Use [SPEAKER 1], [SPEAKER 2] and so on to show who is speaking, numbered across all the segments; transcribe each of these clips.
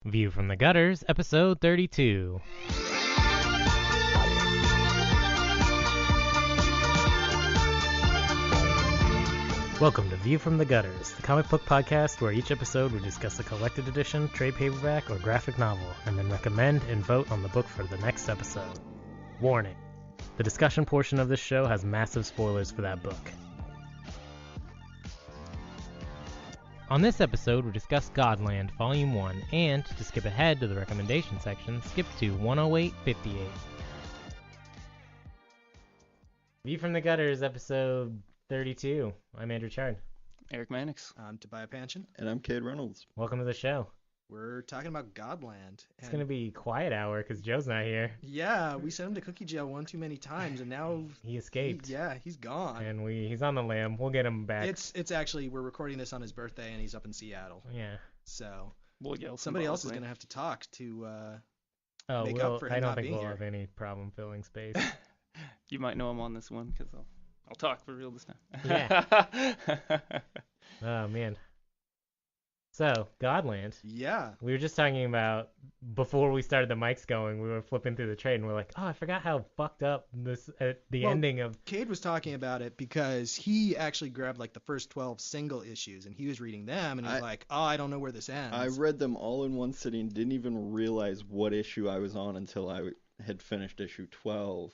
[SPEAKER 1] View from the Gutters, episode 32. Welcome to View from the Gutters, the comic book podcast where each episode we discuss a collected edition, trade paperback, or graphic novel, and then recommend and vote on the book for the next episode. Warning: the discussion portion of this show has massive spoilers for that book. On this episode, we discuss Gødland, Volume 1, and, to skip ahead to the recommendation section, skip to 108.58. View from the Gutters, episode 32. I'm Andrew Chard.
[SPEAKER 2] Eric Mannix.
[SPEAKER 3] I'm Tobiah Panchin.
[SPEAKER 4] And I'm Cade Reynolds.
[SPEAKER 1] Welcome to the show.
[SPEAKER 3] We're talking about Gødland.
[SPEAKER 1] It's going to be quiet hour because Joe's not here.
[SPEAKER 3] Yeah, we sent him to cookie jail one too many times, and now
[SPEAKER 1] he escaped.
[SPEAKER 3] He's gone.
[SPEAKER 1] And he's on the lam. We'll get him back.
[SPEAKER 3] It's actually, we're recording this on his birthday, and he's up in Seattle.
[SPEAKER 1] Yeah.
[SPEAKER 3] So
[SPEAKER 2] we'll yell
[SPEAKER 3] somebody else is going to have to talk to make up for him
[SPEAKER 1] I don't
[SPEAKER 3] not
[SPEAKER 1] think
[SPEAKER 3] being
[SPEAKER 1] we'll
[SPEAKER 3] here.
[SPEAKER 1] have any problem filling space.
[SPEAKER 2] You might know him on this one because I'll talk for real this time.
[SPEAKER 1] Yeah. Oh, man. So, Gødland.
[SPEAKER 3] Yeah.
[SPEAKER 1] We were just talking about, before we started the mics going, we were flipping through the trade, and we're like, oh, I forgot how fucked up this ending of...
[SPEAKER 3] Cade was talking about it because he actually grabbed like the first 12 single issues, and he was reading them, and he was like, oh, I don't know where this ends.
[SPEAKER 4] I read them all in one sitting, didn't even realize what issue I was on until I had finished issue 12.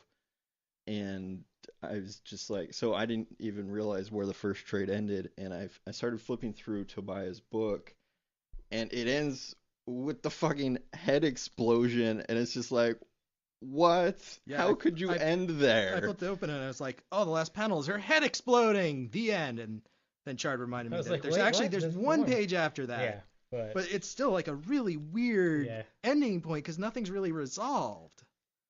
[SPEAKER 4] And I was just like, so I didn't even realize where the first trade ended, and I started flipping through Tobiah's book, and it ends with the fucking head explosion, and it's just like, what?
[SPEAKER 3] Yeah,
[SPEAKER 4] How could you end there?
[SPEAKER 3] I flipped it open, and I was like, oh, the last panel is her head exploding, the end. And then Chard reminded me that there's one page after that.
[SPEAKER 1] Yeah,
[SPEAKER 3] but it's still like a really weird ending point because nothing's really resolved.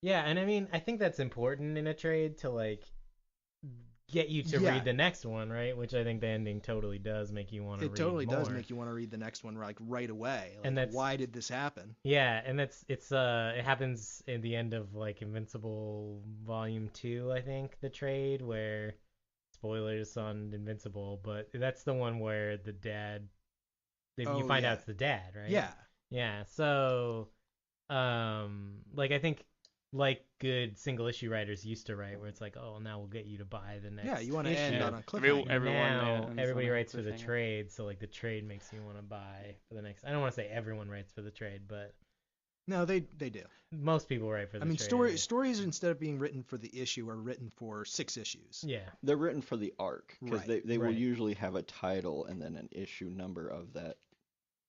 [SPEAKER 1] Yeah, and I mean, I think that's important in a trade to, like, get you to read the next one, right? Which I think the ending totally does make you want to read more.
[SPEAKER 3] It totally does make you want to read the next one, like, right away. Like, and why did this happen?
[SPEAKER 1] Yeah, and it happens in the end of, like, Invincible Volume 2, I think, the trade, where, spoilers on Invincible, but that's the one where the dad, you find out it's the dad, right?
[SPEAKER 3] Yeah.
[SPEAKER 1] Yeah, so, like, I think... like good single issue writers used to write, where it's like, oh, now we'll get you to buy the next.
[SPEAKER 3] Yeah, you want to
[SPEAKER 1] issue.
[SPEAKER 3] end on a cliffhanger.
[SPEAKER 1] Everybody writes for the trade, so like the trade makes you want to buy for the next. I don't want to say everyone writes for the trade, but
[SPEAKER 3] no, they do.
[SPEAKER 1] Most people write for the trade.
[SPEAKER 3] I mean, stories instead of being written for the issue are written for 6 issues.
[SPEAKER 1] Yeah,
[SPEAKER 4] they're written for the arc because they will
[SPEAKER 1] Right.
[SPEAKER 4] usually have a title and then an issue number of that.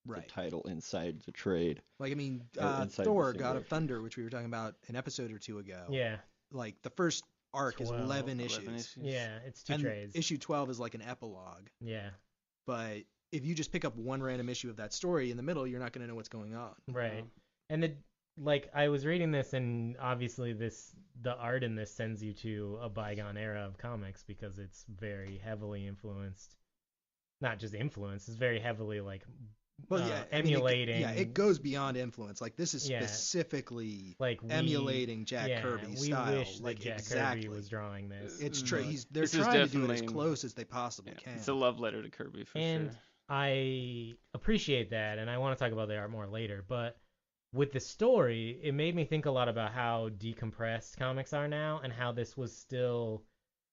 [SPEAKER 4] The title inside the trade.
[SPEAKER 3] Like, I mean,
[SPEAKER 4] Thor,
[SPEAKER 3] God of Thunder, which we were talking about an episode or two ago.
[SPEAKER 1] Yeah.
[SPEAKER 3] Like, the first arc is 11 issues.
[SPEAKER 1] Yeah, it's 2 trades.
[SPEAKER 3] Issue 12 is like an epilogue.
[SPEAKER 1] Yeah.
[SPEAKER 3] But if you just pick up one random issue of that story in the middle, you're not going to know what's going on.
[SPEAKER 1] Right. And I was reading this, and obviously the art in this sends you to a bygone era of comics because it's very heavily influenced. Not just influenced, it's very heavily, like... emulating.
[SPEAKER 3] It goes beyond influence. Like, this is specifically emulating Jack Kirby's style.
[SPEAKER 1] We wish
[SPEAKER 3] like,
[SPEAKER 1] Jack Kirby was drawing this.
[SPEAKER 3] It's true. They're trying to do it as close as they possibly can.
[SPEAKER 2] It's a love letter to Kirby for sure.
[SPEAKER 1] I appreciate that, and I want to talk about the art more later. But with the story, it made me think a lot about how decompressed comics are now, and how this was still...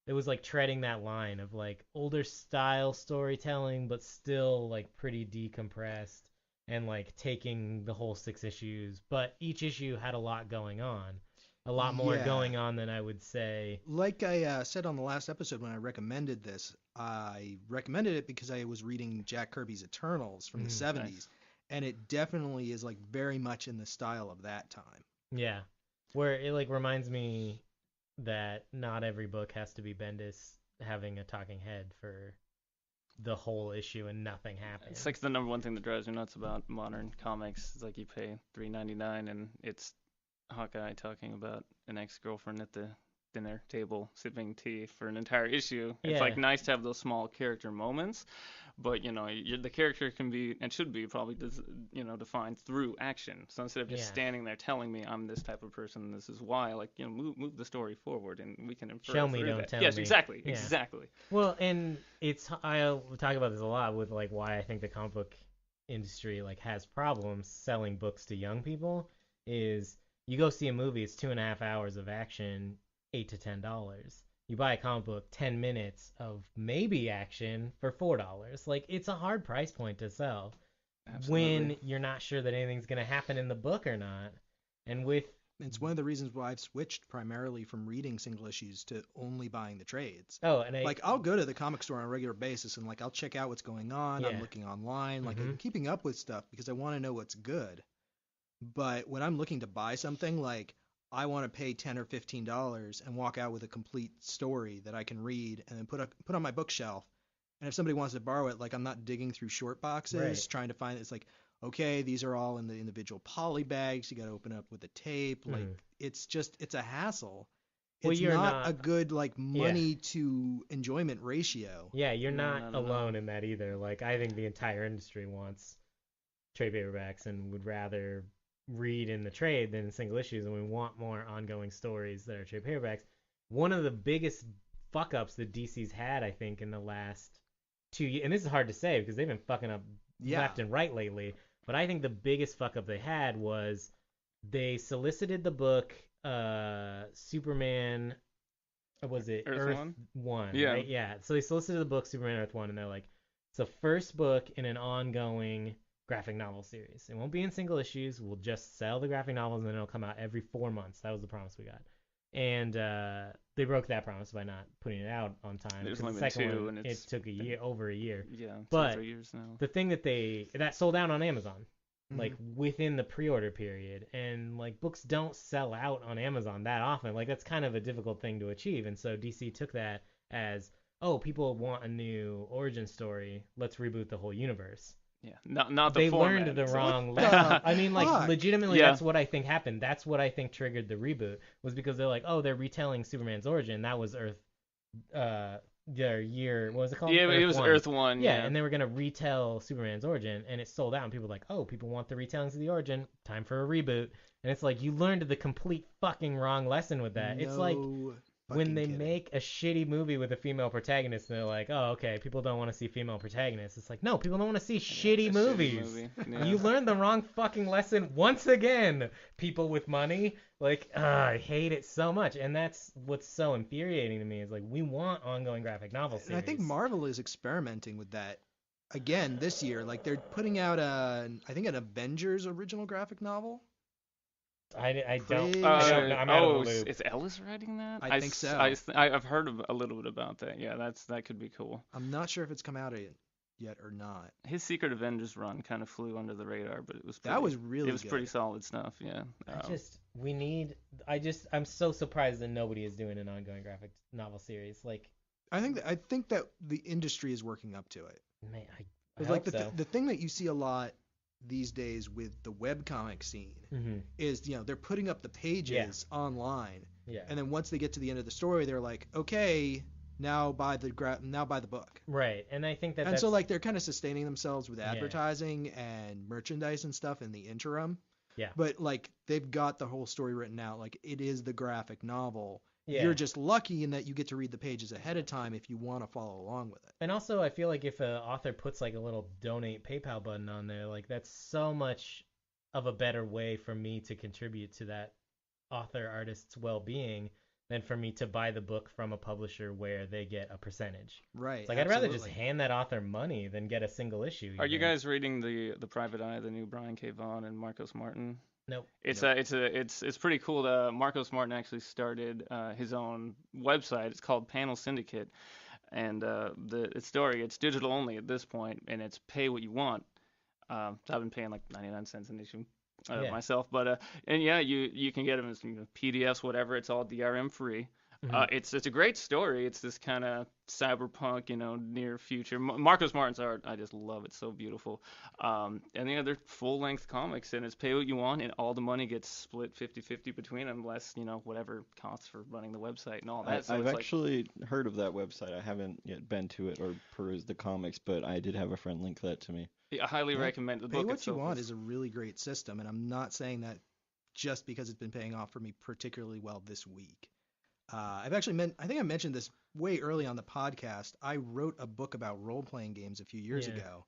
[SPEAKER 1] It was like treading that line of like older style storytelling, but still like pretty decompressed and like taking the whole 6 issues. But each issue had a lot going on, a lot more going on than I would say.
[SPEAKER 3] Like I said on the last episode when I recommended this, I recommended it because I was reading Jack Kirby's Eternals from the 70s. Nice. And it definitely is like very much in the style of that time.
[SPEAKER 1] Yeah, where it like reminds me that not every book has to be Bendis having a talking head for the whole issue and nothing happens.
[SPEAKER 2] It's like the number one thing that drives me nuts about modern comics. It's like you pay $3.99 and it's Hawkeye talking about an ex-girlfriend at the dinner table sipping tea for an entire issue. It's like nice to have those small character moments, but the character can be and should be probably defined through action. So instead of just standing there telling me I'm this type of person, this is why, like, move the story forward and we can infer.
[SPEAKER 1] Show me, don't tell me.
[SPEAKER 2] Yes, exactly. Well,
[SPEAKER 1] and I'll talk about this a lot with like why I think the comic book industry like has problems selling books to young people is you go see a movie, it's 2.5 hours of action, $8 to $10. You buy a comic book, 10 minutes of maybe action for $4. Like, it's a hard price point to sell when you're not sure that anything's going to happen in the book or not. And
[SPEAKER 3] it's one of the reasons why I've switched primarily from reading single issues to only buying the trades. I'll go to the comic store on a regular basis and like I'll check out what's going on. I'm looking online, like I'm keeping up with stuff because I want to know what's good. But when I'm looking to buy something, like I want to pay $10 or $15 and walk out with a complete story that I can read and then put on my bookshelf. And if somebody wants to borrow it, like I'm not digging through short boxes trying to find it. It's like, okay, these are all in the individual poly bags. You got to open up with a tape. Like it's a hassle. It's not a good like money to enjoyment ratio.
[SPEAKER 1] Yeah, you're not alone in that either. Like I think the entire industry wants trade paperbacks and would rather read in the trade than in single issues, and we want more ongoing stories that are trade paperbacks. One of the biggest fuck ups that DC's had, I think, in the last 2 years, and this is hard to say because they've been fucking up left and right lately, but I think the biggest fuck up they had was they solicited the book Superman, was it Earth 1?
[SPEAKER 2] Yeah.
[SPEAKER 1] Right? Yeah. So they solicited the book Superman Earth 1, and they're like, it's the first book in an ongoing graphic novel series. It won't be in single issues. We'll just sell the graphic novels, and then it'll come out every 4 months. That was the promise we got. And they broke that promise by not putting it out on time.
[SPEAKER 2] There's
[SPEAKER 1] the
[SPEAKER 2] only
[SPEAKER 1] second
[SPEAKER 2] two,
[SPEAKER 1] one,
[SPEAKER 2] and
[SPEAKER 1] it took over a year.
[SPEAKER 2] Yeah,
[SPEAKER 1] but
[SPEAKER 2] 3 years now.
[SPEAKER 1] The thing that sold out on Amazon, like within the pre-order period, and like books don't sell out on Amazon that often. Like that's kind of a difficult thing to achieve, and so DC took that as, oh, people want a new origin story. Let's reboot the whole universe.
[SPEAKER 2] Yeah, not the
[SPEAKER 1] they
[SPEAKER 2] format.
[SPEAKER 1] learned the wrong lesson. I mean, like legitimately,
[SPEAKER 2] Yeah.
[SPEAKER 1] that's what I think happened. That's what I think triggered the reboot, was because they're like, oh, they're retelling Superman's origin. That was Earth, their year. What was it called?
[SPEAKER 2] Yeah,
[SPEAKER 1] Earth
[SPEAKER 2] it was
[SPEAKER 1] 1.
[SPEAKER 2] Earth 1.
[SPEAKER 1] Yeah, and they were gonna retell Superman's origin, and it sold out. And people were like, oh, people want the retellings of the origin. Time for a reboot. And it's like you learned the complete fucking wrong lesson with that. It's like when they make a shitty movie with a female protagonist, and they're like, oh, okay, people don't want to see female protagonists. It's like, no, people don't want to see shitty movies.
[SPEAKER 2] Yeah.
[SPEAKER 1] You learned the wrong fucking lesson once again, people with money. Like, I hate it so much. And that's what's so infuriating to me, is like, we want ongoing graphic novel series.
[SPEAKER 3] And I think Marvel is experimenting with that again this year. Like, they're putting out I think an Avengers original graphic novel.
[SPEAKER 1] I don't know. I'm out of the loop.
[SPEAKER 2] Is Ellis writing that?
[SPEAKER 3] I think so.
[SPEAKER 2] I've heard a little bit about that. Yeah, that could be cool.
[SPEAKER 3] I'm not sure if it's come out yet or not.
[SPEAKER 2] His Secret Avengers run kind of flew under the radar, but it was
[SPEAKER 3] really
[SPEAKER 2] pretty solid stuff. Yeah.
[SPEAKER 1] I'm so surprised that nobody is doing an ongoing graphic novel series. Like,
[SPEAKER 3] I think that the industry is working up to it.
[SPEAKER 1] Man, I hope so.
[SPEAKER 3] The thing that you see a lot these days with the webcomic scene is, they're putting up the pages online, and then once they get to the end of the story, they're like, okay, now buy the book.
[SPEAKER 1] Right, and I think
[SPEAKER 3] that's so like they're kind of sustaining themselves with advertising and merchandise and stuff in the interim. Yeah. But like they've got the whole story written out, like it is the graphic novel. Yeah. You're just lucky in that you get to read the pages ahead of time if you want to follow along with it.
[SPEAKER 1] And also, I feel like if an author puts like a little donate PayPal button on there, like that's so much of a better way for me to contribute to that author-artist's well-being than for me to buy the book from a publisher where they get a percentage.
[SPEAKER 3] Right.
[SPEAKER 1] It's like, absolutely. I'd rather just hand that author money than get a single issue.
[SPEAKER 2] Are you guys reading the Private Eye, the new Brian K. Vaughan and Marcos Martin?
[SPEAKER 1] It's
[SPEAKER 2] pretty cool. Marcos Martin actually started his own website. It's called Panel Syndicate, and the story, it's digital only at this point, and it's pay what you want. So I've been paying like 99 cents an issue myself, but you can get them as PDFs, whatever. It's all DRM free. It's a great story. It's this kind of cyberpunk, near future. Marcos Martin's art, I just love it. So beautiful. And they're full-length comics, and it's pay what you want, and all the money gets split 50-50 between them, less, whatever costs for running the website and all that.
[SPEAKER 4] I've actually heard of that website. I haven't yet been to it or perused the comics, but I did have a friend link that to me.
[SPEAKER 2] Yeah, I highly recommend the book.
[SPEAKER 3] Pay What You Want is a really great system, and I'm not saying that just because it's been paying off for me particularly well this week. I think I mentioned this way early on the podcast. I wrote a book about role-playing games a few years ago,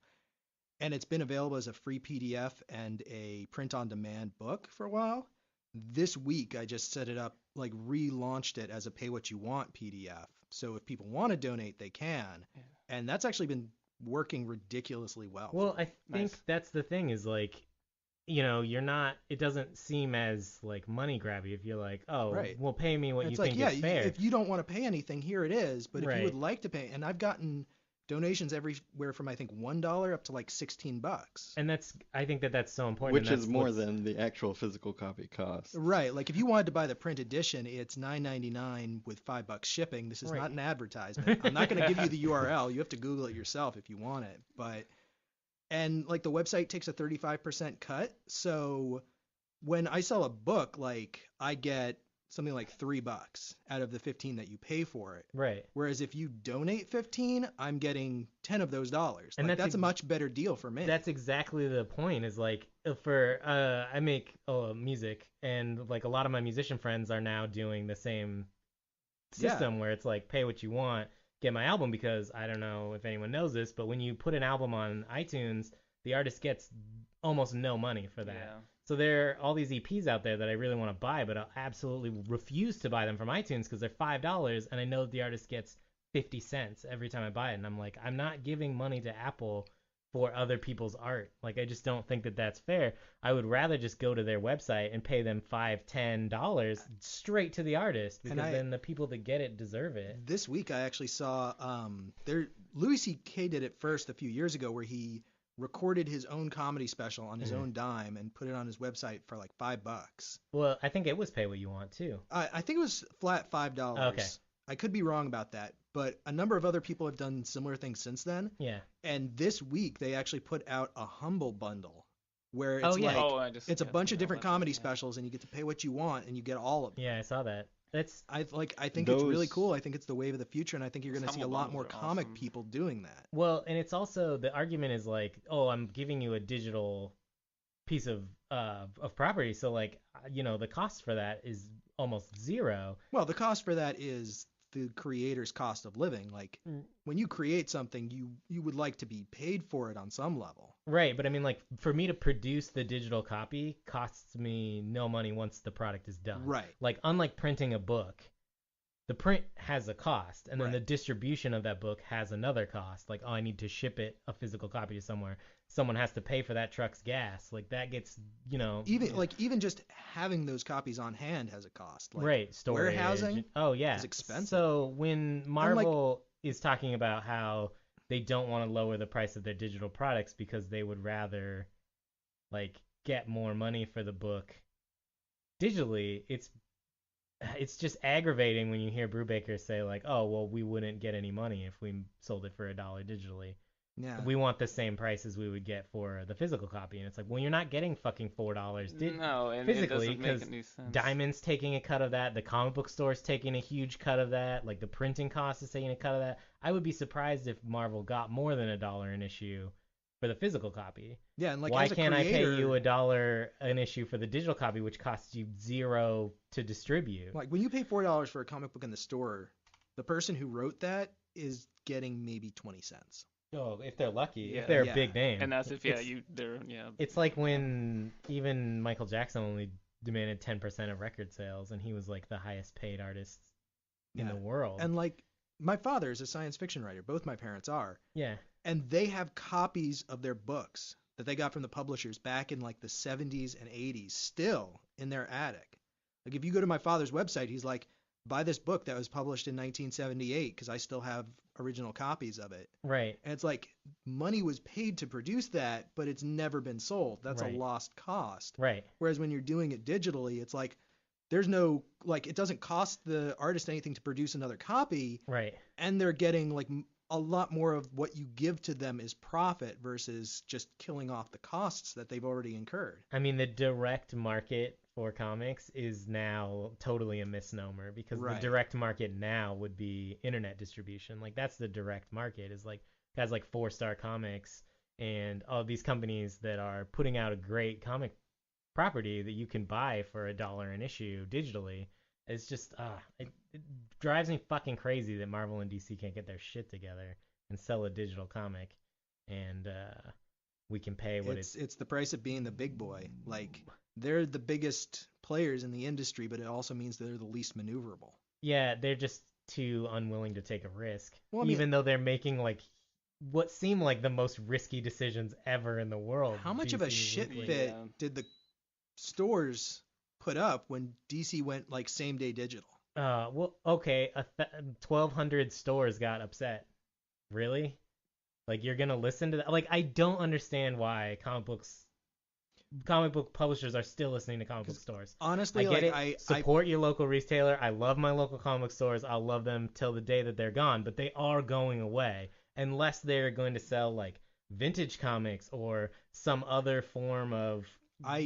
[SPEAKER 3] and it's been available as a free PDF and a print-on-demand book for a while. This week, I just set it up, like relaunched it as a pay-what-you-want PDF. So if people want to donate, they can.
[SPEAKER 2] Yeah.
[SPEAKER 3] And that's actually been working ridiculously well.
[SPEAKER 1] Well, I think
[SPEAKER 2] Nice.
[SPEAKER 1] that's the thing is like, you're not. It doesn't seem as like money grabby if you're like, oh,
[SPEAKER 3] Right.
[SPEAKER 1] well, pay me what
[SPEAKER 3] It's
[SPEAKER 1] you
[SPEAKER 3] like,
[SPEAKER 1] think
[SPEAKER 3] yeah,
[SPEAKER 1] is fair.
[SPEAKER 3] if you don't want to pay anything, here it is. But if you would
[SPEAKER 1] Right.
[SPEAKER 3] like to pay, and I've gotten donations everywhere from I think $1 up to like $16.
[SPEAKER 1] And I think that's so important.
[SPEAKER 4] Which
[SPEAKER 1] and
[SPEAKER 4] is
[SPEAKER 1] that's
[SPEAKER 4] more
[SPEAKER 1] what's-
[SPEAKER 4] than the actual physical copy costs.
[SPEAKER 3] Right. Like if you wanted to buy the print edition, it's $9.99 with $5 shipping. This is
[SPEAKER 1] Right.
[SPEAKER 3] not an advertisement. I'm not going to give you the URL. You have to Google it yourself if you want it. And like the website takes a 35% cut. So when I sell a book, like I get something like $3 out of the 15 that you pay for it.
[SPEAKER 1] Right.
[SPEAKER 3] Whereas if you donate 15, I'm getting 10 of those dollars.
[SPEAKER 1] And
[SPEAKER 3] Like,
[SPEAKER 1] that's
[SPEAKER 3] that's a much better deal for me.
[SPEAKER 1] That's exactly the point. Is like I make music, and like a lot of my musician friends are now doing the same system where it's like pay what you want, get my album, because I don't know if anyone knows this, but when you put an album on iTunes, the artist gets almost no money for that.
[SPEAKER 2] Yeah.
[SPEAKER 1] So there are all these EPs out there that I really want to buy, but I'll absolutely refuse to buy them from iTunes because they're $5, and I know the artist gets 50 cents every time I buy it. And I'm like, I'm not giving money to Apple for other people's art. Like, I just don't think that that's fair. I would rather just go to their website and pay them $5-10 straight to the artist, because then the people that get it deserve it.
[SPEAKER 3] This week I actually saw Louis C.K. did it first a few years ago where he recorded his own comedy special on his own dime and put it on his website for like $5.
[SPEAKER 1] Well, I think it was pay what you want too.
[SPEAKER 3] I think it was flat $5.
[SPEAKER 1] Okay.
[SPEAKER 3] I could be wrong about that, but a number of other people have done similar things since then.
[SPEAKER 1] Yeah.
[SPEAKER 3] And this week they actually put out a humble bundle where it's
[SPEAKER 1] yeah.
[SPEAKER 3] like it's a bunch of different comedy specials and you get to pay what you want and you get all of them.
[SPEAKER 1] Yeah, I saw that.
[SPEAKER 3] I think it's really
[SPEAKER 4] Those-
[SPEAKER 3] cool. I think it's the wave of the future, and I think you're going to see a
[SPEAKER 2] Humble
[SPEAKER 3] lot more
[SPEAKER 2] bundles are
[SPEAKER 3] comic
[SPEAKER 2] awesome.
[SPEAKER 3] people doing that.
[SPEAKER 1] Well, and it's also, the argument is like, oh, I'm giving you a digital piece of property, so like, the cost for that is almost zero.
[SPEAKER 3] Well, the cost for that is the creator's cost of living. Like when you create something, you would like to be paid for it on some level.
[SPEAKER 1] Right, but I mean, like, for me to produce the digital copy costs me no money once the product is done.
[SPEAKER 3] Right.
[SPEAKER 1] Like, unlike printing a book, the print has a cost, and then
[SPEAKER 3] Right.
[SPEAKER 1] the distribution of that book has another cost. Like, oh, I need to ship a physical copy to somewhere. Someone has to pay for that truck's gas. Like, that gets,
[SPEAKER 3] Even just having those copies on hand has a cost. Like,
[SPEAKER 1] right, storage.
[SPEAKER 3] warehousing
[SPEAKER 1] Oh, yeah.
[SPEAKER 3] is expensive.
[SPEAKER 1] So when Marvel is talking about how they don't want to lower the price of their digital products because they would rather, like, get more money for the book digitally, it's just aggravating when you hear Brubaker say, like, oh, well, we wouldn't get any money if we sold it for $1 digitally.
[SPEAKER 3] Yeah.
[SPEAKER 1] We want the same price as we would get for the physical copy. And it's like, well, you're not getting fucking $4
[SPEAKER 2] No, and
[SPEAKER 1] physically,
[SPEAKER 2] it doesn't make
[SPEAKER 1] because
[SPEAKER 2] any sense.
[SPEAKER 1] Diamond's taking a cut of that, the comic book store's taking a huge cut of that, like the printing cost is taking a cut of that. I would be surprised if Marvel got more than $1 an issue for the physical copy.
[SPEAKER 3] Yeah, and like
[SPEAKER 1] Why
[SPEAKER 3] as a
[SPEAKER 1] can't I pay
[SPEAKER 3] creator,
[SPEAKER 1] you $1 an issue for the digital copy, which costs you $0 to distribute?
[SPEAKER 3] like when you pay $4 for a comic book in the store, the person who wrote that is getting maybe 20 cents.
[SPEAKER 1] Oh, if they're lucky,
[SPEAKER 2] Yeah.
[SPEAKER 1] if they're
[SPEAKER 3] Yeah.
[SPEAKER 1] a big name.
[SPEAKER 2] And that's if
[SPEAKER 1] It's- It's like when even Michael Jackson only demanded 10% of record sales, and he was like the highest paid artist in
[SPEAKER 3] Yeah.
[SPEAKER 1] the world.
[SPEAKER 3] And like my father is a science fiction writer. Both my parents are.
[SPEAKER 1] yeah.
[SPEAKER 3] And they have copies of their books that they got from the publishers back in like the 70s and 80s still in their attic. Like if you go to my father's website, he's like, buy this book that was published in 1978 because I still have original copies of it.
[SPEAKER 1] Right.
[SPEAKER 3] And it's like money was paid to produce that, but it's never been sold. That's
[SPEAKER 1] Right.
[SPEAKER 3] a lost cost.
[SPEAKER 1] Right.
[SPEAKER 3] Whereas when you're doing it digitally, it's like there's no, like, it doesn't cost the artist anything to produce another copy,
[SPEAKER 1] Right.
[SPEAKER 3] and they're getting like a lot more of what you give to them is profit versus just killing off the costs that they've already incurred.
[SPEAKER 1] I mean, the direct market for comics is now totally a misnomer, because
[SPEAKER 3] Right.
[SPEAKER 1] the direct market now would be internet distribution. Like, that's the direct market, is like guys like 4-Star Comics and all these companies that are putting out a great comic property that you can buy for $1 an issue digitally. It's just it drives me fucking crazy that Marvel and DC can't get their shit together and sell a digital comic. And we can pay what
[SPEAKER 3] It's the price of being the big boy. Like, they're the biggest players in the industry, but it also means they're the least maneuverable.
[SPEAKER 1] Yeah, they're just too unwilling to take a risk.
[SPEAKER 3] Well, I mean,
[SPEAKER 1] even though they're making like what seem like the most risky decisions ever in the world.
[SPEAKER 3] how much of a
[SPEAKER 1] DC
[SPEAKER 3] shit
[SPEAKER 1] Weekly.
[SPEAKER 3] fit did the stores put up when DC went like same day digital?
[SPEAKER 1] Well, okay, 1,200 stores got upset. Really? Like, you're gonna listen to that? Like, I don't understand why comic book publishers are still listening to comic book stores.
[SPEAKER 3] Honestly,
[SPEAKER 1] I get
[SPEAKER 3] like
[SPEAKER 1] it. Support your local retailer. I love my local comic book stores. I'll love them till the day that they're gone, but they are going away unless they're going to sell like vintage comics or some other form of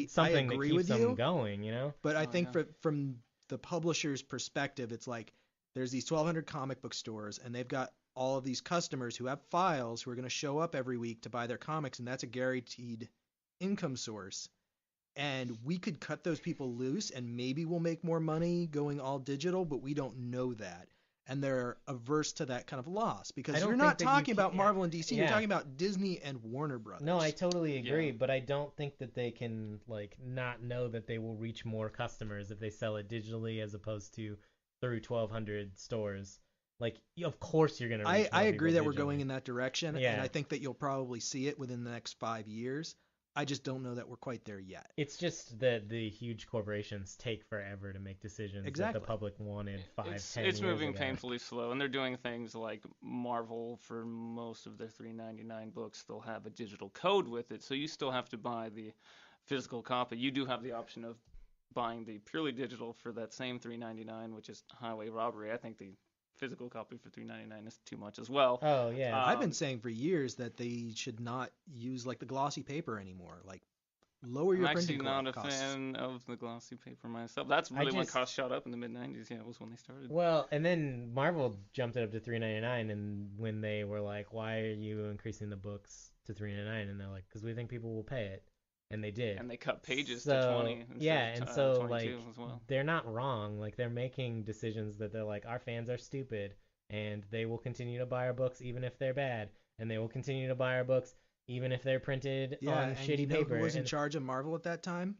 [SPEAKER 1] something
[SPEAKER 3] I agree
[SPEAKER 1] that keeps
[SPEAKER 3] with
[SPEAKER 1] them
[SPEAKER 3] you,
[SPEAKER 1] going, you know?
[SPEAKER 3] but I think from the publisher's perspective, it's like there's these 1,200 comic book stores, and they've got all of these customers who have files who are going to show up every week to buy their comics, and that's a guaranteed income source. And we could cut those people loose, and maybe we'll make more money going all digital, but we don't know that. And they're averse to that kind of loss because you're not talking about Marvel and DC. You're talking about Disney and Warner Brothers.
[SPEAKER 1] No, I totally agree, but I don't think that they can like not know that they will reach more customers if they sell it digitally as opposed to through 1,200 stores. Like, of course you're gonna reach
[SPEAKER 3] I
[SPEAKER 1] more
[SPEAKER 3] agree
[SPEAKER 1] people
[SPEAKER 3] that we're
[SPEAKER 1] digitally.
[SPEAKER 3] going in that direction,
[SPEAKER 1] Yeah.
[SPEAKER 3] and I think that you'll probably see it within the next 5 years. I just don't know that we're quite there yet.
[SPEAKER 1] It's just that the huge corporations take forever to make decisions that
[SPEAKER 3] Exactly.
[SPEAKER 1] the public wanted 10
[SPEAKER 2] It's
[SPEAKER 1] years
[SPEAKER 2] moving
[SPEAKER 1] ago.
[SPEAKER 2] painfully slow, and they're doing things like Marvel for most of their $3.99 books. They'll have a digital code with it, so you still have to buy the physical copy. You do have the option of buying the purely digital for that same $3.99, which is highway robbery. I think the physical copy for $3.99 is too much as well.
[SPEAKER 1] Oh, yeah.
[SPEAKER 3] I've been saying for years that they should not use like the glossy paper anymore. Like, lower your
[SPEAKER 2] I'm actually
[SPEAKER 3] printing
[SPEAKER 2] not a
[SPEAKER 3] costs.
[SPEAKER 2] fan of the glossy paper myself. That's really when costs shot up in the mid-90s. Yeah, it was when they started.
[SPEAKER 1] Well, and then Marvel jumped it up to $3.99, and when they were like, "Why are you increasing the books to $3.99?" and they're like, "Because we think people will pay it," and they did.
[SPEAKER 2] And they cut pages
[SPEAKER 1] So,
[SPEAKER 2] to 20.
[SPEAKER 1] yeah,
[SPEAKER 2] instead
[SPEAKER 1] and
[SPEAKER 2] of,
[SPEAKER 1] so
[SPEAKER 2] 22
[SPEAKER 1] like
[SPEAKER 2] as well.
[SPEAKER 1] they're not wrong. Like, they're making decisions that they're like, our fans are stupid, and they will continue to buy our books even if they're bad, and they will continue to buy our books even if they're printed on
[SPEAKER 3] and
[SPEAKER 1] shitty
[SPEAKER 3] you know
[SPEAKER 1] paper.
[SPEAKER 3] who was in
[SPEAKER 1] And-
[SPEAKER 3] charge of Marvel at that time?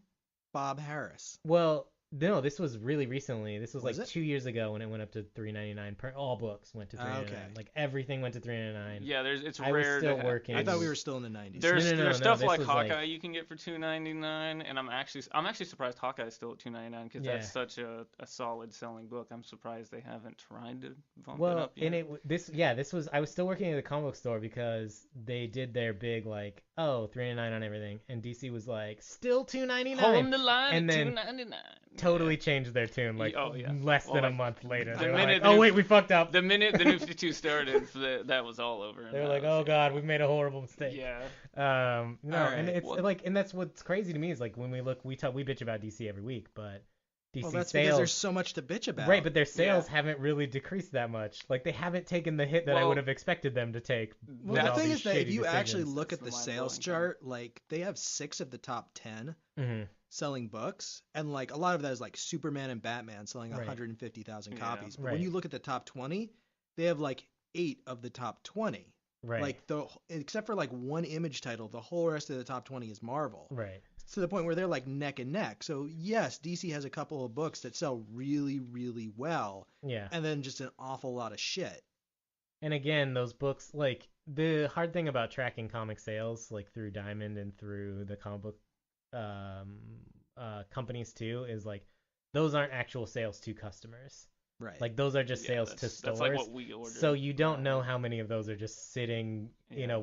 [SPEAKER 3] Bob Harris.
[SPEAKER 1] Well, no, this was really recently. This was
[SPEAKER 3] Was
[SPEAKER 1] like
[SPEAKER 3] it?
[SPEAKER 1] 2 years ago when it went up to $3.99 per. All books went to $3.99.
[SPEAKER 3] Okay.
[SPEAKER 1] Like, everything went to $3.99.
[SPEAKER 2] Yeah, it's
[SPEAKER 1] I was
[SPEAKER 2] rare
[SPEAKER 1] still
[SPEAKER 2] to
[SPEAKER 1] working.
[SPEAKER 3] I thought we were still in the 90s.
[SPEAKER 2] There's
[SPEAKER 1] No,
[SPEAKER 2] stuff
[SPEAKER 1] this
[SPEAKER 2] like
[SPEAKER 1] was
[SPEAKER 2] Hawkeye
[SPEAKER 1] like-
[SPEAKER 2] you can get for $2.99, and I'm actually surprised Hawkeye is still at $2.99 because that's such a solid selling book. I'm surprised they haven't tried to bump it up yet.
[SPEAKER 1] And this was I was still working at the comic book store because they did their big like, oh, $3.99 on everything, and DC was like, still $2.99.
[SPEAKER 2] Holding the line
[SPEAKER 1] and
[SPEAKER 2] at
[SPEAKER 1] then
[SPEAKER 2] $2.99.
[SPEAKER 1] totally changed their tune like less than a month later. They were like, oh wait, we fucked up.
[SPEAKER 2] The minute the New 52 started, that was all over.
[SPEAKER 1] They were like, oh god, we've made a horrible mistake.
[SPEAKER 2] Yeah.
[SPEAKER 1] No, and it's like, and that's what's crazy to me is like when we look, we bitch about DC every week, but DC
[SPEAKER 3] Well, that's
[SPEAKER 1] sales,
[SPEAKER 3] because there's so much to bitch about.
[SPEAKER 1] right? But their sales haven't really decreased that much. Like, they haven't taken the hit that I would have expected them to take.
[SPEAKER 3] Well, the
[SPEAKER 1] all
[SPEAKER 3] thing
[SPEAKER 1] these
[SPEAKER 3] is that if
[SPEAKER 1] shady
[SPEAKER 3] you actually
[SPEAKER 1] decisions.
[SPEAKER 3] look
[SPEAKER 2] That's
[SPEAKER 3] at the
[SPEAKER 2] the
[SPEAKER 3] sales
[SPEAKER 2] mind-blowing
[SPEAKER 3] chart, like they have 6 of the top 10
[SPEAKER 1] Mhm.
[SPEAKER 3] selling books, and like a lot of that is like Superman and Batman selling
[SPEAKER 1] Right.
[SPEAKER 3] 150,000
[SPEAKER 2] Yeah.
[SPEAKER 3] copies. But
[SPEAKER 1] Right.
[SPEAKER 3] when you look at the top 20, they have like 8 of the top 20.
[SPEAKER 1] Right.
[SPEAKER 3] Like except for like one Image title, the whole rest of the top 20 is Marvel.
[SPEAKER 1] Right.
[SPEAKER 3] To the point where they're like neck and neck. So yes, DC has a couple of books that sell really, really well,
[SPEAKER 1] Yeah.
[SPEAKER 3] and then just an awful lot of shit.
[SPEAKER 1] And again, those books, like, the hard thing about tracking comic sales, like through Diamond and through the comic book companies too, is like those aren't actual sales to customers.
[SPEAKER 3] Right.
[SPEAKER 1] Like, those are just sales to stores.
[SPEAKER 2] That's like what we ordered.
[SPEAKER 1] So you don't know how many of those are just sitting,
[SPEAKER 2] Yeah.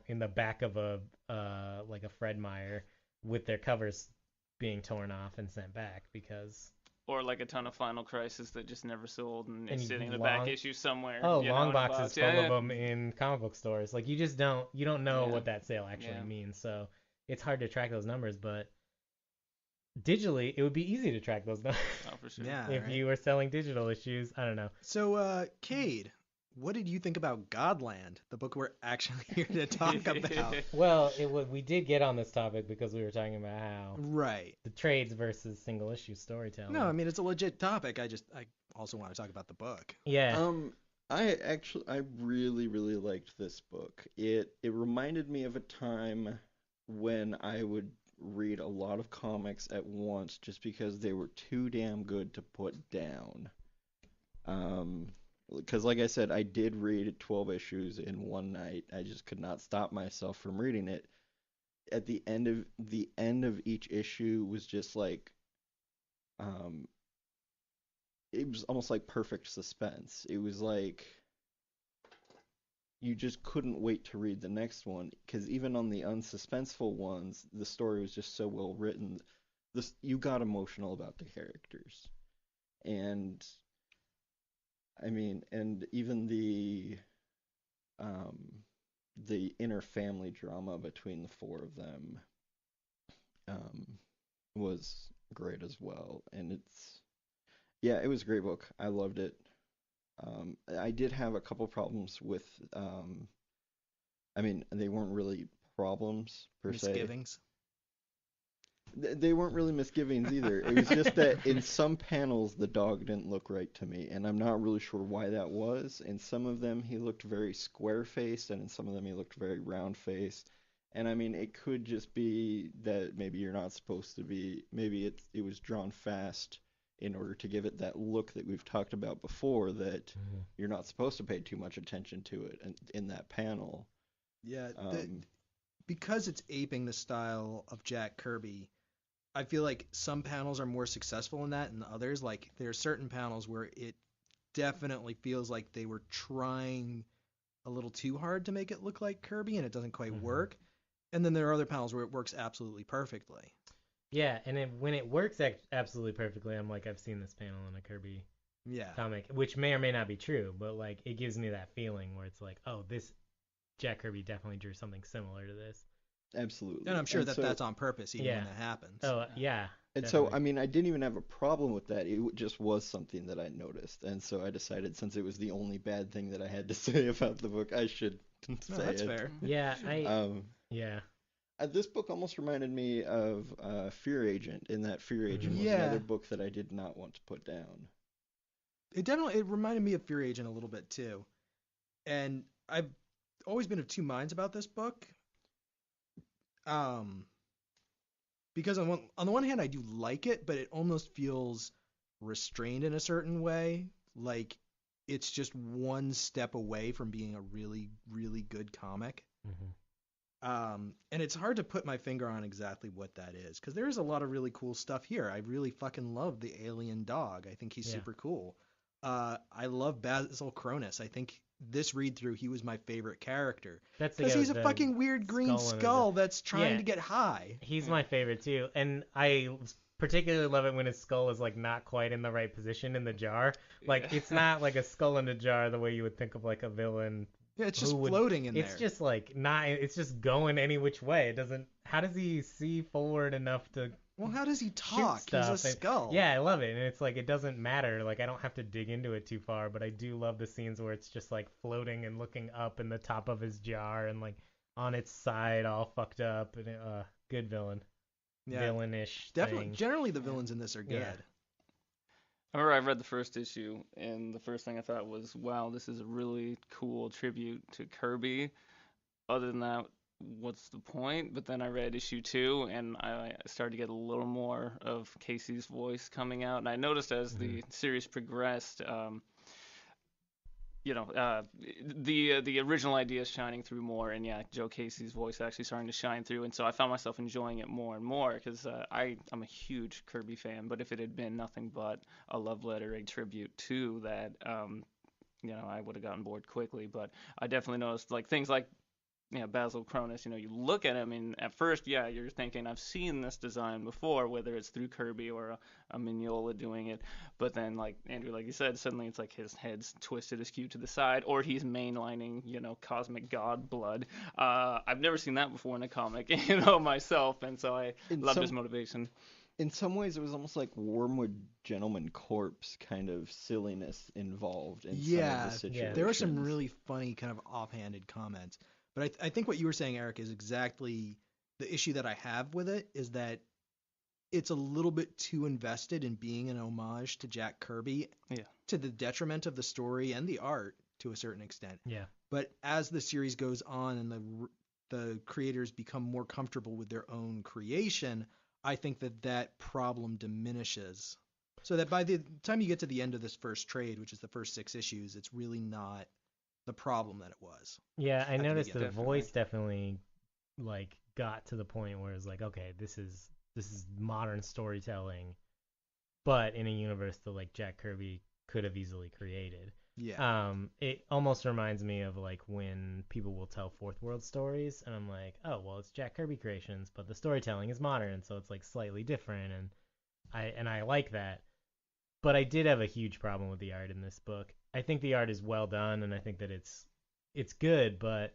[SPEAKER 1] in the back of a like a Fred Meyer with their covers being torn off and sent back because.
[SPEAKER 2] Or like a ton of Final Crisis that just never sold and
[SPEAKER 1] And
[SPEAKER 2] is sitting in the
[SPEAKER 1] long-
[SPEAKER 2] back issue somewhere.
[SPEAKER 1] Oh,
[SPEAKER 2] you know,
[SPEAKER 1] long
[SPEAKER 2] in a
[SPEAKER 1] boxes
[SPEAKER 2] box.
[SPEAKER 1] full
[SPEAKER 2] Yeah,
[SPEAKER 1] of
[SPEAKER 2] yeah.
[SPEAKER 1] them in comic book stores. Like, you don't know
[SPEAKER 2] Yeah.
[SPEAKER 1] what that sale actually
[SPEAKER 2] Yeah.
[SPEAKER 1] means. So it's hard to track those numbers, but digitally it would be easy to track those numbers.
[SPEAKER 2] Oh, for sure.
[SPEAKER 3] Yeah.
[SPEAKER 1] if
[SPEAKER 3] right.
[SPEAKER 1] you were selling digital issues. I don't know.
[SPEAKER 3] So, Cade, what did you think about Gødland, the book we're actually here to talk about?
[SPEAKER 1] Well, we did get on this topic because we were talking about how
[SPEAKER 3] Right.
[SPEAKER 1] the trades versus single issue storytelling.
[SPEAKER 3] No, I mean it's a legit topic. I also want to talk about the book.
[SPEAKER 1] Yeah.
[SPEAKER 4] I really, really liked this book. It reminded me of a time when I would read a lot of comics at once just because they were too damn good to put down. Um, because like I said, I did read 12 issues in one night. I just could not stop myself from reading it. At the end of each issue was just like um it was almost like perfect suspense. It was like you just couldn't wait to read the next one because even on the unsuspenseful ones, the story was just so well written. This you got emotional about the characters, and I mean, and even um, the inner family drama between the four of them um, was great as well. And yeah, it was a great book. I loved it. I did have a couple problems with, I mean, they weren't really problems per se.
[SPEAKER 3] Misgivings.
[SPEAKER 4] They weren't really misgivings either. It was just that in some panels the dog didn't look right to me, and I'm not really sure why that was. In some of them he looked very square-faced, and in some of them he looked very round-faced. And I mean, it could just be that maybe you're not supposed to be, maybe it was drawn fast in order to give it that look that we've talked about before, that you're not supposed to pay too much attention to it in that panel.
[SPEAKER 3] Yeah,
[SPEAKER 4] Um,
[SPEAKER 3] because it's aping the style of Jack Kirby, I feel like some panels are more successful in that, and others, like there are certain panels where it definitely feels like they were trying a little too hard to make it look like Kirby, and it doesn't quite work. And then there are other panels where it works absolutely perfectly.
[SPEAKER 1] Yeah, and when it works absolutely perfectly, I'm like, I've seen this panel in a Kirby comic, which may or may not be true, but like it gives me that feeling where it's like, oh, this Jack Kirby definitely drew something similar to this.
[SPEAKER 4] Absolutely.
[SPEAKER 3] And I'm sure that's on purpose, even when that happens.
[SPEAKER 1] Oh, yeah.
[SPEAKER 4] And
[SPEAKER 1] definitely.
[SPEAKER 4] so, I mean, I didn't even have a problem with that. It just was something that I noticed. And so I decided, since it was the only bad thing that I had to say about the book, I should say
[SPEAKER 3] that's
[SPEAKER 4] it.
[SPEAKER 3] fair.
[SPEAKER 1] Yeah,
[SPEAKER 4] yeah. This book almost reminded me of Fear Agent, in that Fear Agent was
[SPEAKER 3] Yeah.
[SPEAKER 4] another book that I did not want to put down.
[SPEAKER 3] It reminded me of Fear Agent a little bit too. And I've always been of two minds about this book. Because on the one hand I do like it, but it almost feels restrained in a certain way. Like it's just one step away from being a really, really good comic. And it's hard to put my finger on exactly what that is, because there is a lot of really cool stuff here. I really fucking love the alien dog. I think he's super cool. I love Basil Cronus. I think this read through he was my favorite character. Because he's a fucking weird green skull that's trying to get high.
[SPEAKER 1] He's my favorite too, and I particularly love it when his skull is like not quite in the right position in the jar. Like it's not like a skull in a jar the way you would think of like a villain.
[SPEAKER 3] Yeah, it's just floating in there.
[SPEAKER 1] It's just like not. It's just going any which way. It doesn't. How does he see forward enough to?
[SPEAKER 3] Well, how does he talk?
[SPEAKER 1] He's
[SPEAKER 3] a skull.
[SPEAKER 1] Yeah, I love it, and it's like it doesn't matter. Like I don't have to dig into it too far, but I do love the scenes where it's just like floating and looking up in the top of his jar and like on its side, all fucked up. And good villain. Yeah, villainish.
[SPEAKER 3] Definitely.
[SPEAKER 1] Thing.
[SPEAKER 3] Generally, the villains in this are good.
[SPEAKER 2] Yeah. I remember I read the first issue, and the first thing I thought was, wow, this is a really cool tribute to Kirby. Other than that, what's the point? But then I read issue 2, and I started to get a little more of Casey's voice coming out. And I noticed as the series progressed, the original ideas shining through more, and Joe Casey's voice actually starting to shine through, and so I found myself enjoying it more and more, because I'm a huge Kirby fan, but if it had been nothing but a love letter, a tribute to that, I would have gotten bored quickly. But I definitely noticed like things like Basil Cronus, you look at him, and at first, you're thinking, I've seen this design before, whether it's through Kirby or a Mignola doing it. But then, like Andrew, like you said, suddenly it's like his head's twisted askew to the side, or he's mainlining, cosmic god blood. I've never seen that before in a comic, myself, and so I loved his motivation.
[SPEAKER 4] In some ways, it was almost like Wormwood Gentleman Corpse kind of silliness involved in some of the situations.
[SPEAKER 3] Yeah, there were some really funny kind of offhanded comments. But I think what you were saying, Eric, is exactly the issue that I have with it, is that it's a little bit too invested in being an homage to Jack Kirby, to the detriment of the story and the art. to a certain extent.
[SPEAKER 1] Yeah.
[SPEAKER 3] But as the series goes on and the creators become more comfortable with their own creation, I think that problem diminishes. So that by the time you get to the end of this first trade, which is the first 6 issues, it's really not the problem that it was.
[SPEAKER 1] Yeah, I
[SPEAKER 3] at the
[SPEAKER 1] noticed the
[SPEAKER 2] beginning.
[SPEAKER 1] voice definitely like got to the point where it's like, okay, this is modern storytelling, but in a universe that like Jack Kirby could have easily created.
[SPEAKER 3] Yeah.
[SPEAKER 1] It almost reminds me of like when people will tell fourth world stories, and I'm like, oh well, it's Jack Kirby creations, but the storytelling is modern, so it's like slightly different, and I like that. But I did have a huge problem with the art in this book. I think the art is well done, and I think that it's good, but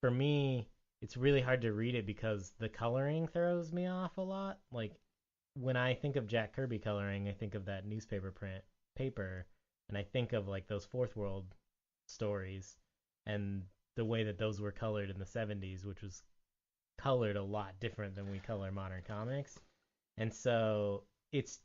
[SPEAKER 1] for me, it's really hard to read it because the coloring throws me off a lot. Like when I think of Jack Kirby coloring, I think of that newspaper print paper, and I think of like those fourth world stories and the way that those were colored in the 70s, which was colored a lot different than we color modern comics. And so it's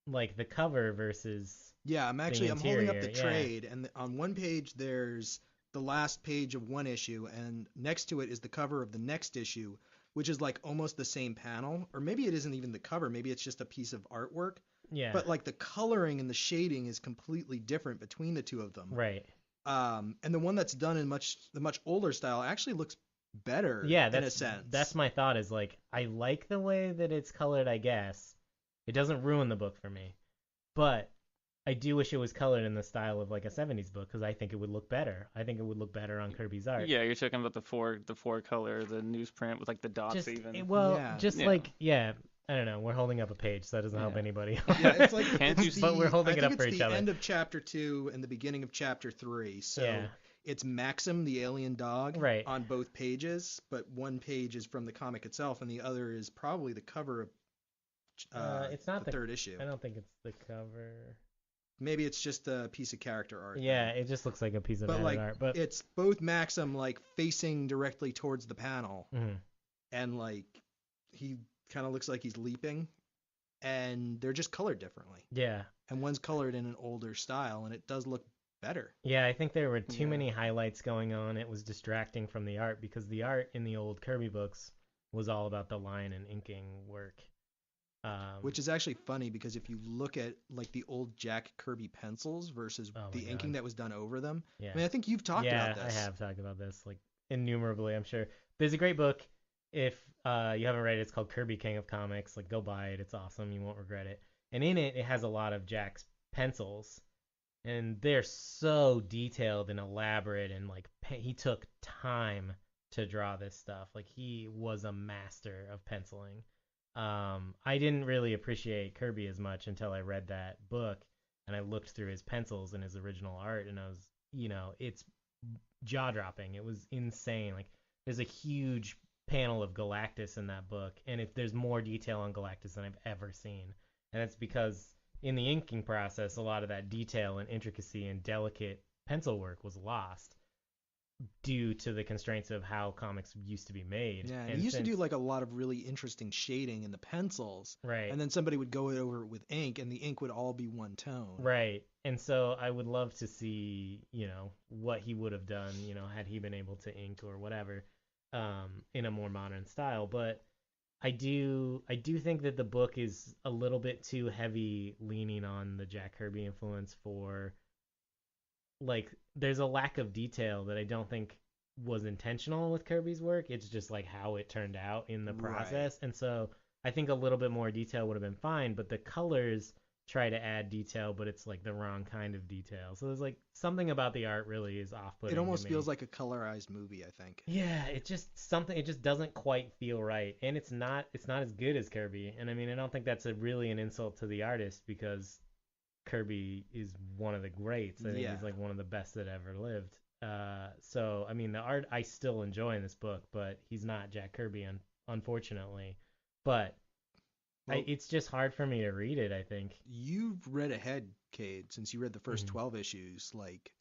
[SPEAKER 1] like the cover versus
[SPEAKER 3] Yeah, I'm holding up
[SPEAKER 1] interior,
[SPEAKER 3] the
[SPEAKER 1] yeah.
[SPEAKER 3] trade, and on one page there's the last page of one issue, and next to it is the cover of the next issue, which is like almost the same panel, or maybe it isn't even the cover, maybe it's just a piece of artwork.
[SPEAKER 1] Yeah.
[SPEAKER 3] But like the coloring and the shading is completely different between the two of them.
[SPEAKER 1] Right.
[SPEAKER 3] And the one that's done in the much older style actually looks better.
[SPEAKER 1] Yeah,
[SPEAKER 3] in a sense.
[SPEAKER 1] That's my thought. Is like I like the way that it's colored. I guess it doesn't ruin the book for me, but I do wish it was colored in the style of like a 70s book because I think it would look better. I think it would look better on Kirby's art.
[SPEAKER 2] Yeah, you're talking about the four color, the newsprint with like the dots
[SPEAKER 1] Just
[SPEAKER 2] even.
[SPEAKER 1] Yeah. I don't know. We're holding up a page, so that doesn't help
[SPEAKER 2] Yeah.
[SPEAKER 1] anybody.
[SPEAKER 3] Yeah, it's like
[SPEAKER 2] Can't you
[SPEAKER 1] but we're holding
[SPEAKER 3] I
[SPEAKER 1] it
[SPEAKER 3] think
[SPEAKER 1] up for
[SPEAKER 3] it's
[SPEAKER 1] each
[SPEAKER 3] the
[SPEAKER 1] other.
[SPEAKER 3] end of chapter 2 and the beginning of chapter 3. So
[SPEAKER 1] Yeah.
[SPEAKER 3] it's Maxim, the alien dog,
[SPEAKER 1] Right.
[SPEAKER 3] on both pages, but one page is from the comic itself, and the other is probably the cover of
[SPEAKER 1] It's not
[SPEAKER 3] the third issue.
[SPEAKER 1] I don't think it's the cover.
[SPEAKER 3] Maybe it's just a piece of character art.
[SPEAKER 1] Yeah, it just looks like a piece of
[SPEAKER 3] But
[SPEAKER 1] added
[SPEAKER 3] like
[SPEAKER 1] art. But
[SPEAKER 3] it's both Maxim like facing directly towards the panel,
[SPEAKER 1] Mhm.
[SPEAKER 3] and like he kind of looks like he's leaping, and they're just colored differently.
[SPEAKER 1] yeah.
[SPEAKER 3] And one's colored in an older style, and it does look better.
[SPEAKER 1] Yeah, I think there were too
[SPEAKER 2] Yeah.
[SPEAKER 1] many highlights going on. It was distracting from the art because the art in the old Kirby books was all about the line and inking work.
[SPEAKER 3] Which is actually funny because if you look at like the old Jack Kirby pencils versus
[SPEAKER 1] Oh my
[SPEAKER 3] the inking
[SPEAKER 1] God.
[SPEAKER 3] that was done over them.
[SPEAKER 1] Yeah.
[SPEAKER 3] I mean, I think you've talked
[SPEAKER 1] yeah,
[SPEAKER 3] about this.
[SPEAKER 1] I have talked about this like innumerably, I'm sure. There's a great book. If you haven't read it, it's called Kirby King of Comics. Like, go buy it. It's awesome. You won't regret it. And in it, it has a lot of Jack's pencils, and they're so detailed and elaborate, and like he took time to draw this stuff. Like, he was a master of penciling. I didn't really appreciate Kirby as much until I read that book and I looked through his pencils and his original art, and I was, it's jaw dropping. It was insane. Like, there's a huge panel of Galactus in that book, and there's more detail on Galactus than I've ever seen. And it's because in the inking process, a lot of that detail and intricacy and delicate pencil work was lost due to the constraints of how comics used to be made.
[SPEAKER 3] Yeah, and he used to do like a lot of really interesting shading in the pencils.
[SPEAKER 1] Right.
[SPEAKER 3] And then somebody would go over it with ink, and the ink would all be one tone.
[SPEAKER 1] Right. And so I would love to see, what he would have done, had he been able to ink or whatever, in a more modern style. But I do think that the book is a little bit too heavy leaning on the Jack Kirby influence for, like, there's a lack of detail that I don't think was intentional with Kirby's work. It's just like how it turned out in the process.
[SPEAKER 3] Right.
[SPEAKER 1] And so I think a little bit more detail would have been fine, but the colors try to add detail, but it's like the wrong kind of detail. So there's like something about the art really is off-putting.
[SPEAKER 3] It almost
[SPEAKER 1] to me.
[SPEAKER 3] feels like a colorized movie, I think.
[SPEAKER 1] Yeah, it just doesn't quite feel right, and it's not as good as Kirby. And I mean, I don't think that's really an insult to the artist because Kirby is one of the greats. I think he's like one of the best that ever lived. So I mean, the art I still enjoy in this book, but he's not Jack Kirby, unfortunately. But
[SPEAKER 3] Well,
[SPEAKER 1] it's just hard for me to read it, I think.
[SPEAKER 3] You've read ahead, Cade, since you read the first 12 issues. Like,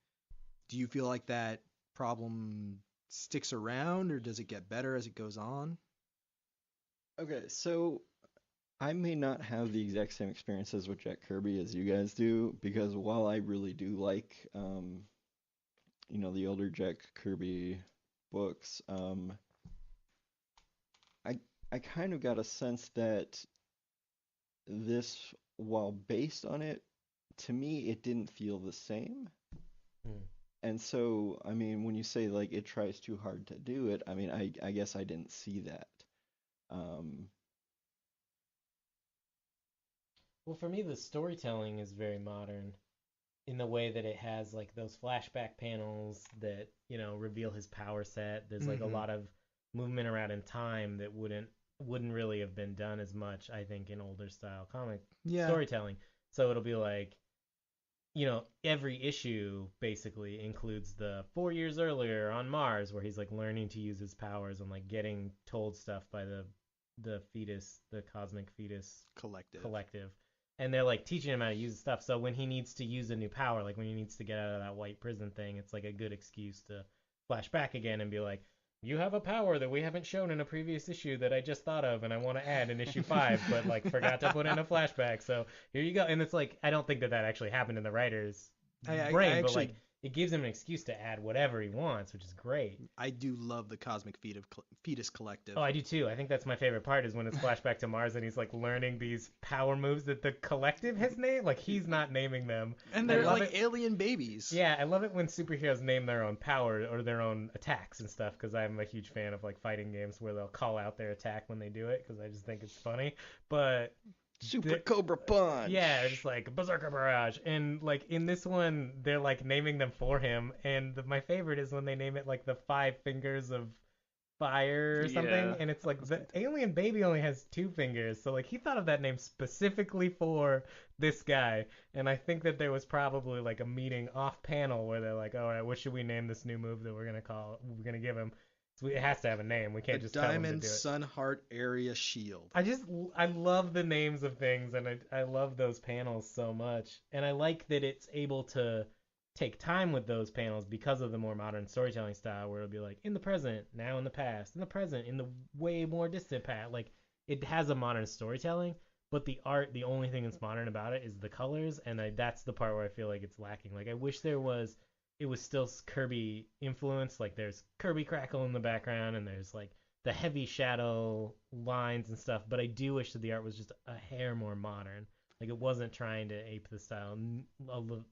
[SPEAKER 3] do you feel like that problem sticks around, or does it get better as it goes on?
[SPEAKER 4] Okay, so I may not have the exact same experiences with Jack Kirby as you guys do, because while I really do like the older Jack Kirby books, I kind of got a sense that this, while based on it, to me it didn't feel the same.
[SPEAKER 1] Hmm.
[SPEAKER 4] And so, I mean, when you say like it tries too hard to do it, I mean, I guess I didn't see that. Um,
[SPEAKER 1] Well, for me, the storytelling is very modern in the way that it has like those flashback panels that, reveal his power set. There's like a
[SPEAKER 3] Mm-hmm.
[SPEAKER 1] lot of movement around in time that wouldn't really have been done as much, I think, in older style comic
[SPEAKER 3] Yeah.
[SPEAKER 1] storytelling. So it'll be like, every issue basically includes the 4 years earlier on Mars where he's like learning to use his powers and like getting told stuff by the fetus, the cosmic fetus collective. And they're like teaching him how to use the stuff. So when he needs to use a new power, like when he needs to get out of that white prison thing, it's like a good excuse to flash back again and be like, you have a power that we haven't shown in a previous issue that I just thought of and I want to add in issue 5, but like forgot to put in a flashback. So here you go. And it's like, I don't think that actually happened in the writer's
[SPEAKER 3] I
[SPEAKER 1] brain, but
[SPEAKER 3] actually
[SPEAKER 1] like it gives him an excuse to add whatever he wants, which is great.
[SPEAKER 3] I do love the Cosmic Fetus Collective.
[SPEAKER 1] Oh, I do too. I think that's my favorite part is when it's flashback to Mars and he's like learning these power moves that the collective has named. Like he's not naming them.
[SPEAKER 3] And
[SPEAKER 1] I
[SPEAKER 3] they're
[SPEAKER 1] love
[SPEAKER 3] like
[SPEAKER 1] it.
[SPEAKER 3] alien babies.
[SPEAKER 1] Yeah, I love it when superheroes name their own power or their own attacks and stuff because I'm a huge fan of like fighting games where they'll call out their attack when they do it because I just think it's funny. But
[SPEAKER 4] Super Cobra Punch.
[SPEAKER 1] yeah, just like Berserker Barrage. And like in this one, they're like naming them for him. And my favorite is when they name it like the 5 fingers of fire or something.
[SPEAKER 2] Yeah.
[SPEAKER 1] And it's like the alien baby only has 2 fingers. So like he thought of that name specifically for this guy. And I think that there was probably like a meeting off panel where they're like, all right, what should we name this new move that we're going to give him? So it has to have a name. We can't
[SPEAKER 3] The
[SPEAKER 1] just tell him to
[SPEAKER 3] Diamond
[SPEAKER 1] do it.
[SPEAKER 3] Sun Heart Area Shield.
[SPEAKER 1] I love the names of things and I love those panels so much. And I like that it's able to take time with those panels because of the more modern storytelling style where it'll be like in the present, now in the past, in the present, in the way more distant past. Like it has a modern storytelling, but the art, the only thing that's modern about it is the colors, and that's the part where I feel like it's lacking. Like I wish it was still Kirby influence. Like there's Kirby Crackle in the background, and there's like the heavy shadow lines and stuff. But I do wish that the art was just a hair more modern. Like it wasn't trying to ape the style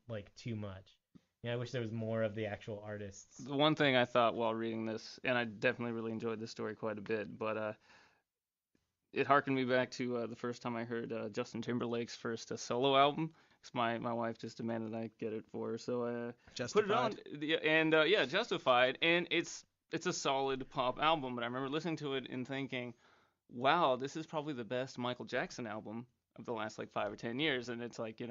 [SPEAKER 1] like too much. Yeah, I wish there was more of the actual artists.
[SPEAKER 2] The one thing I thought while reading this, and I definitely really enjoyed this story quite a bit, but it harkened me back to the first time I heard Justin Timberlake's first solo album. 'Cause my wife just demanded I get it for her, so I put it on.
[SPEAKER 3] Justified.
[SPEAKER 2] And yeah, Justified, and it's a solid pop album. But I remember listening to it and thinking, wow, this is probably the best Michael Jackson album of the last like 5 or 10 years. And it's like,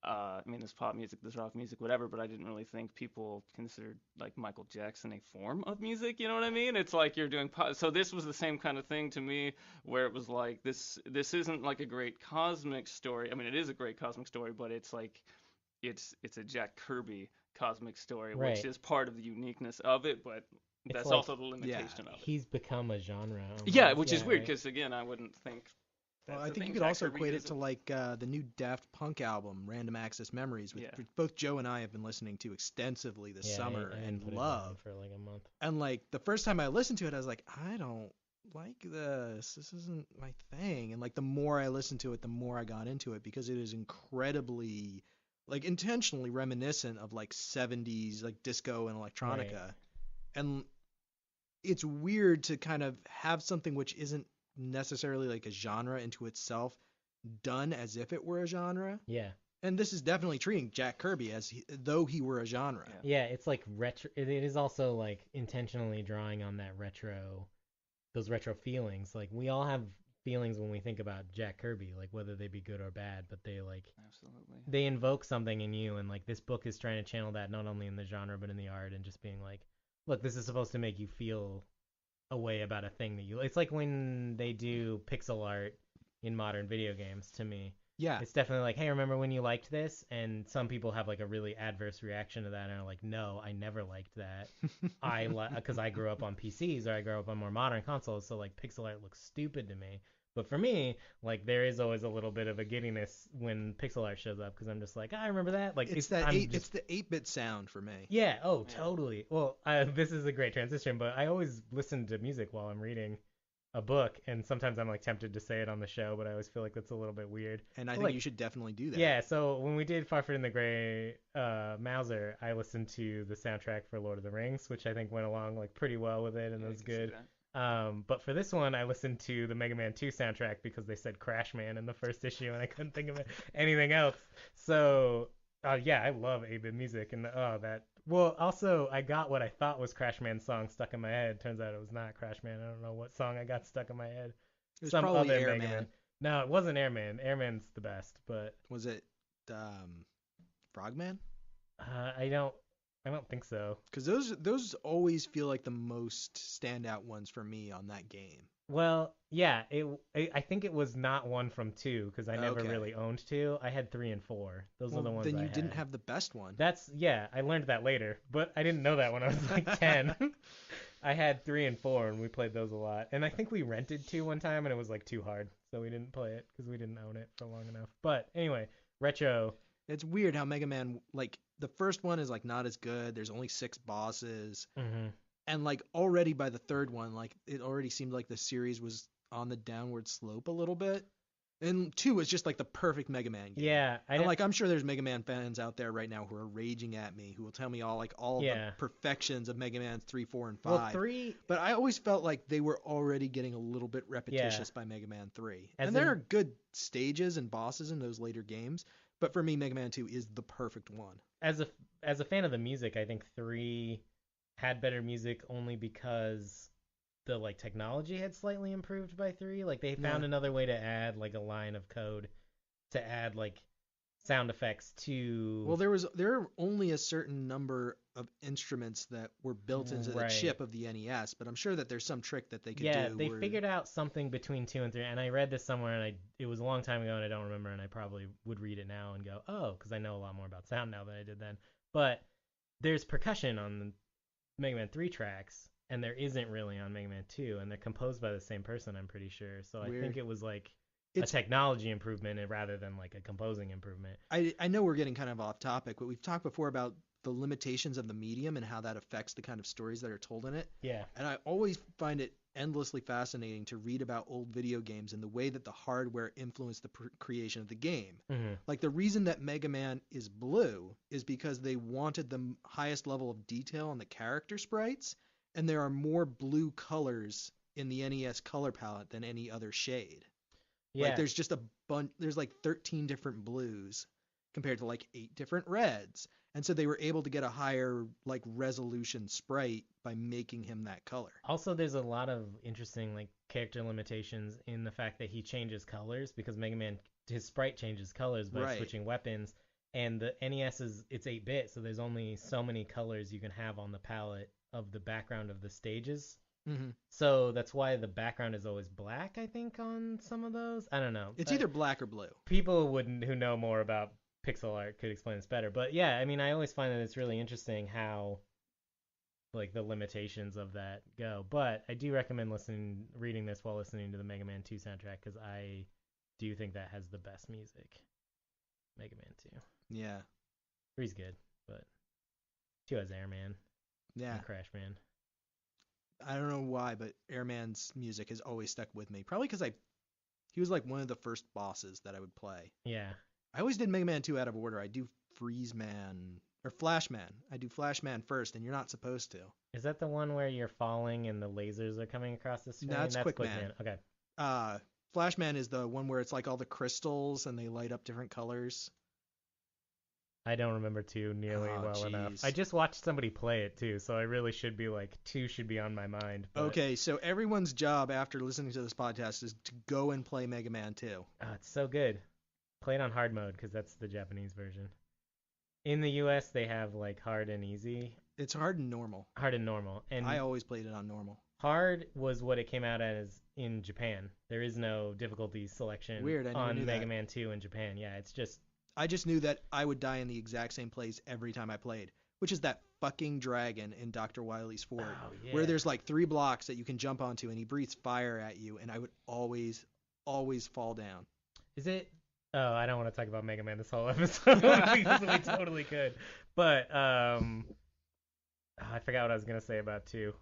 [SPEAKER 2] I mean, this pop music, this rock music, whatever, but I didn't really think people considered like Michael Jackson a form of music. You know what I mean? It's like you're doing pop. So this was the same kind of thing to me, where it was like this isn't like a great cosmic story. I mean, it is a great cosmic story, but it's like it's a Jack Kirby cosmic story,
[SPEAKER 1] Right.
[SPEAKER 2] which is part of the uniqueness of it, but
[SPEAKER 1] It's
[SPEAKER 2] that's
[SPEAKER 1] like-
[SPEAKER 2] also the limitation of it.
[SPEAKER 1] He's become a genre.
[SPEAKER 2] Yeah,
[SPEAKER 1] almost.
[SPEAKER 2] which is weird
[SPEAKER 1] right?
[SPEAKER 2] because again, I wouldn't think.
[SPEAKER 3] Well,
[SPEAKER 2] that's
[SPEAKER 3] I
[SPEAKER 2] the
[SPEAKER 3] think
[SPEAKER 2] thing
[SPEAKER 3] you could
[SPEAKER 2] Jack
[SPEAKER 3] also
[SPEAKER 2] Kirby
[SPEAKER 3] equate it
[SPEAKER 2] isn't.
[SPEAKER 3] to like the new Daft Punk album, Random Access Memories, which
[SPEAKER 2] Yeah.
[SPEAKER 3] both Joe and I have been listening to extensively this
[SPEAKER 1] Yeah,
[SPEAKER 3] summer
[SPEAKER 1] I didn't
[SPEAKER 3] and
[SPEAKER 1] put it down
[SPEAKER 3] love.
[SPEAKER 1] for like a month.
[SPEAKER 3] And like the first time I listened to it, I was like, I don't like this. This isn't my thing. And like the more I listened to it, the more I got into it because it is incredibly, like intentionally reminiscent of like 70s like disco and electronica.
[SPEAKER 1] Right.
[SPEAKER 3] And it's weird to kind of have something which isn't necessarily like a genre into itself done as if it were a genre.
[SPEAKER 1] Yeah.
[SPEAKER 3] And this is definitely treating Jack Kirby as though he were a genre.
[SPEAKER 1] Yeah, it's like retro. It is also like intentionally drawing on those retro feelings. Like we all have feelings when we think about Jack Kirby, like whether they be good or bad, but
[SPEAKER 2] Absolutely.
[SPEAKER 1] they invoke something in you, and like this book is trying to channel that not only in the genre but in the art, and just being like, look, this is supposed to make you feel a way about a thing that you. It's like when they do pixel art in modern video games. To me,
[SPEAKER 3] Yeah.
[SPEAKER 1] it's definitely like, hey, remember when you liked this? And some people have like a really adverse reaction to that and are like, no, I never liked that. Because I grew up on PCs or I grew up on more modern consoles, so like pixel art looks stupid to me. But for me, like there is always a little bit of a giddiness when pixel art shows up because I'm just like, I remember that. Like
[SPEAKER 3] It's the 8-bit sound for me.
[SPEAKER 1] Yeah. Oh, totally. Well, this is a great transition, but I always listen to music while I'm reading a book, and sometimes I'm like tempted to say it on the show, but I always feel like that's a little bit weird.
[SPEAKER 3] And I
[SPEAKER 1] But,
[SPEAKER 3] think
[SPEAKER 1] like,
[SPEAKER 3] you should definitely do that.
[SPEAKER 1] Yeah. So when we did Farford and the Grey Mauser, I listened to the soundtrack for Lord of the Rings, which I think went along like pretty well with it, and
[SPEAKER 2] Yeah, I
[SPEAKER 1] was
[SPEAKER 2] can see
[SPEAKER 1] good.
[SPEAKER 2] that.
[SPEAKER 1] But for this one, I listened to the Mega Man 2 soundtrack because they said Crash Man in the first issue, and I couldn't think of anything else. So, yeah, I love 8-bit music, and that. Well, also, I got what I thought was Crash Man's song stuck in my head. Turns out it was not Crash Man. I don't know what song I got stuck in my head.
[SPEAKER 3] It was
[SPEAKER 1] Some
[SPEAKER 3] probably
[SPEAKER 1] other
[SPEAKER 3] Airman.
[SPEAKER 1] Mega Man. No, it wasn't Airman. Airman's the best, but
[SPEAKER 3] Was it Frogman?
[SPEAKER 1] I don't think so.
[SPEAKER 3] Because those always feel like the most standout ones for me on that game.
[SPEAKER 1] Well, yeah, I think it was not 1 from 2 because I never
[SPEAKER 3] Okay.
[SPEAKER 1] really owned 2. I had 3 and 4. Those are the ones
[SPEAKER 3] then
[SPEAKER 1] I
[SPEAKER 3] you didn't
[SPEAKER 1] had.
[SPEAKER 3] have the best one.
[SPEAKER 1] Yeah, I learned that later, but I didn't know that when I was like 10. I had 3 and 4, and we played those a lot. And I think we rented 2 one time, and it was like too hard, so we didn't play it because we didn't own it for long enough. But anyway, retro.
[SPEAKER 3] It's weird how Mega Man, like, the first one is like not as good. There's only 6 bosses.
[SPEAKER 1] Mm-hmm.
[SPEAKER 3] And like already by the third one, like it already seemed like the series was on the downward slope a little bit. And 2 was just like the perfect Mega Man game.
[SPEAKER 1] Yeah,
[SPEAKER 3] And like I'm sure there's Mega Man fans out there right now who are raging at me, who will tell me all
[SPEAKER 1] Yeah.
[SPEAKER 3] the perfections of Mega Man 3, 4, and 5.
[SPEAKER 1] Well, 3.
[SPEAKER 3] But I always felt like they were already getting a little bit repetitious by Mega Man 3.
[SPEAKER 1] As
[SPEAKER 3] And there
[SPEAKER 1] in-
[SPEAKER 3] are good stages and bosses in those later games, but for me Mega Man 2 is the perfect one.
[SPEAKER 1] As a fan of the music, I think 3 had better music only because the like technology had slightly improved by 3. Like they found another way to add like a line of code to add like sound effects to.
[SPEAKER 3] Well, there are only a certain number of instruments that were built into the
[SPEAKER 1] Right.
[SPEAKER 3] chip of the NES, but I'm sure that there's some trick that they could
[SPEAKER 1] Yeah,
[SPEAKER 3] do.
[SPEAKER 1] they
[SPEAKER 3] where-
[SPEAKER 1] figured out something between 2 and 3, and I read this somewhere, and it was a long time ago, and I don't remember, and I probably would read it now and go, oh, because I know a lot more about sound now than I did then. But there's percussion on the Mega Man 3 tracks, and there isn't really on Mega Man 2, and they're composed by the same person, I'm pretty sure. So I
[SPEAKER 3] Weird.
[SPEAKER 1] think it was like
[SPEAKER 3] It's-
[SPEAKER 1] a technology improvement rather than like a composing improvement.
[SPEAKER 3] I know we're getting kind of off topic, but we've talked before about the limitations of the medium and how that affects the kind of stories that are told in it.
[SPEAKER 1] Yeah.
[SPEAKER 3] And I always find it endlessly fascinating to read about old video games and the way that the hardware influenced the creation of the game.
[SPEAKER 1] Mm-hmm.
[SPEAKER 3] Like the reason that Mega Man is blue is because they wanted the highest level of detail on the character sprites, and there are more blue colors in the NES color palette than any other shade.
[SPEAKER 1] Yeah.
[SPEAKER 3] Like there's just a bunch, there's like 13 different blues compared to like 8 different reds. And so they were able to get a higher like resolution sprite by making him that color.
[SPEAKER 1] Also, there's a lot of interesting like character limitations in the fact that he changes colors because Mega Man, his sprite changes colors by
[SPEAKER 3] Right.
[SPEAKER 1] switching weapons, and the NES it's 8-bit, so there's only so many colors you can have on the palette of the background of the stages.
[SPEAKER 3] Mm-hmm.
[SPEAKER 1] So that's why the background is always black, I think, on some of those. I don't know.
[SPEAKER 3] It's either black or blue.
[SPEAKER 1] People who know more about pixel art could explain this better. But yeah, I mean, I always find that it's really interesting how like the limitations of that go. But I do recommend reading this while listening to the Mega Man 2 soundtrack because I do think that has the best music. Mega Man 2.
[SPEAKER 3] Yeah.
[SPEAKER 1] 3's good, but 2 has Airman
[SPEAKER 3] Yeah.
[SPEAKER 1] and Crash Man.
[SPEAKER 3] I don't know why, but Airman's music has always stuck with me. Probably because he was like one of the first bosses that I would play.
[SPEAKER 1] Yeah.
[SPEAKER 3] I always did Mega Man 2 out of order. I do Freeze Man or Flash Man. I do Flash Man first, and you're not supposed to.
[SPEAKER 1] Is that the one where you're falling and the lasers are coming across the screen?
[SPEAKER 3] No, that's Quick
[SPEAKER 1] Quick
[SPEAKER 3] Man.
[SPEAKER 1] Okay.
[SPEAKER 3] Flash Man is the one where it's like all the crystals and they light up different colors.
[SPEAKER 1] I don't remember 2 nearly
[SPEAKER 3] Oh,
[SPEAKER 1] well enough.
[SPEAKER 3] jeez.
[SPEAKER 1] I just watched somebody play it too, so I really should be like 2 should be on my mind. But,
[SPEAKER 3] Okay, so everyone's job after listening to this podcast is to go and play Mega Man 2.
[SPEAKER 1] It's so good. Play it on hard mode because that's the Japanese version. In the US, they have like hard and easy,
[SPEAKER 3] It's hard and normal.
[SPEAKER 1] hard and normal. And
[SPEAKER 3] I always played it on normal.
[SPEAKER 1] hard was what it came out as in Japan. There is no difficulty selection
[SPEAKER 3] Weird, I never
[SPEAKER 1] on
[SPEAKER 3] knew
[SPEAKER 1] Mega
[SPEAKER 3] that.
[SPEAKER 1] Man 2 in Japan. Yeah, it's just
[SPEAKER 3] I just knew that I would die in the exact same place every time I played, which is that fucking dragon in Dr. Wily's Fort,
[SPEAKER 1] oh, yeah.
[SPEAKER 3] where there's like 3 blocks that you can jump onto and he breathes fire at you, and I would always always fall down.
[SPEAKER 1] Is it? Oh, I don't want to talk about Mega Man this whole episode because we totally could. But I forgot what I was gonna say about 2.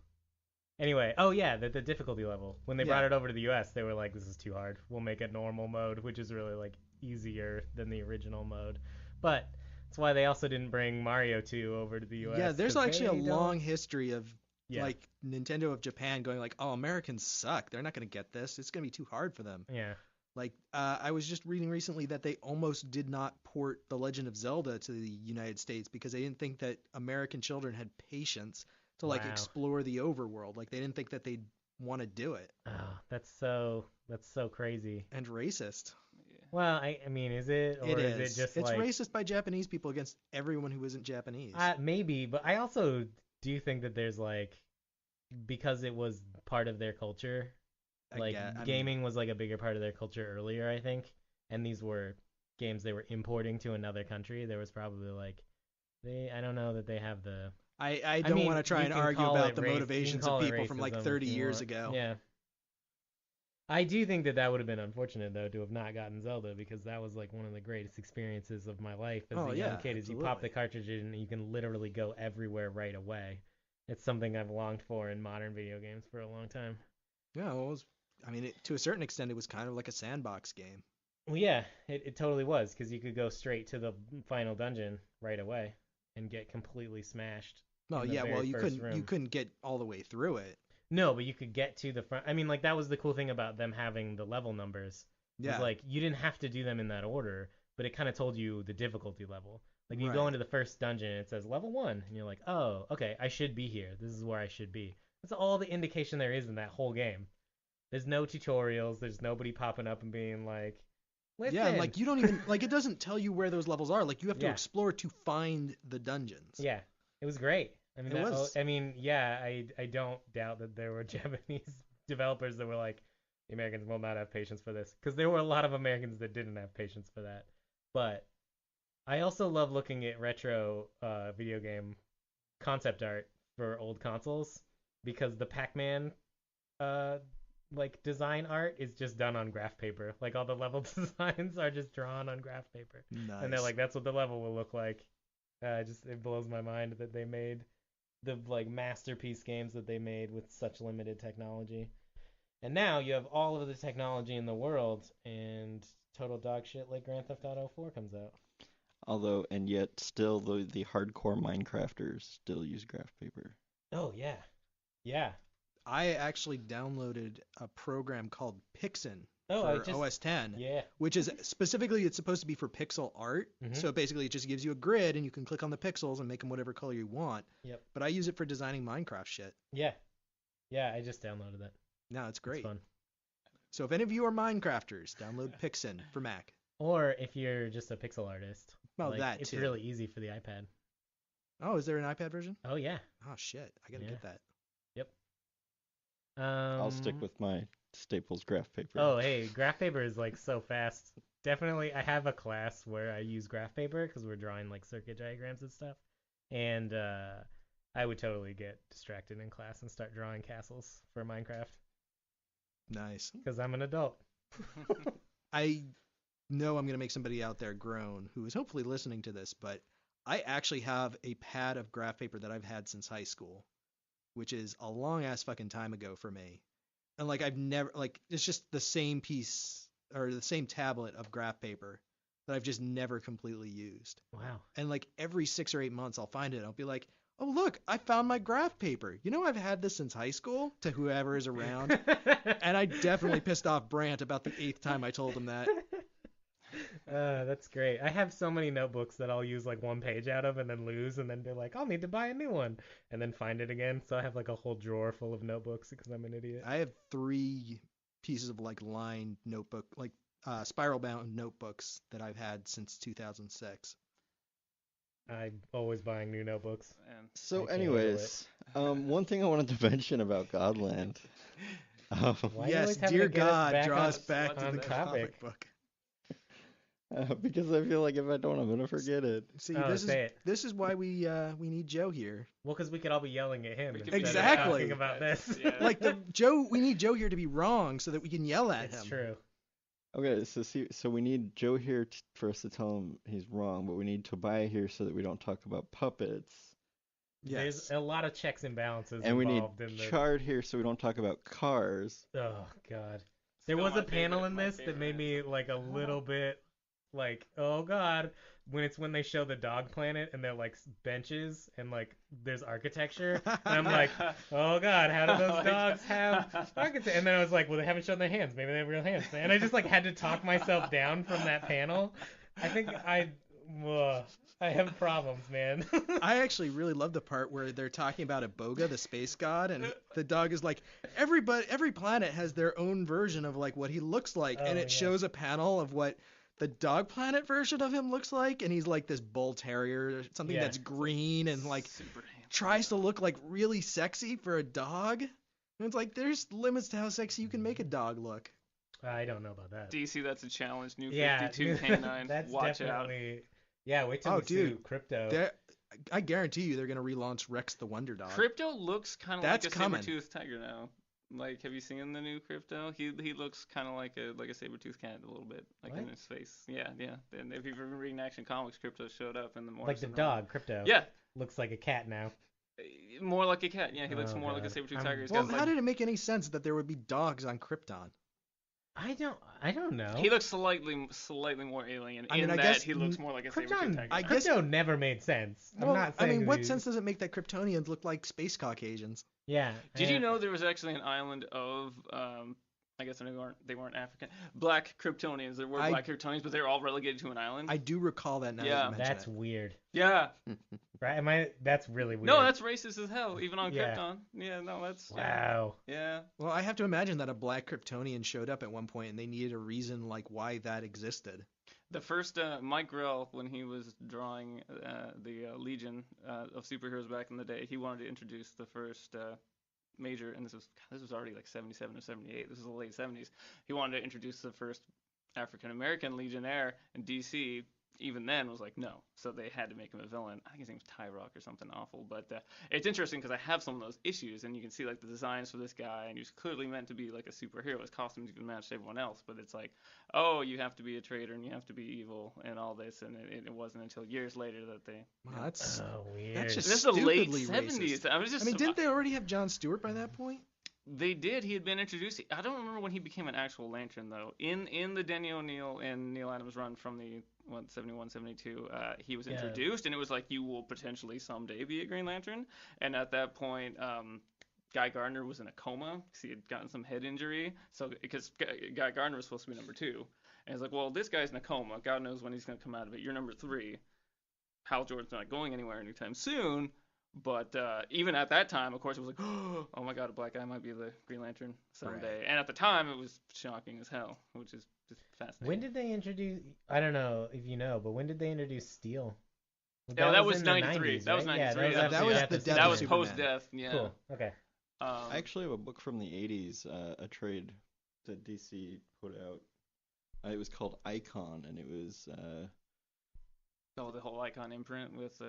[SPEAKER 1] Anyway, oh yeah, the difficulty level. When they brought it over to the US, they were like, "This is too hard. We'll make it normal mode," which is really like easier than the original mode. But that's why they also didn't bring Mario 2 over to the US.
[SPEAKER 3] Yeah, there's
[SPEAKER 1] 'cause
[SPEAKER 3] actually a
[SPEAKER 1] they
[SPEAKER 3] long
[SPEAKER 1] don't-
[SPEAKER 3] history of
[SPEAKER 1] Yeah.
[SPEAKER 3] like Nintendo of Japan going like, "Oh, Americans suck. They're not going to get this. It's going to be too hard for them."
[SPEAKER 1] Yeah.
[SPEAKER 3] Like, I was just reading recently that they almost did not port The Legend of Zelda to the United States because they didn't think that American children had patience to like
[SPEAKER 1] Wow.
[SPEAKER 3] explore the overworld. Like, they didn't think that they'd want to do it.
[SPEAKER 1] Oh, that's so crazy.
[SPEAKER 3] And racist.
[SPEAKER 2] Yeah.
[SPEAKER 1] Well, I mean, is it or
[SPEAKER 3] It
[SPEAKER 1] is
[SPEAKER 3] is.
[SPEAKER 1] it just
[SPEAKER 3] It's
[SPEAKER 1] like
[SPEAKER 3] racist by Japanese people against everyone who isn't Japanese.
[SPEAKER 1] maybe, but I also do think that there's like because it was part of their culture. Like gaming was like a bigger part of their culture earlier, I think, and these were games they were importing to another country. There was probably like I don't know that they have the
[SPEAKER 3] I don't
[SPEAKER 1] mean,
[SPEAKER 3] want to try
[SPEAKER 1] you
[SPEAKER 3] and
[SPEAKER 1] can
[SPEAKER 3] argue
[SPEAKER 1] call
[SPEAKER 3] about
[SPEAKER 1] it
[SPEAKER 3] the
[SPEAKER 1] race- you can
[SPEAKER 3] motivations
[SPEAKER 1] call
[SPEAKER 3] of
[SPEAKER 1] it
[SPEAKER 3] people from like
[SPEAKER 1] racism
[SPEAKER 3] 30
[SPEAKER 1] if you
[SPEAKER 3] years
[SPEAKER 1] want.
[SPEAKER 3] ago.
[SPEAKER 1] Yeah. I do think that would have been unfortunate though to have not gotten Zelda because that was like one of the greatest experiences of my life as a young kid. Is you pop the
[SPEAKER 3] absolutely.
[SPEAKER 1] cartridge in and you can literally go everywhere right away. It's something I've longed for in modern video games for a long time.
[SPEAKER 3] Yeah, well, I mean, to a certain extent, it was kind of like a sandbox game.
[SPEAKER 1] Well, yeah, it totally was because you could go straight to the final dungeon right away and get completely smashed.
[SPEAKER 3] Well,
[SPEAKER 1] in the
[SPEAKER 3] yeah, well,
[SPEAKER 1] very
[SPEAKER 3] you
[SPEAKER 1] first
[SPEAKER 3] couldn't
[SPEAKER 1] room.
[SPEAKER 3] get all the way through it.
[SPEAKER 1] No, but you could get to the front. I mean, like that was the cool thing about them having the level numbers.
[SPEAKER 3] Yeah.
[SPEAKER 1] Was like you didn't have to do them in that order, but it kind of told you the difficulty level. Like you go
[SPEAKER 3] Right.
[SPEAKER 1] into the first dungeon and it says level 1 and you're like, "Oh, okay, I should be here. This is where I should be." That's all the indication there is in that whole game. There's no tutorials, there's nobody popping up and being like, "Listen."
[SPEAKER 3] Yeah, and like you don't even like it doesn't tell you where those levels are. Like you have to
[SPEAKER 1] Yeah.
[SPEAKER 3] explore to find the dungeons.
[SPEAKER 1] Yeah, it was great. I mean,
[SPEAKER 3] It was.
[SPEAKER 1] I mean, yeah, I don't doubt that there were Japanese developers that were like, the Americans will not have patience for this, because there were a lot of Americans that didn't have patience for that. But I also love looking at retro video game concept art for old consoles because the Pac-Man like design art is just done on graph paper. Like all the level designs are just drawn on graph paper.
[SPEAKER 3] Nice.
[SPEAKER 1] And they're like, that's what the level will look like. It blows my mind that they made the like masterpiece games that they made with such limited technology. And now you have all of the technology in the world, and total dog shit like Grand Theft Auto 4 comes out.
[SPEAKER 4] Although, and yet still the hardcore Minecrafters still use graph paper.
[SPEAKER 1] Oh yeah, yeah.
[SPEAKER 3] I actually downloaded a program called Pixin
[SPEAKER 1] Oh,
[SPEAKER 3] for OS 10,
[SPEAKER 1] Yeah.
[SPEAKER 3] which is specifically it's supposed to be for pixel art.
[SPEAKER 1] Mhm.
[SPEAKER 3] So basically, it just gives you a grid, and you can click on the pixels and make them whatever color you want.
[SPEAKER 1] Yep.
[SPEAKER 3] But I use it for designing Minecraft shit.
[SPEAKER 1] Yeah. Yeah, I just downloaded that.
[SPEAKER 3] No, it's great.
[SPEAKER 1] It's fun.
[SPEAKER 3] So if any of you are Minecrafters, download Pixin for Mac.
[SPEAKER 1] Or if you're just a pixel artist.
[SPEAKER 3] Well,
[SPEAKER 1] like,
[SPEAKER 3] that
[SPEAKER 1] it's
[SPEAKER 3] too.
[SPEAKER 1] really easy for the iPad.
[SPEAKER 3] Oh, is there an iPad version?
[SPEAKER 1] Oh yeah.
[SPEAKER 3] Oh shit, I gotta
[SPEAKER 1] Yeah.
[SPEAKER 3] get that.
[SPEAKER 4] I'll stick with my Staples graph paper.
[SPEAKER 1] Oh, hey, graph paper is like so fast. Definitely, I have a class where I use graph paper because we're drawing like circuit diagrams and stuff. And I would totally get distracted in class and start drawing castles for Minecraft
[SPEAKER 3] Nice.
[SPEAKER 1] because I'm an adult.
[SPEAKER 3] I know I'm gonna make somebody out there groan who is hopefully listening to this, but I actually have a pad of graph paper that I've had since high school, which is a long ass fucking time ago for me. And like I've never like it's just the same piece or the same tablet of graph paper that I've just never completely used.
[SPEAKER 1] Wow.
[SPEAKER 3] And like every 6 or 8 months I'll find it and I'll be like, "Oh, look, I found my graph paper. You know I've had this since high school," to whoever is around. And I definitely pissed off Brant about the 8th time I told him that.
[SPEAKER 1] That's great. I have so many notebooks that I'll use like one page out of and then lose and then be like, I'll need to buy a new one and then find it again. So I have like a whole drawer full of notebooks because I'm an idiot.
[SPEAKER 3] I have 3 pieces of like lined notebook, like spiral bound notebooks that I've had since 2006.
[SPEAKER 1] I'm always buying new notebooks.
[SPEAKER 2] And
[SPEAKER 4] So,
[SPEAKER 1] I can't handle
[SPEAKER 4] anyways, one thing I wanted to mention about Gødland.
[SPEAKER 1] Why you
[SPEAKER 3] Yes,
[SPEAKER 1] always having
[SPEAKER 3] dear
[SPEAKER 1] to get us
[SPEAKER 3] God,
[SPEAKER 1] back
[SPEAKER 3] draw
[SPEAKER 1] on-
[SPEAKER 3] us back to
[SPEAKER 1] on
[SPEAKER 3] the
[SPEAKER 1] topic?
[SPEAKER 3] comic book.
[SPEAKER 4] Because I feel like if I don't, I'm gonna forget it.
[SPEAKER 3] See,
[SPEAKER 1] Oh,
[SPEAKER 3] this is
[SPEAKER 1] say it.
[SPEAKER 3] this is why we need Joe here.
[SPEAKER 1] Well, because we could all be yelling at him
[SPEAKER 2] We could
[SPEAKER 1] instead
[SPEAKER 2] be
[SPEAKER 3] Exactly.
[SPEAKER 1] of talking about this.
[SPEAKER 2] Yeah.
[SPEAKER 3] Like we need Joe here to be wrong so that we can yell at
[SPEAKER 1] It's
[SPEAKER 3] him.
[SPEAKER 1] true.
[SPEAKER 4] Okay, so we need Joe here for us to tell him he's wrong, but we need Tobiah here so that we don't talk about puppets.
[SPEAKER 3] Yes.
[SPEAKER 1] There's a lot of checks and balances
[SPEAKER 4] And we need
[SPEAKER 1] involved in the.
[SPEAKER 4] Chard here so we don't talk about cars.
[SPEAKER 1] Oh God. There
[SPEAKER 2] Still
[SPEAKER 1] was
[SPEAKER 2] my
[SPEAKER 1] a panel
[SPEAKER 2] favorite-
[SPEAKER 1] in
[SPEAKER 2] my
[SPEAKER 1] this that
[SPEAKER 2] favorite
[SPEAKER 1] made me
[SPEAKER 2] answer.
[SPEAKER 1] like a little bit like, oh God, when they show the dog planet and they're like benches and like there's architecture and I'm like, oh God, how do those dogs have architecture? And then I was like, well, they haven't shown their hands. Maybe they have real hands. And I just like had to talk myself down from that panel. I think I have problems, man.
[SPEAKER 3] I actually really love the part where they're talking about Iboga, the space god, and the dog is like, every planet has their own version of like what he looks like, and
[SPEAKER 1] Oh,
[SPEAKER 3] it
[SPEAKER 1] yeah.
[SPEAKER 3] shows a panel of what the dog planet version of him looks like, and he's like this bull terrier, or something
[SPEAKER 1] Yeah.
[SPEAKER 3] that's green and like
[SPEAKER 2] Super handsome.
[SPEAKER 3] tries to look like really sexy for a dog. And it's like there's limits to how sexy you can make a dog look.
[SPEAKER 1] I don't know about that.
[SPEAKER 2] DC, that's a challenge. New
[SPEAKER 1] Yeah,
[SPEAKER 2] 52 canine.
[SPEAKER 1] that's
[SPEAKER 2] Watch out.
[SPEAKER 1] definitely. Yeah, wait till
[SPEAKER 3] Oh,
[SPEAKER 1] we see
[SPEAKER 3] dude,
[SPEAKER 1] Crypto.
[SPEAKER 3] I guarantee you they're gonna relaunch Rex the Wonder Dog.
[SPEAKER 2] Crypto looks kind of like
[SPEAKER 3] That's
[SPEAKER 2] a
[SPEAKER 3] coming.
[SPEAKER 2] saber-toothed tiger now. Like, have you seen the new Crypto? He looks kind of like a saber-toothed cat a little bit, like in
[SPEAKER 1] What?
[SPEAKER 2] his face. Yeah, yeah. And if you've ever reading Action Comics, Crypto showed up in the
[SPEAKER 1] Like the
[SPEAKER 2] Morrison run.
[SPEAKER 1] dog, Crypto.
[SPEAKER 2] Yeah,
[SPEAKER 1] Looks like a cat now.
[SPEAKER 2] more like a cat. Yeah, he looks
[SPEAKER 1] Oh,
[SPEAKER 2] more like a
[SPEAKER 1] God.
[SPEAKER 2] saber-toothed
[SPEAKER 1] I'm-
[SPEAKER 2] tiger. He's
[SPEAKER 3] Well,
[SPEAKER 2] got,
[SPEAKER 3] how
[SPEAKER 2] like,
[SPEAKER 3] did it make any sense that there would be dogs on Krypton?
[SPEAKER 1] I don't know.
[SPEAKER 2] he looks slightly more alien.
[SPEAKER 3] I mean,
[SPEAKER 2] in
[SPEAKER 3] I
[SPEAKER 2] that
[SPEAKER 3] guess
[SPEAKER 2] he looks more like a saber-toothed
[SPEAKER 1] Krypton.
[SPEAKER 2] tiger.
[SPEAKER 3] I guess-
[SPEAKER 1] Crypto never made sense. I'm
[SPEAKER 3] Well,
[SPEAKER 1] not
[SPEAKER 3] I
[SPEAKER 1] saying
[SPEAKER 3] mean, what
[SPEAKER 1] that
[SPEAKER 3] sense does it make that Kryptonians look like space Caucasians?
[SPEAKER 1] Yeah.
[SPEAKER 2] Did you know there was actually an island of I guess they weren't African black Kryptonians. There were
[SPEAKER 3] I-
[SPEAKER 2] black Kryptonians, but they were all relegated to an island.
[SPEAKER 3] I do recall that now that
[SPEAKER 2] Yeah.
[SPEAKER 3] you mention
[SPEAKER 1] That's
[SPEAKER 3] it.
[SPEAKER 1] weird,
[SPEAKER 2] Yeah.
[SPEAKER 1] right? That's really weird.
[SPEAKER 2] No, that's racist as hell, even on
[SPEAKER 1] Yeah.
[SPEAKER 2] Krypton. Yeah, no, that's
[SPEAKER 1] wow.
[SPEAKER 2] Yeah.
[SPEAKER 3] Well, I have to imagine that a black Kryptonian showed up at one point and they needed a reason like why that existed.
[SPEAKER 2] The first Mike Grell, when he was drawing the Legion of superheroes back in the day, he wanted to introduce the first major, and this was already like 77 or 78. This was the late 70s. He wanted to introduce the first African American Legionnaire, and DC even then was like no, so they had to make him a villain. I think his name's Tyrock or something awful, but it's interesting because I have some of those issues, and you can see like the designs for this guy, and he's clearly meant to be like a superhero. His costumes even matched everyone else, but it's like, oh, you have to be a traitor and you have to be evil and all this, and it wasn't until years later that they.
[SPEAKER 3] Wow, that's
[SPEAKER 1] Oh, weird.
[SPEAKER 3] that's just
[SPEAKER 2] This is the late
[SPEAKER 3] stupidly
[SPEAKER 2] 70s.
[SPEAKER 3] racist.
[SPEAKER 2] I was just.
[SPEAKER 3] I mean, didn't they already have Jon Stewart by that point?
[SPEAKER 2] They did. He had been introduced. I don't remember when he became an actual Lantern though. In the Denny O'Neil and Neil Adams run from the 71, 72, he was
[SPEAKER 1] Yeah.
[SPEAKER 2] introduced, and it was like you will potentially someday be a Green Lantern. And at that point, Guy Gardner was in a coma because he had gotten some head injury. So because Guy Gardner was supposed to be number 2, and he's like, well, this guy's in a coma. God knows when he's gonna come out of it. You're number 3. Hal Jordan's not going anywhere anytime soon. But even at that time, of course, it was like, oh my God, a black guy might be the Green Lantern someday.
[SPEAKER 3] Right.
[SPEAKER 2] And at the time, it was shocking as hell, which is just fascinating.
[SPEAKER 1] When did they introduce? I don't know if you know, but when did they introduce Steel?
[SPEAKER 2] Yeah, that was
[SPEAKER 1] in the
[SPEAKER 2] 93.
[SPEAKER 1] 90s,
[SPEAKER 2] That was
[SPEAKER 1] right?
[SPEAKER 2] 93.
[SPEAKER 1] Yeah,
[SPEAKER 3] that
[SPEAKER 1] after
[SPEAKER 3] was
[SPEAKER 1] Death
[SPEAKER 3] the
[SPEAKER 1] of
[SPEAKER 3] death
[SPEAKER 2] that
[SPEAKER 3] of
[SPEAKER 2] was
[SPEAKER 1] Superman.
[SPEAKER 3] Superman.
[SPEAKER 2] post-death. Yeah.
[SPEAKER 1] Cool. Okay.
[SPEAKER 4] I actually have a book from the 80s, a trade that DC put out. It was called Icon, and it was
[SPEAKER 2] Oh, the whole Icon imprint with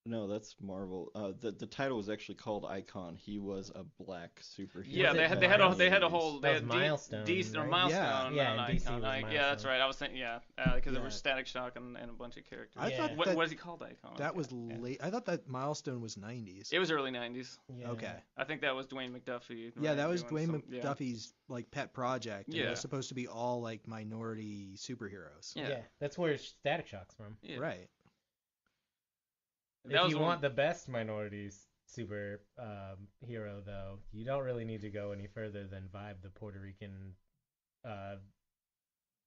[SPEAKER 4] no, that's Marvel. The title was actually called Icon. He was a black superhero.
[SPEAKER 2] yeah,
[SPEAKER 1] Was
[SPEAKER 2] they
[SPEAKER 1] it
[SPEAKER 2] had
[SPEAKER 1] Miles?
[SPEAKER 2] a whole
[SPEAKER 1] That
[SPEAKER 2] they
[SPEAKER 1] was
[SPEAKER 2] had
[SPEAKER 1] Milestone, right?
[SPEAKER 2] Milestone
[SPEAKER 1] Yeah,
[SPEAKER 2] on
[SPEAKER 1] and DC
[SPEAKER 2] Icon.
[SPEAKER 1] was
[SPEAKER 2] Yeah, that's
[SPEAKER 1] Milestone.
[SPEAKER 2] right. I was saying because there
[SPEAKER 3] Yeah.
[SPEAKER 2] was Static Shock and a bunch of characters.
[SPEAKER 3] I
[SPEAKER 1] Yeah.
[SPEAKER 3] thought
[SPEAKER 2] What
[SPEAKER 3] that,
[SPEAKER 2] is he called Icon?
[SPEAKER 3] that
[SPEAKER 2] Okay,
[SPEAKER 3] was
[SPEAKER 2] yeah.
[SPEAKER 3] late. I thought that Milestone was 90s.
[SPEAKER 2] It was early 90s.
[SPEAKER 1] Yeah.
[SPEAKER 3] Okay.
[SPEAKER 2] I think that was Dwayne McDuffie.
[SPEAKER 3] Yeah,
[SPEAKER 2] right,
[SPEAKER 3] that was
[SPEAKER 2] doing
[SPEAKER 3] Dwayne
[SPEAKER 2] some- yeah.
[SPEAKER 3] McDuffie's like pet project. And it
[SPEAKER 2] Yeah.
[SPEAKER 3] was supposed to be all like minority superheroes.
[SPEAKER 2] Yeah.
[SPEAKER 1] Yeah. That's where Static Shock's from.
[SPEAKER 2] Yeah.
[SPEAKER 3] Right.
[SPEAKER 2] That
[SPEAKER 1] If
[SPEAKER 2] was
[SPEAKER 1] you
[SPEAKER 2] one-
[SPEAKER 1] want the best minorities super hero, though, you don't really need to go any further than Vibe, the Puerto Rican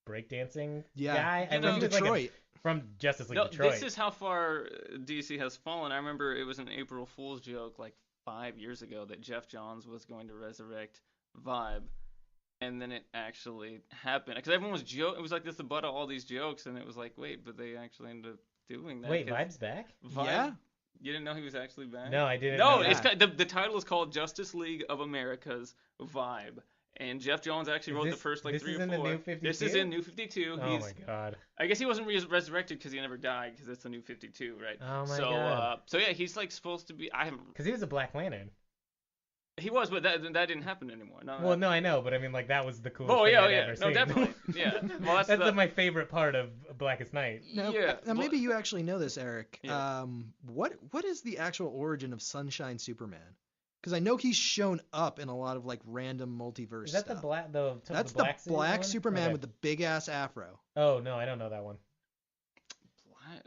[SPEAKER 1] breakdancing
[SPEAKER 3] Yeah.
[SPEAKER 1] guy.
[SPEAKER 2] You
[SPEAKER 1] I
[SPEAKER 2] know,
[SPEAKER 1] think he was like
[SPEAKER 3] Detroit.
[SPEAKER 1] from Justice League
[SPEAKER 2] No,
[SPEAKER 1] Detroit.
[SPEAKER 2] this is how far DC has fallen. I remember it was an April Fool's joke like 5 years ago that Jeff Johns was going to resurrect Vibe, and then it actually happened because everyone was it was like this the butt of all these jokes, and it was like, wait, but they actually ended up doing that.
[SPEAKER 1] Wait,
[SPEAKER 2] 'cause
[SPEAKER 1] Vibe's back?
[SPEAKER 2] Vibe,
[SPEAKER 3] Yeah.
[SPEAKER 2] You didn't know he was actually back?
[SPEAKER 1] No, I didn't.
[SPEAKER 2] No,
[SPEAKER 1] know
[SPEAKER 2] it's
[SPEAKER 1] that.
[SPEAKER 2] the title is called Justice League of America's Vibe. And Jeff Jones actually
[SPEAKER 1] Is
[SPEAKER 2] wrote the
[SPEAKER 1] this-
[SPEAKER 2] first like
[SPEAKER 1] this
[SPEAKER 2] 3
[SPEAKER 1] is
[SPEAKER 2] or
[SPEAKER 1] in the
[SPEAKER 2] 4.
[SPEAKER 1] New
[SPEAKER 2] This is
[SPEAKER 1] 52?
[SPEAKER 2] in New 52.
[SPEAKER 1] Oh my god.
[SPEAKER 2] I guess he wasn't resurrected because he never died because it's the New 52, right?
[SPEAKER 1] Oh my
[SPEAKER 2] so,
[SPEAKER 1] god.
[SPEAKER 2] so yeah, he's like supposed to be. I haven't.
[SPEAKER 1] Because he was a Black Lantern.
[SPEAKER 2] He was, but that didn't happen anymore. No.
[SPEAKER 1] Well, no, I know, but I mean, like, that was the coolest
[SPEAKER 2] Oh
[SPEAKER 1] thing
[SPEAKER 2] yeah,
[SPEAKER 1] I'd
[SPEAKER 2] yeah.
[SPEAKER 1] ever
[SPEAKER 2] No,
[SPEAKER 1] seen.
[SPEAKER 2] definitely. Yeah. Well,
[SPEAKER 1] That's my favorite part of Blackest Night.
[SPEAKER 3] Now,
[SPEAKER 2] Yeah,
[SPEAKER 3] now maybe you actually know this, Eric.
[SPEAKER 2] Yeah.
[SPEAKER 3] What is the actual origin of Sunshine Superman? Because I know he's shown up in a lot of like random multiverse
[SPEAKER 1] Is that
[SPEAKER 3] stuff.
[SPEAKER 1] the black?
[SPEAKER 3] That's
[SPEAKER 1] the
[SPEAKER 3] the
[SPEAKER 1] black, suit
[SPEAKER 3] black
[SPEAKER 1] one?
[SPEAKER 3] Superman
[SPEAKER 1] Okay.
[SPEAKER 3] with the big ass afro.
[SPEAKER 1] Oh no, I don't know that one.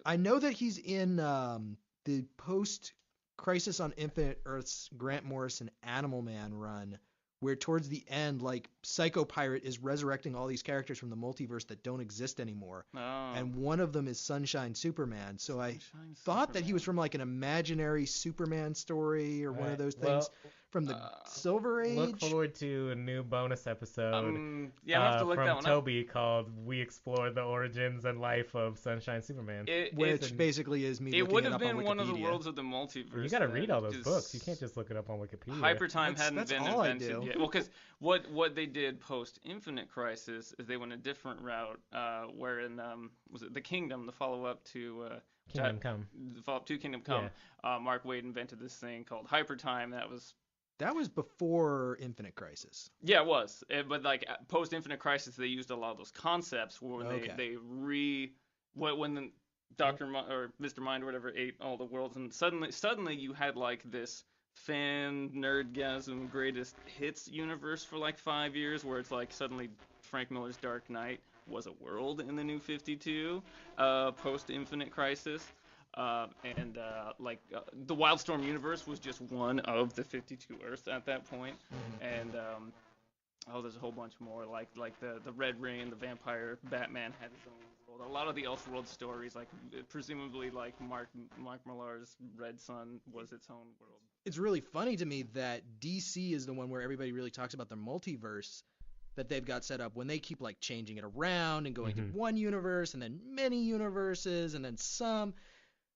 [SPEAKER 3] I know that he's in the post Crisis on Infinite Earths Grant Morrison Animal Man run, where towards the end, like, Psycho Pirate is resurrecting all these characters from the multiverse that don't exist anymore.
[SPEAKER 2] Oh.
[SPEAKER 3] And one of them is Sunshine Superman. So I
[SPEAKER 2] Sunshine
[SPEAKER 3] thought that he
[SPEAKER 2] Superman.
[SPEAKER 3] was from like an imaginary Superman story or one of
[SPEAKER 1] Right.
[SPEAKER 3] those
[SPEAKER 1] Well,
[SPEAKER 3] things from the Silver Age.
[SPEAKER 1] Look forward to a new bonus episode
[SPEAKER 2] Yeah, I have to look
[SPEAKER 1] from
[SPEAKER 2] that one
[SPEAKER 1] Toby called "We Explore the Origins and Life of Sunshine Superman."
[SPEAKER 2] up.
[SPEAKER 3] Which basically is me
[SPEAKER 2] It
[SPEAKER 3] looking
[SPEAKER 2] would
[SPEAKER 3] it
[SPEAKER 2] have
[SPEAKER 3] up on
[SPEAKER 2] been one of the
[SPEAKER 3] Wikipedia.
[SPEAKER 2] worlds of the multiverse.
[SPEAKER 1] You got to
[SPEAKER 2] that
[SPEAKER 1] read all those
[SPEAKER 2] just-
[SPEAKER 1] books. You can't just look it up on Wikipedia.
[SPEAKER 2] Hypertime hadn't
[SPEAKER 3] That's
[SPEAKER 2] been
[SPEAKER 3] all I
[SPEAKER 2] invented
[SPEAKER 3] do.
[SPEAKER 2] yet. Well, because what they did post Infinite Crisis is they went a different route, wherein was it the Kingdom, the follow up to
[SPEAKER 1] Kingdom Come.
[SPEAKER 2] the follow up to Kingdom Come. Mark Waid invented this thing called Hypertime
[SPEAKER 3] That was before Infinite Crisis.
[SPEAKER 2] Yeah, it was. But like post Infinite Crisis, they used a lot of those concepts where
[SPEAKER 3] Okay.
[SPEAKER 2] they when the or Mr. Mind or whatever ate all the worlds, and suddenly you had like this fan nerdgasm greatest hits universe for like 5 years, where it's like suddenly Frank Miller's Dark Knight was a world in the New 52 post Infinite Crisis. The Wildstorm universe was just one of the 52 Earths at that point. And there's a whole bunch more like the Red Rain, the Vampire, Batman had his own world. A lot of the Elseworld stories, like presumably like Mark Millar's Red Sun was its own world.
[SPEAKER 3] It's really funny to me that DC is the one where everybody really talks about the multiverse that they've got set up when they keep like changing it around and going to one universe and then many universes and then some.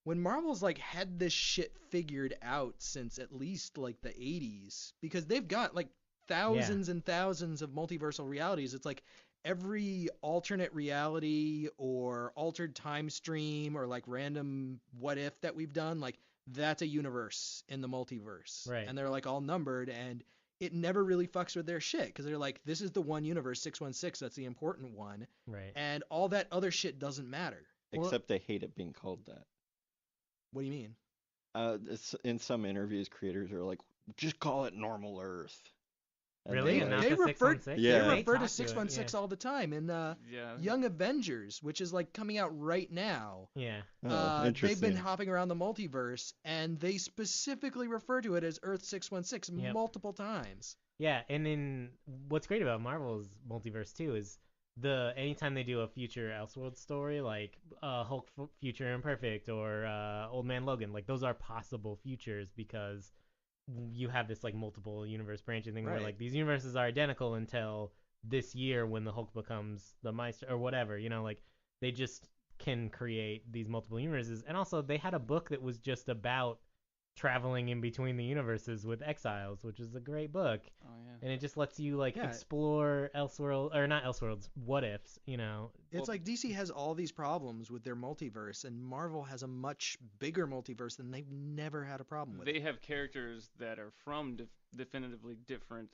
[SPEAKER 3] When Marvel's like had this shit figured out since at least like the 80s, because they've got like thousands and thousands of multiversal realities. It's like every alternate reality or altered time stream or like random what if that we've done, like that's a universe in the multiverse.
[SPEAKER 1] Right.
[SPEAKER 3] And they're like all numbered, and it never really fucks with their shit because they're like, this is the one universe, 616, that's the important one.
[SPEAKER 1] Right.
[SPEAKER 3] And all that other shit doesn't matter.
[SPEAKER 4] Except they hate it being called that.
[SPEAKER 3] What do you mean?
[SPEAKER 4] In some interviews, creators are like, just call it normal Earth. And
[SPEAKER 1] Really?
[SPEAKER 4] they're
[SPEAKER 1] Not
[SPEAKER 4] like,
[SPEAKER 3] they
[SPEAKER 1] the
[SPEAKER 3] refer-
[SPEAKER 1] 616?
[SPEAKER 4] Yeah.
[SPEAKER 3] They
[SPEAKER 4] They
[SPEAKER 3] refer to
[SPEAKER 1] talk
[SPEAKER 3] 616 all the time in
[SPEAKER 2] Yeah.
[SPEAKER 3] Young Avengers, which is like coming out right now.
[SPEAKER 1] Yeah.
[SPEAKER 4] oh,
[SPEAKER 3] They've
[SPEAKER 4] interesting.
[SPEAKER 3] been hopping around the multiverse, and they specifically refer to it as Earth 616 multiple times.
[SPEAKER 1] Yeah, and then what's great about Marvel's multiverse too is anytime they do a future Elseworld story, like Hulk Future Imperfect or Old Man Logan, like those are possible futures because you have this like multiple universe branching thing where
[SPEAKER 3] Right.
[SPEAKER 1] like these universes are identical until this year when the Hulk becomes the Meister or whatever, like they just can create these multiple universes. And also they had a book that was just about traveling in between the universes with Exiles, which is a great book.
[SPEAKER 2] Oh yeah.
[SPEAKER 1] And it just lets you like
[SPEAKER 3] Yeah.
[SPEAKER 1] explore Elseworld or not Elseworlds, what ifs,
[SPEAKER 3] It's
[SPEAKER 2] Well-
[SPEAKER 3] like DC has all these problems with their multiverse, and Marvel has a much bigger multiverse than they've never had a problem with.
[SPEAKER 2] They have characters that are from definitively different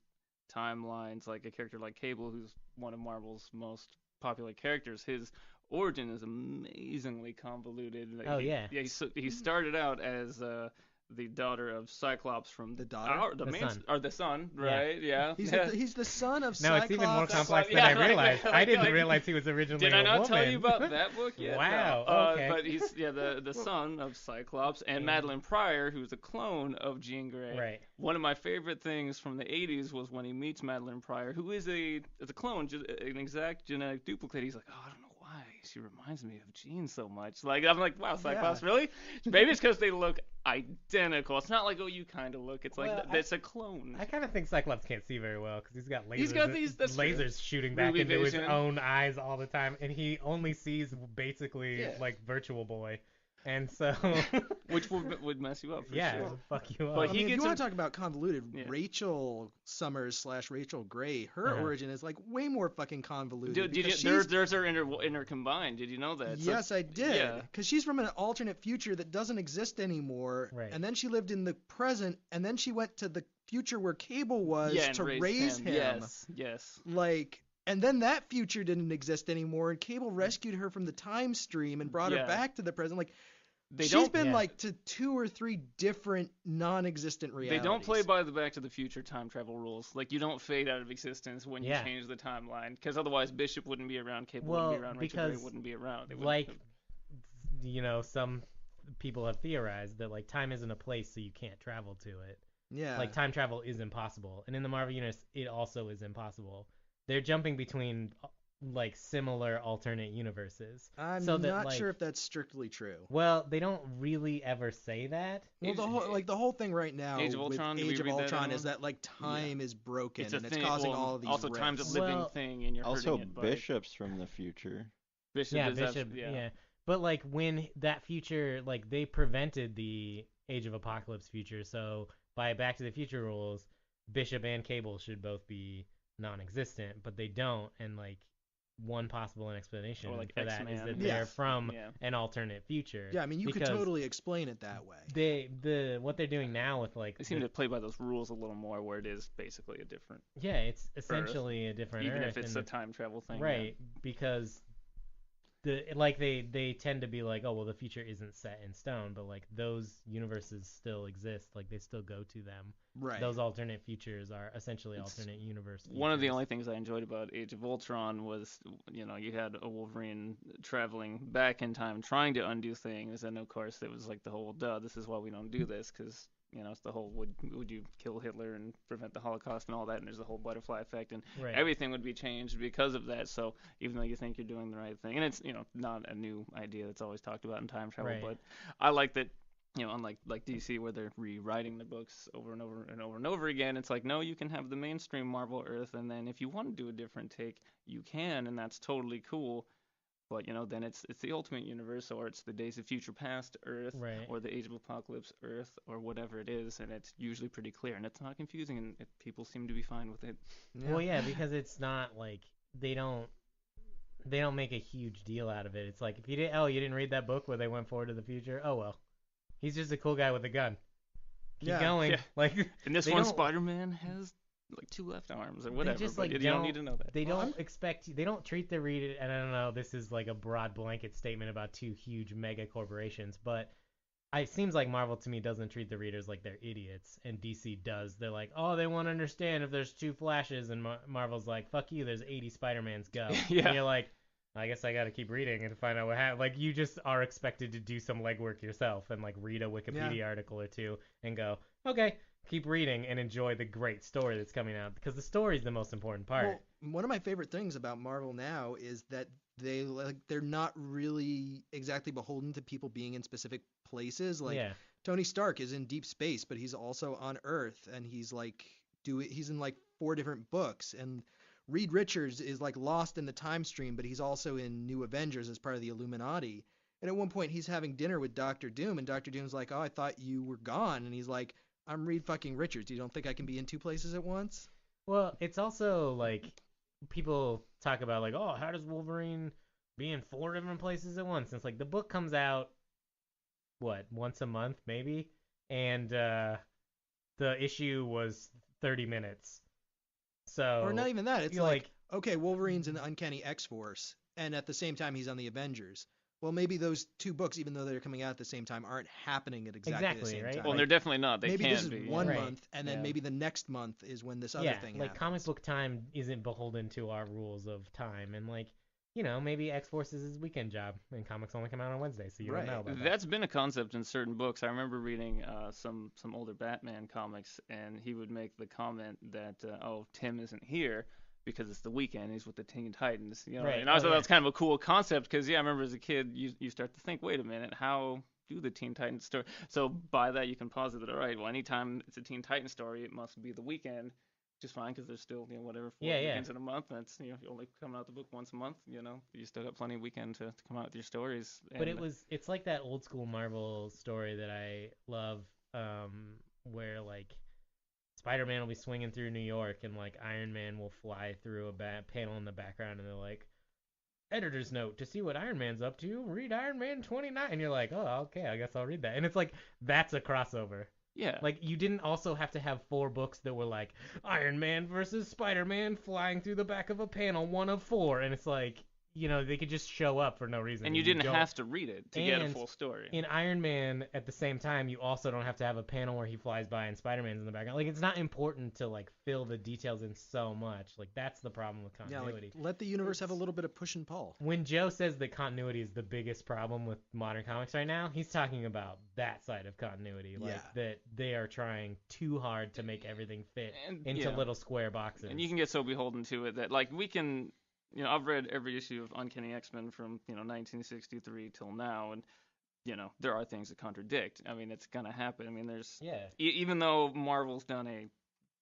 [SPEAKER 2] timelines, like a character like Cable, who's one of Marvel's most popular characters. His origin is amazingly convoluted. Like,
[SPEAKER 1] Oh,
[SPEAKER 2] he,
[SPEAKER 1] yeah.
[SPEAKER 2] He started out as the daughter of Cyclops from
[SPEAKER 3] The daughter?
[SPEAKER 2] the son, right? Yeah.
[SPEAKER 3] He's the son of
[SPEAKER 1] No,
[SPEAKER 3] Cyclops.
[SPEAKER 1] it's even more
[SPEAKER 2] Cyclops,
[SPEAKER 1] complex than
[SPEAKER 2] yeah,
[SPEAKER 1] I
[SPEAKER 2] like-
[SPEAKER 1] realized.
[SPEAKER 2] like-
[SPEAKER 1] I didn't
[SPEAKER 2] like-
[SPEAKER 1] realize he was originally
[SPEAKER 2] Did I
[SPEAKER 1] a
[SPEAKER 2] not
[SPEAKER 1] woman.
[SPEAKER 2] tell you about that book yet?
[SPEAKER 1] Wow,
[SPEAKER 2] No.
[SPEAKER 1] okay.
[SPEAKER 2] But he's the son of Cyclops and Madeline Pryor, who's a clone of Jean Grey.
[SPEAKER 1] Right.
[SPEAKER 2] One of my favorite things from the 80s was when he meets Madeline Pryor, who is a clone, an exact genetic duplicate. He's like, oh, I don't know why she reminds me of Jean so much. Like, I'm like, wow, Cyclops, really? Maybe it's because they look identical. It's not like, oh, you kind of look. It's like
[SPEAKER 1] Well,
[SPEAKER 2] that's a clone.
[SPEAKER 1] I kind of think Cyclops can't see very well because he's got lasers.
[SPEAKER 2] He's got these- that's true.
[SPEAKER 1] lasers shooting back
[SPEAKER 2] Ruby
[SPEAKER 1] into
[SPEAKER 2] vision.
[SPEAKER 1] his own eyes all the time, and he only sees basically
[SPEAKER 2] Yeah.
[SPEAKER 1] like Virtual Boy, and so
[SPEAKER 2] Which would mess you up for
[SPEAKER 1] yeah,
[SPEAKER 2] sure.
[SPEAKER 1] it'll fuck you up.
[SPEAKER 2] But
[SPEAKER 3] I
[SPEAKER 2] he
[SPEAKER 3] mean, if
[SPEAKER 2] gets
[SPEAKER 3] you want
[SPEAKER 2] a-
[SPEAKER 3] to talk about convoluted,
[SPEAKER 2] Yeah.
[SPEAKER 3] Rachel Summers / Rachel Gray, her
[SPEAKER 1] Uh-huh.
[SPEAKER 3] origin is like way more fucking convoluted.
[SPEAKER 2] Did you,
[SPEAKER 3] because
[SPEAKER 2] there's her inner combined. Did you know that? So-
[SPEAKER 3] Yes, I did.
[SPEAKER 2] Yeah.
[SPEAKER 3] Because she's from an alternate future that doesn't exist anymore.
[SPEAKER 1] Right.
[SPEAKER 3] And then she lived in the present, and then she went to the future where Cable was
[SPEAKER 2] Yeah, and
[SPEAKER 3] to raise him.
[SPEAKER 2] Yes.
[SPEAKER 3] Like, and then that future didn't exist anymore, and Cable rescued her from the time stream and brought her
[SPEAKER 2] Yeah.
[SPEAKER 3] back to the present. Like,
[SPEAKER 2] They
[SPEAKER 3] she's
[SPEAKER 2] don't.
[SPEAKER 3] been
[SPEAKER 1] Yeah.
[SPEAKER 3] like to 2 or 3 different non-existent realities.
[SPEAKER 2] They don't play by the Back to the Future time travel rules. Like, you don't fade out of existence when you
[SPEAKER 1] Yeah.
[SPEAKER 2] change the timeline, because otherwise Bishop wouldn't be around, Cable
[SPEAKER 1] Well,
[SPEAKER 2] wouldn't be around, Richard Gere
[SPEAKER 1] because,
[SPEAKER 2] wouldn't be around. They wouldn't
[SPEAKER 1] like,
[SPEAKER 2] have-
[SPEAKER 1] some people have theorized that like time isn't a place, so you can't travel to it.
[SPEAKER 3] Yeah.
[SPEAKER 1] Like time travel is impossible, and in the Marvel universe, it also is impossible. They're jumping between like similar alternate universes.
[SPEAKER 3] I'm
[SPEAKER 1] so that,
[SPEAKER 3] not
[SPEAKER 1] like,
[SPEAKER 3] sure if that's strictly true.
[SPEAKER 1] Well, they don't really ever say that.
[SPEAKER 3] Well, the whole thing right now
[SPEAKER 2] Age of
[SPEAKER 3] with
[SPEAKER 2] Ultron, did we
[SPEAKER 3] Age of
[SPEAKER 2] read that
[SPEAKER 3] Ultron
[SPEAKER 2] anywhere?
[SPEAKER 3] is that like time is broken
[SPEAKER 2] it's a
[SPEAKER 3] and
[SPEAKER 2] thing.
[SPEAKER 3] it's causing
[SPEAKER 2] well,
[SPEAKER 3] all of these
[SPEAKER 2] also,
[SPEAKER 3] rifts.
[SPEAKER 2] time's a living
[SPEAKER 1] Well,
[SPEAKER 2] thing, and you're
[SPEAKER 4] Also,
[SPEAKER 2] hurting it by
[SPEAKER 4] Bishop's from the future.
[SPEAKER 2] Bishop.
[SPEAKER 1] Yeah,
[SPEAKER 2] is
[SPEAKER 1] Bishop. Yeah. But like when that future, like they prevented the Age of Apocalypse future, so by Back to the Future rules, Bishop and Cable should both be non-existent, but they don't, and like one possible explanation
[SPEAKER 2] Or, like,
[SPEAKER 1] for that is
[SPEAKER 2] X-Men.
[SPEAKER 1] that
[SPEAKER 3] Yeah.
[SPEAKER 1] they're from
[SPEAKER 2] Yeah.
[SPEAKER 1] an alternate future.
[SPEAKER 3] Yeah, I mean, you could
[SPEAKER 1] because
[SPEAKER 3] totally explain it that way.
[SPEAKER 1] what they're doing now with like
[SPEAKER 2] They seem to play by those rules a little more, where it is basically a different,
[SPEAKER 1] yeah, it's essentially a different
[SPEAKER 2] even
[SPEAKER 1] Earth,
[SPEAKER 2] if it's
[SPEAKER 1] and
[SPEAKER 2] a time travel thing.
[SPEAKER 1] right, because they tend to be like, oh well, the future isn't set in stone, but like those universes still exist, like they still go to them.
[SPEAKER 3] Right.
[SPEAKER 1] Those alternate futures are essentially
[SPEAKER 2] It's
[SPEAKER 1] alternate universe futures.
[SPEAKER 2] One of the only things I enjoyed about Age of Ultron was, you had a Wolverine traveling back in time, trying to undo things, and of course it was like the whole, duh, this is why we don't do this, because it's the whole, would you kill Hitler and prevent the Holocaust and all that, and there's the whole butterfly effect, and
[SPEAKER 1] right.
[SPEAKER 2] everything would be changed because of that. So even though you think you're doing the right thing, and it's not a new idea that's always talked about in time travel,
[SPEAKER 1] Right.
[SPEAKER 2] but I like that. Unlike DC where they're rewriting the books over and over and over and over again, it's like, no, you can have the mainstream Marvel Earth, and then if you want to do a different take, you can, and that's totally cool. But then it's the Ultimate Universe, or it's the Days of Future Past Earth,
[SPEAKER 1] Right.
[SPEAKER 2] or the Age of Apocalypse Earth, or whatever it is, and it's usually pretty clear, and it's not confusing, and people seem to be fine with it.
[SPEAKER 3] Yeah.
[SPEAKER 1] Well, yeah, because it's not like they don't make a huge deal out of it. It's like if you didn't read that book where they went forward to the future, oh well. He's just a cool guy with a gun. Keep
[SPEAKER 3] Yeah.
[SPEAKER 1] going.
[SPEAKER 2] Yeah.
[SPEAKER 1] Like
[SPEAKER 2] And this
[SPEAKER 1] they
[SPEAKER 2] one,
[SPEAKER 1] don't-
[SPEAKER 2] Spider-Man has like 2 left arms or whatever,
[SPEAKER 1] just,
[SPEAKER 2] but
[SPEAKER 1] like,
[SPEAKER 2] you don't need to know that.
[SPEAKER 1] they
[SPEAKER 3] Well,
[SPEAKER 1] don't treat the reader, and I don't know, this is like a broad blanket statement about 2 huge mega corporations, but it seems like Marvel to me doesn't treat the readers like they're idiots, and DC does. They're like, oh, they want to understand if there's 2 Flashes, and Marvel's like, fuck you, there's 80 Spider-Mans, go.
[SPEAKER 2] Yeah.
[SPEAKER 1] And you're like, I guess I gotta keep reading and find out what happened. Like, you just are expected to do some legwork yourself and like read a Wikipedia article or 2 and go, okay, keep reading and enjoy the great story that's coming out, because the story is the most important part.
[SPEAKER 3] Well, one of my favorite things about Marvel now is that they're not really exactly beholden to people being in specific places. Like
[SPEAKER 1] yeah.
[SPEAKER 3] Tony Stark is in deep space, but he's also on Earth, and he's in like 4 different books, and Reed Richards is like lost in the time stream, but he's also in New Avengers as part of the Illuminati. And at one point he's having dinner with Doctor Doom, and Doctor Doom's like, oh, I thought you were gone. And he's like, I'm Reed fucking Richards. You don't think I can be in 2 places at once?
[SPEAKER 1] Well, it's also like people talk about like, oh, how does Wolverine be in 4 different places at once? And it's like the book comes out once a month maybe, and the issue was 30 minutes. So
[SPEAKER 3] Or not even that. It's
[SPEAKER 1] you're
[SPEAKER 3] like, okay, Wolverine's in the Uncanny X-Force, and at the same time he's on the Avengers. Well, maybe those 2 books, even though they're coming out at the same time, aren't happening at exactly the
[SPEAKER 1] Exactly,
[SPEAKER 3] same
[SPEAKER 1] right?
[SPEAKER 3] time.
[SPEAKER 2] Well, they're definitely not. They
[SPEAKER 3] maybe
[SPEAKER 2] can
[SPEAKER 3] this is
[SPEAKER 2] be.
[SPEAKER 3] one
[SPEAKER 1] Right.
[SPEAKER 3] month, and then
[SPEAKER 2] Yeah.
[SPEAKER 3] maybe the next month is when this other
[SPEAKER 1] yeah,
[SPEAKER 3] thing
[SPEAKER 1] like
[SPEAKER 3] happens.
[SPEAKER 1] comic book time isn't beholden to our rules of time, and like, maybe X-Force is his weekend job, and comics only come out on Wednesday, so you
[SPEAKER 3] Right.
[SPEAKER 1] don't know about that.
[SPEAKER 2] That's been a concept in certain books. I remember reading some older Batman comics, and he would make the comment that, oh, Tim isn't here because it's the weekend. He's with the Teen Titans.
[SPEAKER 1] Right.
[SPEAKER 2] And I thought
[SPEAKER 1] Oh,
[SPEAKER 2] that was kind of a cool concept because, I remember as a kid, you start to think, wait a minute, how do the Teen Titans story? So by that, you can posit that, all right, well, anytime it's a Teen Titans story, it must be the weekend. Which is fine because there's still, whatever, 4 weekends in a month. That's, you're only coming out the book once a month, You still got plenty of weekend to come out with your stories.
[SPEAKER 1] But
[SPEAKER 2] And
[SPEAKER 1] it's like that old school Marvel story that I love, where like Spider-Man will be swinging through New York, and like Iron Man will fly through a panel in the background, and they're like, editor's note, to see what Iron Man's up to, read Iron Man 29. And you're like, oh, okay, I guess I'll read that. And it's like, that's a crossover.
[SPEAKER 2] Yeah.
[SPEAKER 1] Like, you didn't also have to have 4 books that were like, Iron Man versus Spider-Man flying through the back of a panel, 1 of 4. And it's like, they could just show up for no reason.
[SPEAKER 2] And you didn't have to read it to get a full story.
[SPEAKER 1] In Iron Man, at the same time, you also don't have to have a panel where he flies by and Spider-Man's in the background. Like, it's not important to, like, fill the details in so much. Like, that's the problem with continuity.
[SPEAKER 3] Yeah, like, let the universe have a little bit of push and pull.
[SPEAKER 1] When Joe says that continuity is the biggest problem with modern comics right now, he's talking about that side of continuity. Like, that they are trying too hard to make everything fit into little square boxes.
[SPEAKER 2] And you can get so beholden to it that, like, we can... I've read every issue of Uncanny X-Men from, 1963 till now, and, there are things that contradict. I mean, it's going to happen. I mean, there's...
[SPEAKER 1] Yeah.
[SPEAKER 2] Even though Marvel's done a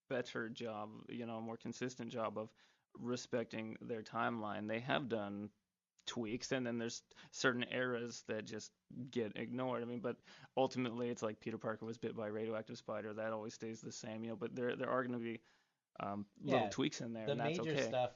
[SPEAKER 2] better job, a more consistent job of respecting their timeline, they have done tweaks, and then there's certain eras that just get ignored. I mean, but ultimately, it's like Peter Parker was bit by a radioactive spider. That always stays the same, but there are going to be little tweaks in there, and that's okay.
[SPEAKER 1] The major stuff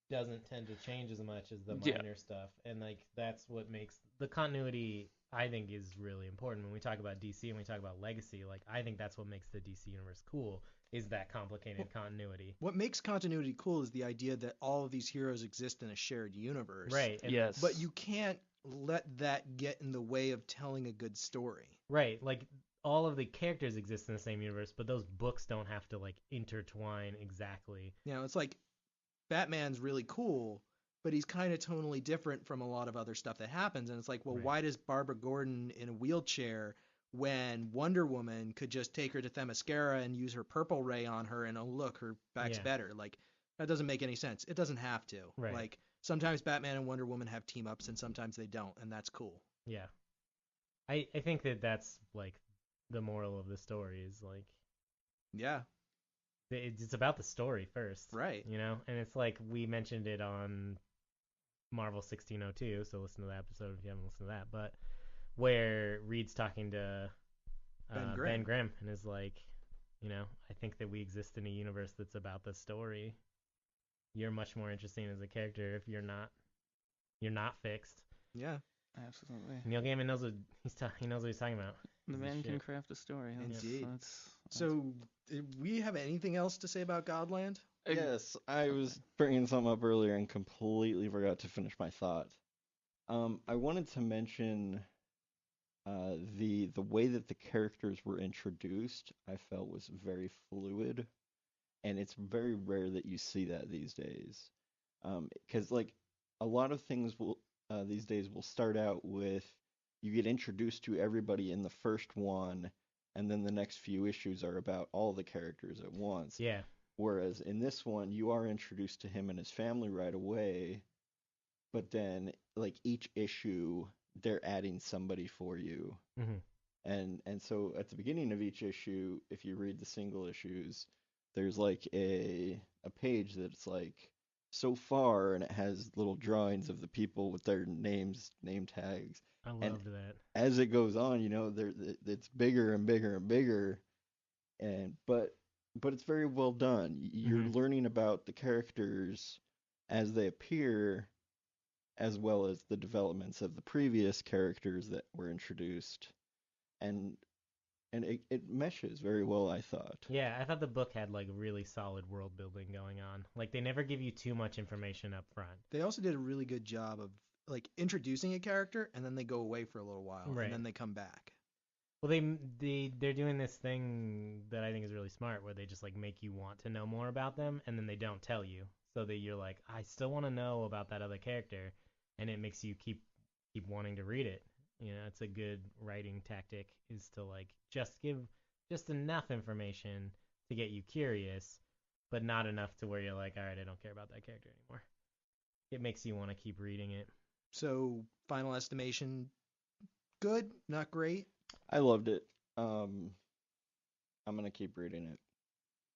[SPEAKER 1] doesn't tend to change as much as the minor stuff, and like that's what makes the continuity, I think, is really important. When we talk about DC and we talk about legacy, like I think that's what makes the DC universe cool, is that complicated continuity.
[SPEAKER 3] What makes continuity cool is the idea that all of these heroes exist in a shared universe.
[SPEAKER 1] Right.
[SPEAKER 2] Yes.
[SPEAKER 3] But you can't let that get in the way of telling a good story.
[SPEAKER 1] Right. Like all of the characters exist in the same universe, but those books don't have to like intertwine exactly.
[SPEAKER 3] It's like Batman's really cool, but he's kind of tonally different from a lot of other stuff that happens. And it's like, well, why does Barbara Gordon in a wheelchair when Wonder Woman could just take her to Themyscira and use her purple ray on her and, oh, look, her back's better? Like, that doesn't make any sense. It doesn't have to.
[SPEAKER 1] Right.
[SPEAKER 3] Like, sometimes Batman and Wonder Woman have team-ups and sometimes they don't, and that's cool.
[SPEAKER 1] Yeah. I think that's, like, the moral of the story is, like...
[SPEAKER 3] Yeah.
[SPEAKER 1] It's about the story first.
[SPEAKER 3] Right.
[SPEAKER 1] And it's like we mentioned it on Marvel 1602, so listen to that episode if you haven't listened to that, but where Reed's talking to Ben Grimm and is like, I think that we exist in a universe that's about the story. You're much more interesting as a character if you're not fixed.
[SPEAKER 3] Yeah.
[SPEAKER 2] Absolutely.
[SPEAKER 1] Neil Gaiman knows what he knows what he's talking about.
[SPEAKER 2] The man can craft a story.
[SPEAKER 3] Indeed. So, did we have anything else to say about Godland?
[SPEAKER 4] Yes, I was bringing something up earlier and completely forgot to finish my thought. I wanted to mention the way that the characters were introduced. I felt was very fluid, and it's very rare that you see that these days. Because like a lot of things will these days will start out with you get introduced to everybody in the first one, and then the next few issues are about all the characters at once.
[SPEAKER 1] Yeah.
[SPEAKER 4] Whereas in this one, you are introduced to him and his family right away, but then like each issue, they're adding somebody for you.
[SPEAKER 1] Mm-hmm.
[SPEAKER 4] And so at the beginning of each issue, if you read the single issues, there's like a page that's like so far, and it has little drawings of the people with their names, name tags.
[SPEAKER 1] I loved that.
[SPEAKER 4] As it goes on, it's bigger and bigger and bigger, but it's very well done. You're learning about the characters as they appear, as well as the developments of the previous characters that were introduced, and it meshes very well, I thought.
[SPEAKER 1] Yeah, I thought the book had like really solid world building going on. Like they never give you too much information up front.
[SPEAKER 3] They also did a really good job of like introducing a character and then they go away for a little while and then they come back.
[SPEAKER 1] Well, they're doing this thing that I think is really smart, where they just like make you want to know more about them, and then they don't tell you, so that you're like, I still want to know about that other character, and it makes you keep wanting to read it. It's a good writing tactic, is to like just give just enough information to get you curious, but not enough to where you're like, all right, I don't care about that character anymore. It makes you want to keep reading it.
[SPEAKER 3] So, final estimation, good, not great?
[SPEAKER 4] I loved it. I'm gonna keep reading it.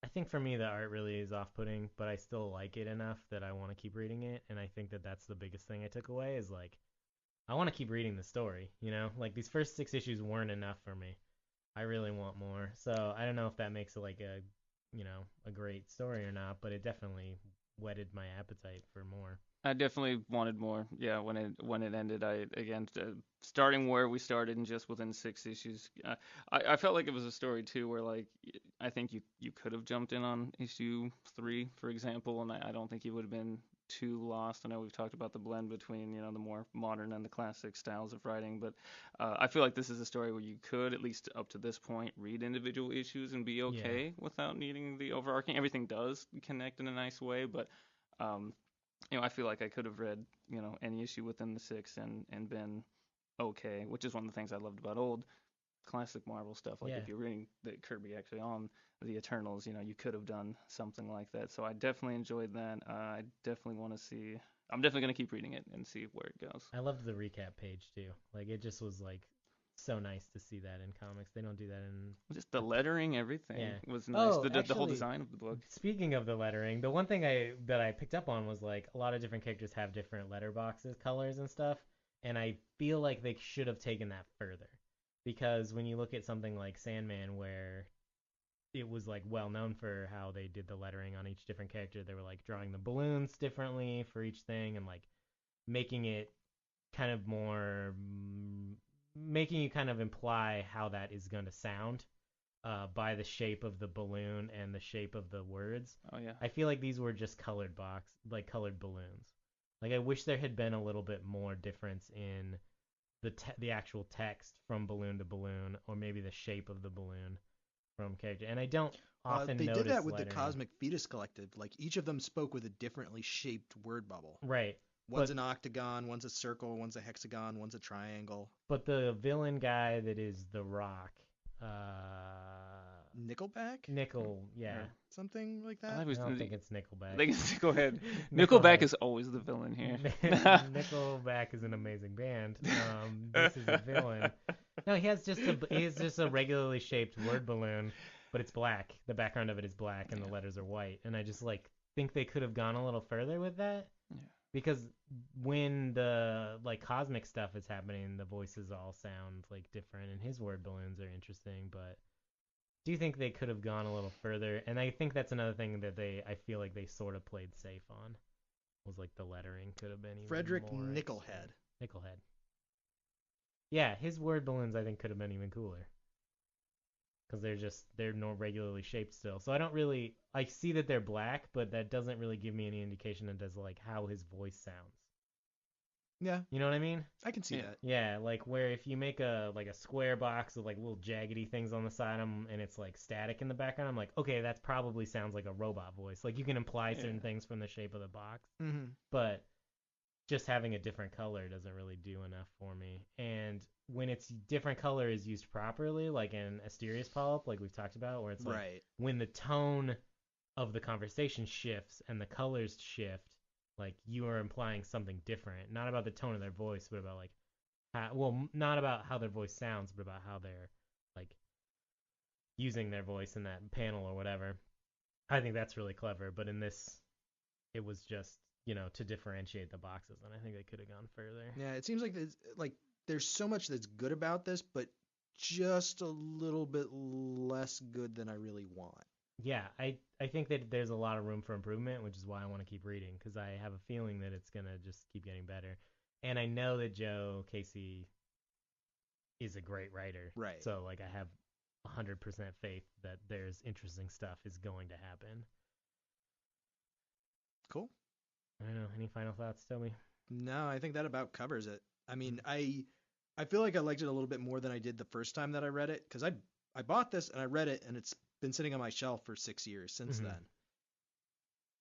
[SPEAKER 1] I think for me the art really is off-putting, but I still like it enough that I want to keep reading it, and I think that that's the biggest thing I took away is like, I want to keep reading the story, Like these first 6 issues weren't enough for me. I really want more. So I don't know if that makes it like a great story or not, but it definitely whetted my appetite for more.
[SPEAKER 2] I definitely wanted more. Yeah, when it ended, starting where we started and just within 6 issues, I felt like it was a story too where like I think you could have jumped in on issue 3, for example, and I don't think you would have been too lost. I know we've talked about the blend between the more modern and the classic styles of writing, but I feel like this is a story where you could, at least up to this point, read individual issues and be okay without needing the overarching. Everything does connect in a nice way, but um, I feel like I could have read, any issue within the 6 and been okay, which is one of the things I loved about old classic Marvel stuff. Like
[SPEAKER 1] Yeah.
[SPEAKER 2] if you're reading the Kirby actually on the Eternals, you could have done something like that. So I definitely enjoyed that. I definitely want to see. I'm definitely gonna keep reading it and see where it goes.
[SPEAKER 1] I loved the recap page too. Like it just was like so nice to see that in comics. They don't do that in.
[SPEAKER 2] Just the lettering, everything
[SPEAKER 1] Yeah.
[SPEAKER 2] was nice.
[SPEAKER 1] Oh,
[SPEAKER 2] The whole
[SPEAKER 1] actually,
[SPEAKER 2] design of the book.
[SPEAKER 1] Speaking of the lettering, the one thing that I picked up on was like a lot of different characters have different letterboxes, colors and stuff, and I feel like they should have taken that further. Because when you look at something like Sandman, where it was like well known for how they did the lettering on each different character, they were like drawing the balloons differently for each thing and like making it kind of more making you kind of imply how that is going to sound by the shape of the balloon and the shape of the words.
[SPEAKER 2] Oh yeah.
[SPEAKER 1] I feel like these were just colored balloons. Like I wish there had been a little bit more difference in the actual text from balloon to balloon, or maybe the shape of the balloon from character. And I don't often
[SPEAKER 3] They
[SPEAKER 1] notice
[SPEAKER 3] did that with
[SPEAKER 1] lettering.
[SPEAKER 3] the Cosmic Fetus Collective. Like each of them spoke with a differently shaped word bubble.
[SPEAKER 1] Right.
[SPEAKER 3] One's
[SPEAKER 1] But-
[SPEAKER 3] an octagon, one's a circle, one's a hexagon, one's a triangle.
[SPEAKER 1] But the villain guy that is the Rock,
[SPEAKER 3] Nickelback?
[SPEAKER 1] Nickel, yeah.
[SPEAKER 2] Yeah.
[SPEAKER 3] Something like
[SPEAKER 2] I
[SPEAKER 3] that?
[SPEAKER 2] thought it
[SPEAKER 1] I
[SPEAKER 2] was
[SPEAKER 1] don't think it's Nickelback.
[SPEAKER 2] I think it's go ahead.
[SPEAKER 1] Nickelback.
[SPEAKER 2] Nickelback is always the villain here.
[SPEAKER 1] Nickelback is an amazing band. This is a villain. No, he has just a regularly shaped word balloon, but it's black. The background of it is black, and the letters are white. And I just like think they could have gone a little further with that.
[SPEAKER 2] Yeah.
[SPEAKER 1] Because when the like cosmic stuff is happening, the voices all sound like different, and his word balloons are interesting. But do you think they could have gone a little further? And I think that's another thing that I feel like they sort of played safe on. Was like the lettering could have been even
[SPEAKER 3] Frederick
[SPEAKER 1] more
[SPEAKER 3] Nickelhead.
[SPEAKER 1] Nickelhead. Yeah, his word balloons I think could have been even cooler. Because they're more regularly shaped still. So I see that they're black, but that doesn't really give me any indication as like how his voice sounds.
[SPEAKER 3] Yeah,
[SPEAKER 1] You know what I mean?
[SPEAKER 3] I can see
[SPEAKER 2] Yeah.
[SPEAKER 3] that.
[SPEAKER 1] Yeah, like where if you make a square box with like little jaggedy things on the side of them and it's like static in the background, I'm like, okay, that probably sounds like a robot voice. Like you can imply certain things from the shape of the box,
[SPEAKER 3] Mm-hmm.
[SPEAKER 1] but just having a different color doesn't really do enough for me. And when it's different color is used properly, like in Asterios Polyp, like we've talked about, where it's like
[SPEAKER 3] Right.
[SPEAKER 1] when the tone of the conversation shifts and the colors shift, like you are implying something different, not about the tone of their voice, but about like not about how their voice sounds, but about how they're like using their voice in that panel or whatever. I think that's really clever, but in this, it was just to differentiate the boxes, and I think they could have gone further.
[SPEAKER 3] Yeah, it seems like there's so much that's good about this, but just a little bit less good than I really want.
[SPEAKER 1] Yeah, I think that there's a lot of room for improvement, which is why I want to keep reading, because I have a feeling that it's going to just keep getting better. And I know that Joe Casey is a great writer.
[SPEAKER 3] Right.
[SPEAKER 1] So, like, I have 100% faith that there's interesting stuff is going to happen.
[SPEAKER 3] Cool.
[SPEAKER 1] I don't know. Any final thoughts, Toby?
[SPEAKER 3] No, I think that about covers it. I mean, I feel like I liked it a little bit more than I did the first time that I read it, because I bought this and I read it, and it's been sitting on my shelf for 6 years since
[SPEAKER 1] Mhm.
[SPEAKER 3] then.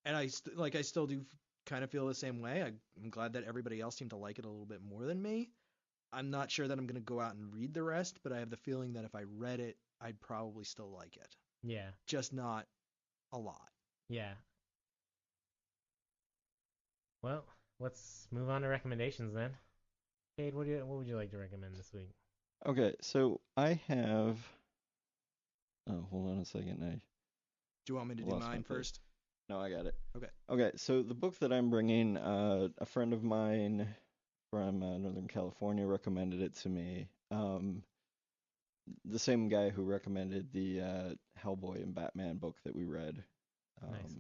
[SPEAKER 3] And I still do kind of feel the same way. I'm glad that everybody else seemed to like it a little bit more than me. I'm not sure that I'm going to go out and read the rest, but I have the feeling that if I read it, I'd probably still like it.
[SPEAKER 1] Yeah.
[SPEAKER 3] Just not a lot.
[SPEAKER 1] Yeah. Well, let's move on to recommendations then. Cade, what would you like to recommend this week?
[SPEAKER 4] Okay, so I have. Oh, hold on a second.
[SPEAKER 3] Do you want me to do
[SPEAKER 4] Lost my
[SPEAKER 3] mine
[SPEAKER 4] place.
[SPEAKER 3] first?
[SPEAKER 4] No, I got it.
[SPEAKER 3] Okay.
[SPEAKER 4] Okay, so the book that I'm bringing, a friend of mine from Northern California recommended it to me. The same guy who recommended the Hellboy and Batman book that we read.
[SPEAKER 1] Nice.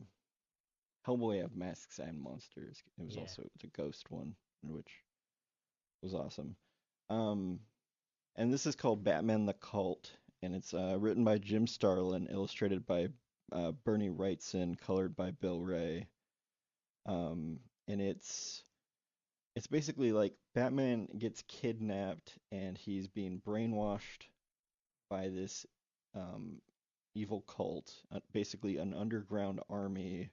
[SPEAKER 4] Hellboy have masks and monsters. It was
[SPEAKER 1] Yeah.
[SPEAKER 4] also the ghost one, which was awesome. And this is called Batman the Cult, and it's written by Jim Starlin, illustrated by Bernie Wrightson, colored by Bill Ray. And it's basically like Batman gets kidnapped and he's being brainwashed by this evil cult, basically an underground army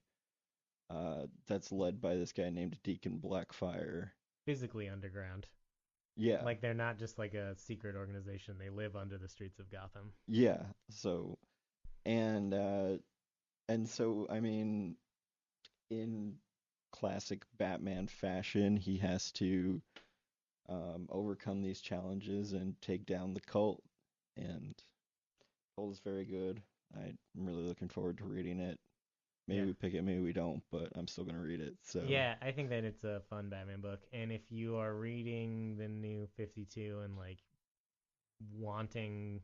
[SPEAKER 4] that's led by this guy named Deacon Blackfire.
[SPEAKER 1] Physically underground.
[SPEAKER 4] Yeah.
[SPEAKER 1] Like they're not just like a secret organization. They live under the streets of Gotham.
[SPEAKER 4] Yeah. So and so I mean, in classic Batman fashion, he has to overcome these challenges and take down the cult. And the cult is very good. I'm really looking forward to reading it. Maybe we pick it, maybe we don't, but I'm still gonna read it. So
[SPEAKER 1] yeah, I think that it's a fun Batman book. And if you are reading the new 52 and like wanting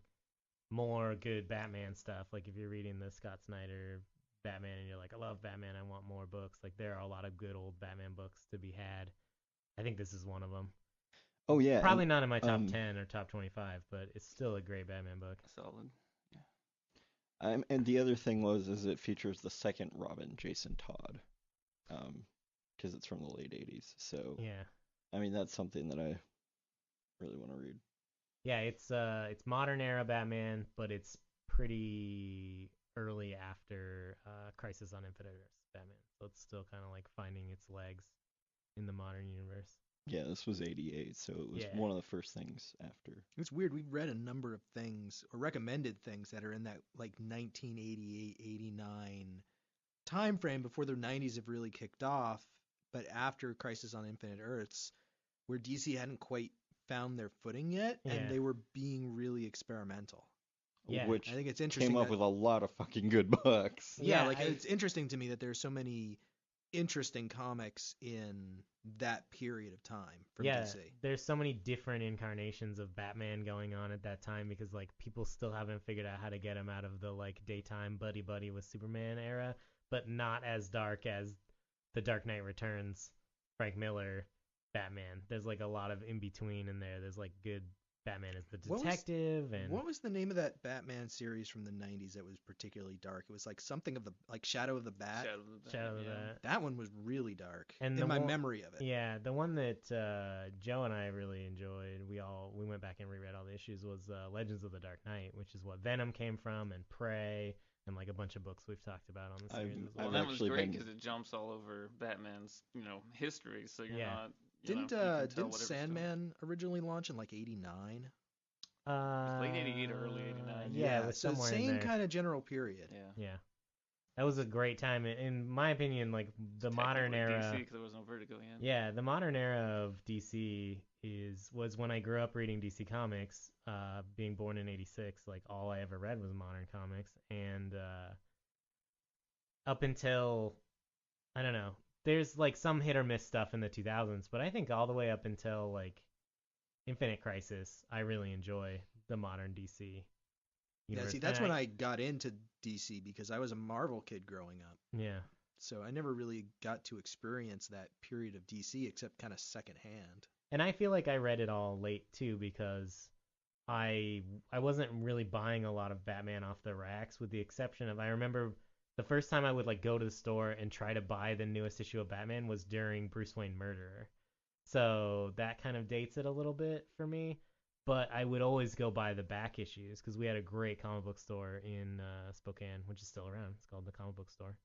[SPEAKER 1] more good Batman stuff, like if you're reading the Scott Snyder Batman and you're like, I love Batman, I want more books, like there are a lot of good old Batman books to be had. I think this is one of them.
[SPEAKER 4] Oh yeah.
[SPEAKER 1] Probably not in my top 10 or top 25, but it's still a great Batman book.
[SPEAKER 2] Solid.
[SPEAKER 4] And the other thing is it features the second Robin, Jason Todd, because it's from the late '80s. So
[SPEAKER 1] yeah,
[SPEAKER 4] I mean that's something that I really want to read.
[SPEAKER 1] Yeah, it's modern era Batman, but it's pretty early after Crisis on Infinite Earths Batman, so it's still kind of like finding its legs in the modern universe.
[SPEAKER 4] Yeah, this was '88, so it was one of the first things after.
[SPEAKER 3] It's weird. We've read a number of things or recommended things that are in that like 1988, 89 time frame before the 90s have really kicked off, but after Crisis on Infinite Earths, where DC hadn't quite found their footing yet, and they were being really experimental.
[SPEAKER 1] Yeah,
[SPEAKER 4] which
[SPEAKER 3] I think it's interesting.
[SPEAKER 4] Came up with a lot of fucking good books.
[SPEAKER 3] Yeah, it's interesting to me that there's so many interesting comics in that period of time from DC.
[SPEAKER 1] There's so many different incarnations of Batman going on at that time because like people still haven't figured out how to get him out of the like daytime buddy with Superman era, but not as dark as the Dark Knight Returns, Frank Miller Batman. There's like a lot of in between in there. There's like good Batman as the detective.
[SPEAKER 3] What was the name of that Batman series from the 90s that was particularly dark? It was like something of the like Shadow of the Bat.
[SPEAKER 1] Shadow of the Bat.
[SPEAKER 3] That one was really dark.
[SPEAKER 1] And
[SPEAKER 3] in my memory of it.
[SPEAKER 1] Yeah, the one that Joe and I really enjoyed. We went back and reread all the issues. Was Legends of the Dark Knight, which is what Venom came from, and Prey, and like a bunch of books we've talked about on the series as well.
[SPEAKER 2] Well, that was great because it jumps all over Batman's history, so you're not.
[SPEAKER 3] Didn't Sandman originally launch in like '89?
[SPEAKER 2] Late '88 or early '89.
[SPEAKER 1] Yeah, it was
[SPEAKER 3] so
[SPEAKER 1] somewhere
[SPEAKER 3] same
[SPEAKER 1] in there.
[SPEAKER 3] kind of general period.
[SPEAKER 1] Yeah. That was a great time. In my opinion, like the modern era.
[SPEAKER 2] DC, because there was no Vertigo yet.
[SPEAKER 1] Yeah, the modern era of DC was when I grew up reading DC Comics. Being born in '86, like all I ever read was modern comics, and up until I don't know. There's like some hit or miss stuff in the 2000s, but I think all the way up until like Infinite Crisis, I really enjoy the modern DC universe.
[SPEAKER 3] Yeah, see, that's when I got into DC because I was a Marvel kid growing up.
[SPEAKER 1] Yeah.
[SPEAKER 3] So I never really got to experience that period of DC except kind of secondhand.
[SPEAKER 1] And I feel like I read it all late too because I wasn't really buying a lot of Batman off the racks, with the exception of I remember the first time I would like go to the store and try to buy the newest issue of Batman was during Bruce Wayne Murderer. So that kind of dates it a little bit for me. But I would always go buy the back issues because we had a great comic book store in Spokane, which is still around. It's called the Comic Book Store,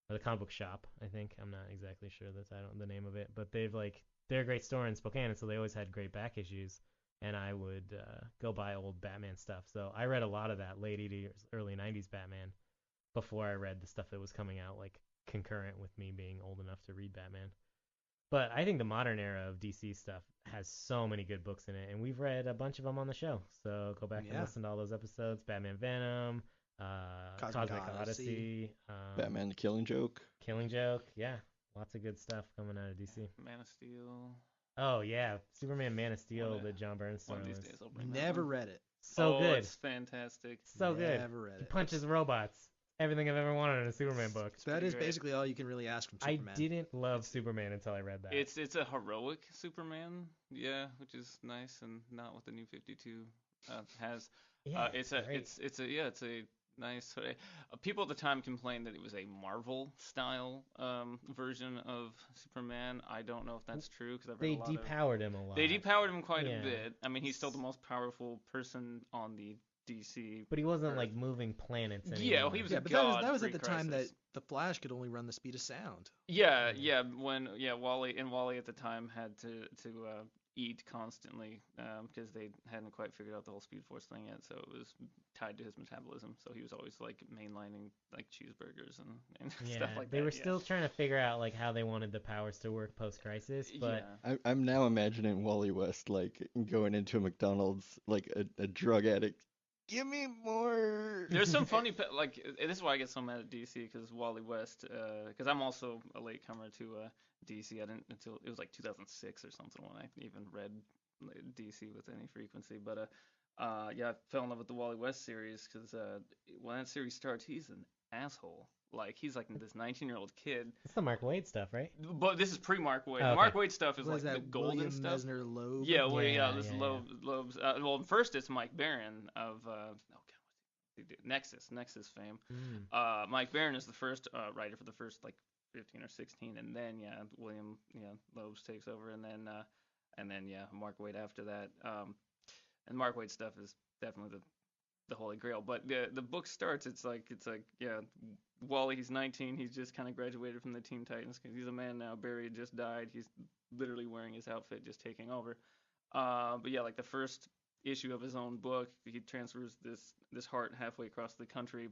[SPEAKER 1] or the Comic Book Shop, I think. I'm not exactly sure the name of it, but they're a great store in Spokane, and so they always had great back issues. And I would go buy old Batman stuff. So I read a lot of that late 80s, early 90s Batman before I read the stuff that was coming out, like concurrent with me being old enough to read Batman. But I think the modern era of DC stuff has so many good books in it, and we've read a bunch of them on the show. So go back and listen to all those episodes. Batman Venom, Cosmic Odyssey,
[SPEAKER 4] Batman the Killing Joke.
[SPEAKER 1] Yeah. Lots of good stuff coming out of DC.
[SPEAKER 2] Man of Steel.
[SPEAKER 1] Oh, yeah. Superman Man of Steel, the John Burns story.
[SPEAKER 2] One of these days I'll bring that
[SPEAKER 3] Never
[SPEAKER 2] one.
[SPEAKER 3] read it.
[SPEAKER 1] So good.
[SPEAKER 2] It's fantastic.
[SPEAKER 1] So good.
[SPEAKER 3] Never read
[SPEAKER 1] He
[SPEAKER 3] it.
[SPEAKER 1] punches robots. everything I've ever wanted in a Superman book.
[SPEAKER 3] That
[SPEAKER 2] pretty
[SPEAKER 3] is
[SPEAKER 2] great.
[SPEAKER 3] basically all you can really ask from
[SPEAKER 1] I
[SPEAKER 3] Superman.
[SPEAKER 1] didn't love Superman until I read that.
[SPEAKER 2] It's a heroic Superman, yeah, which is nice and not what the New 52 has.
[SPEAKER 1] yeah,
[SPEAKER 2] It's a nice. People at the time complained that it was a Marvel style version of Superman. I don't know if that's true because I've read
[SPEAKER 1] they
[SPEAKER 2] a lot of.
[SPEAKER 1] depowered him a lot.
[SPEAKER 2] They depowered him quite
[SPEAKER 1] Yeah.
[SPEAKER 2] a bit. I mean, he's still the most powerful person on the DC.
[SPEAKER 1] But he wasn't
[SPEAKER 2] Earth.
[SPEAKER 1] like moving planets anymore.
[SPEAKER 2] Yeah, well, he was
[SPEAKER 3] Yeah,
[SPEAKER 2] a
[SPEAKER 3] but
[SPEAKER 2] god
[SPEAKER 3] that was at the time that
[SPEAKER 2] pre-Crisis.
[SPEAKER 3] the Flash could only run the speed of sound.
[SPEAKER 2] Yeah, when Wally at the time had to eat constantly because they hadn't quite figured out the whole Speed Force thing yet, so it was tied to his metabolism. So he was always like mainlining like cheeseburgers and
[SPEAKER 1] Yeah,
[SPEAKER 2] stuff like that.
[SPEAKER 1] they were
[SPEAKER 2] yeah.
[SPEAKER 1] still trying to figure out like how they wanted the powers to work post-crisis, but
[SPEAKER 2] yeah.
[SPEAKER 4] I'm now imagining Wally West like going into a McDonald's like a drug addict. Give me more.
[SPEAKER 2] There's some funny like this is why I get so mad at DC because Wally West because I'm also a latecomer to DC. I didn't until it was like 2006 or something when I even read DC with any frequency. But yeah, I fell in love with the Wally West series because when that series starts, he's an asshole. Like he's like this 19-year-old kid.
[SPEAKER 1] it's the Mark Wade stuff, right?
[SPEAKER 2] But this is pre-Mark Wade.
[SPEAKER 1] Oh,
[SPEAKER 2] The
[SPEAKER 1] okay.
[SPEAKER 2] Mark Wade stuff is
[SPEAKER 3] What
[SPEAKER 2] like
[SPEAKER 3] is
[SPEAKER 2] the
[SPEAKER 3] that?
[SPEAKER 2] golden
[SPEAKER 3] William
[SPEAKER 2] stuff.
[SPEAKER 3] Mesner Loeb?
[SPEAKER 2] Yeah, well,
[SPEAKER 1] Yeah,
[SPEAKER 2] this
[SPEAKER 1] yeah,
[SPEAKER 2] Loeb's. Well, first it's Mike Barron of God, what's he do? Nexus fame. Mike Barron is the first writer for the first like 15 or 16, and then William Loebs takes over, and then Mark Wade after that. And Mark Wade stuff is definitely the holy grail. But the book starts, it's like Wally, he's 19, he's just kind of graduated from the Teen Titans because he's a man now. Barry just died. He's literally wearing his outfit, just taking over. But yeah, like the first issue of his own book, he transfers this heart halfway across the country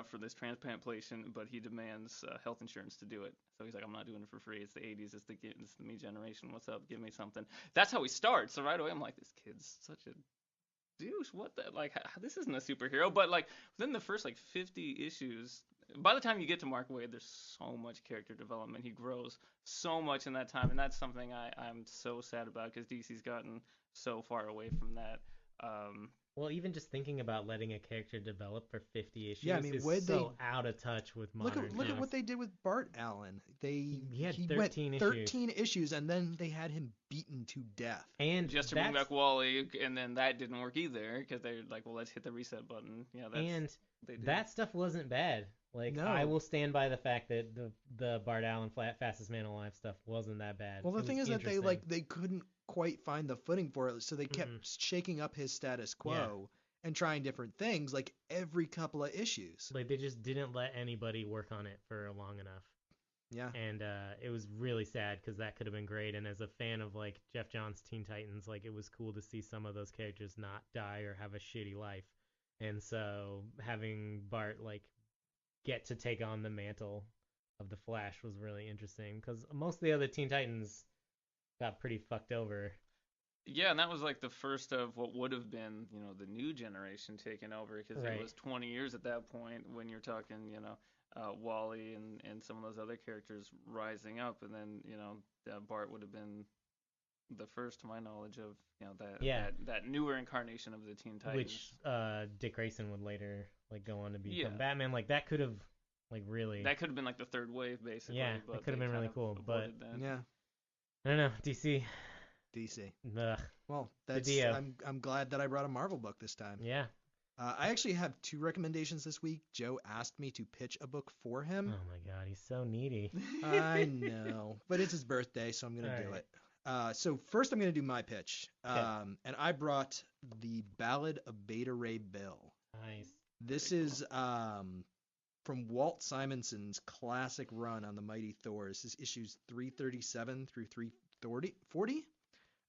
[SPEAKER 2] for this transplantation, but he demands health insurance to do it. So he's like, I'm not doing it for free. It's the 80s. It's the me generation. What's up? Give me something. That's how he starts. So right away, I'm like, this kid's such a douche. What the like? This isn't a superhero. But like within the first like 50 issues, by the time you get to Mark Wade, there's so much character development. He grows so much in that time, and that's something I'm so sad about because DC's gotten so far away from that.
[SPEAKER 1] Well, even just thinking about letting a character develop for 50 issues
[SPEAKER 3] Yeah, I mean,
[SPEAKER 1] is
[SPEAKER 3] would
[SPEAKER 1] so out of touch with modern
[SPEAKER 3] Look at
[SPEAKER 1] comics.
[SPEAKER 3] what they did with Bart Allen.
[SPEAKER 1] He had
[SPEAKER 3] he
[SPEAKER 1] 13
[SPEAKER 3] went
[SPEAKER 1] issues.
[SPEAKER 3] 13 issues, and then they had him beaten to death.
[SPEAKER 1] And
[SPEAKER 2] Just to bring
[SPEAKER 1] that's-
[SPEAKER 2] back Wally, and then that didn't work either because they're like, well, let's hit the reset button. Yeah, that's they did.
[SPEAKER 1] that stuff wasn't bad. Like
[SPEAKER 3] No.
[SPEAKER 1] I will stand by the fact that the Bart Allen fastest man alive stuff wasn't that bad.
[SPEAKER 3] Well, the
[SPEAKER 1] It
[SPEAKER 3] thing
[SPEAKER 1] was
[SPEAKER 3] is that
[SPEAKER 1] interesting.
[SPEAKER 3] they couldn't quite find the footing for it, so they kept shaking up his status quo and trying different things like every couple of issues.
[SPEAKER 1] Like they just didn't let anybody work on it for long enough.
[SPEAKER 3] Yeah.
[SPEAKER 1] And it was really sad because that could have been great. And as a fan of like Jeff Johns' Teen Titans, like it was cool to see some of those characters not die or have a shitty life. And so having Bart like get to take on the mantle of the Flash was really interesting because most of the other Teen Titans got pretty fucked over.
[SPEAKER 2] Yeah, and that was like the first of what would have been, the new generation taking over because
[SPEAKER 1] Right.
[SPEAKER 2] it was 20 years at that point when you're talking, Wally and some of those other characters rising up, and then, Bart would have been the first, to my knowledge, of, that newer incarnation of the Teen Titans.
[SPEAKER 1] Which Dick Grayson would later like go on to become
[SPEAKER 2] Yeah.
[SPEAKER 1] Batman. Like that could have like really.
[SPEAKER 2] That could have been like the third wave, basically.
[SPEAKER 1] Yeah,
[SPEAKER 2] but
[SPEAKER 1] it could have
[SPEAKER 2] they
[SPEAKER 1] been really
[SPEAKER 2] kind of
[SPEAKER 1] cool, but-
[SPEAKER 2] avoided that.
[SPEAKER 3] Yeah.
[SPEAKER 1] I don't know. DC.
[SPEAKER 3] DC.
[SPEAKER 1] Ugh.
[SPEAKER 3] Well, that's
[SPEAKER 1] Dio.
[SPEAKER 3] I'm glad that I brought a Marvel book this time.
[SPEAKER 1] Yeah.
[SPEAKER 3] I actually have 2 recommendations this week. Joe asked me to pitch a book for him.
[SPEAKER 1] Oh my God, he's so needy.
[SPEAKER 3] I know, but it's his birthday, so I'm gonna do
[SPEAKER 1] Alright.
[SPEAKER 3] it. So first, I'm gonna do my pitch.
[SPEAKER 1] Okay.
[SPEAKER 3] And I brought the Ballad of Beta Ray Bill.
[SPEAKER 1] Nice.
[SPEAKER 3] This
[SPEAKER 2] Very
[SPEAKER 3] is from Walt Simonson's classic run on the Mighty Thor. This is issues 337 through 340.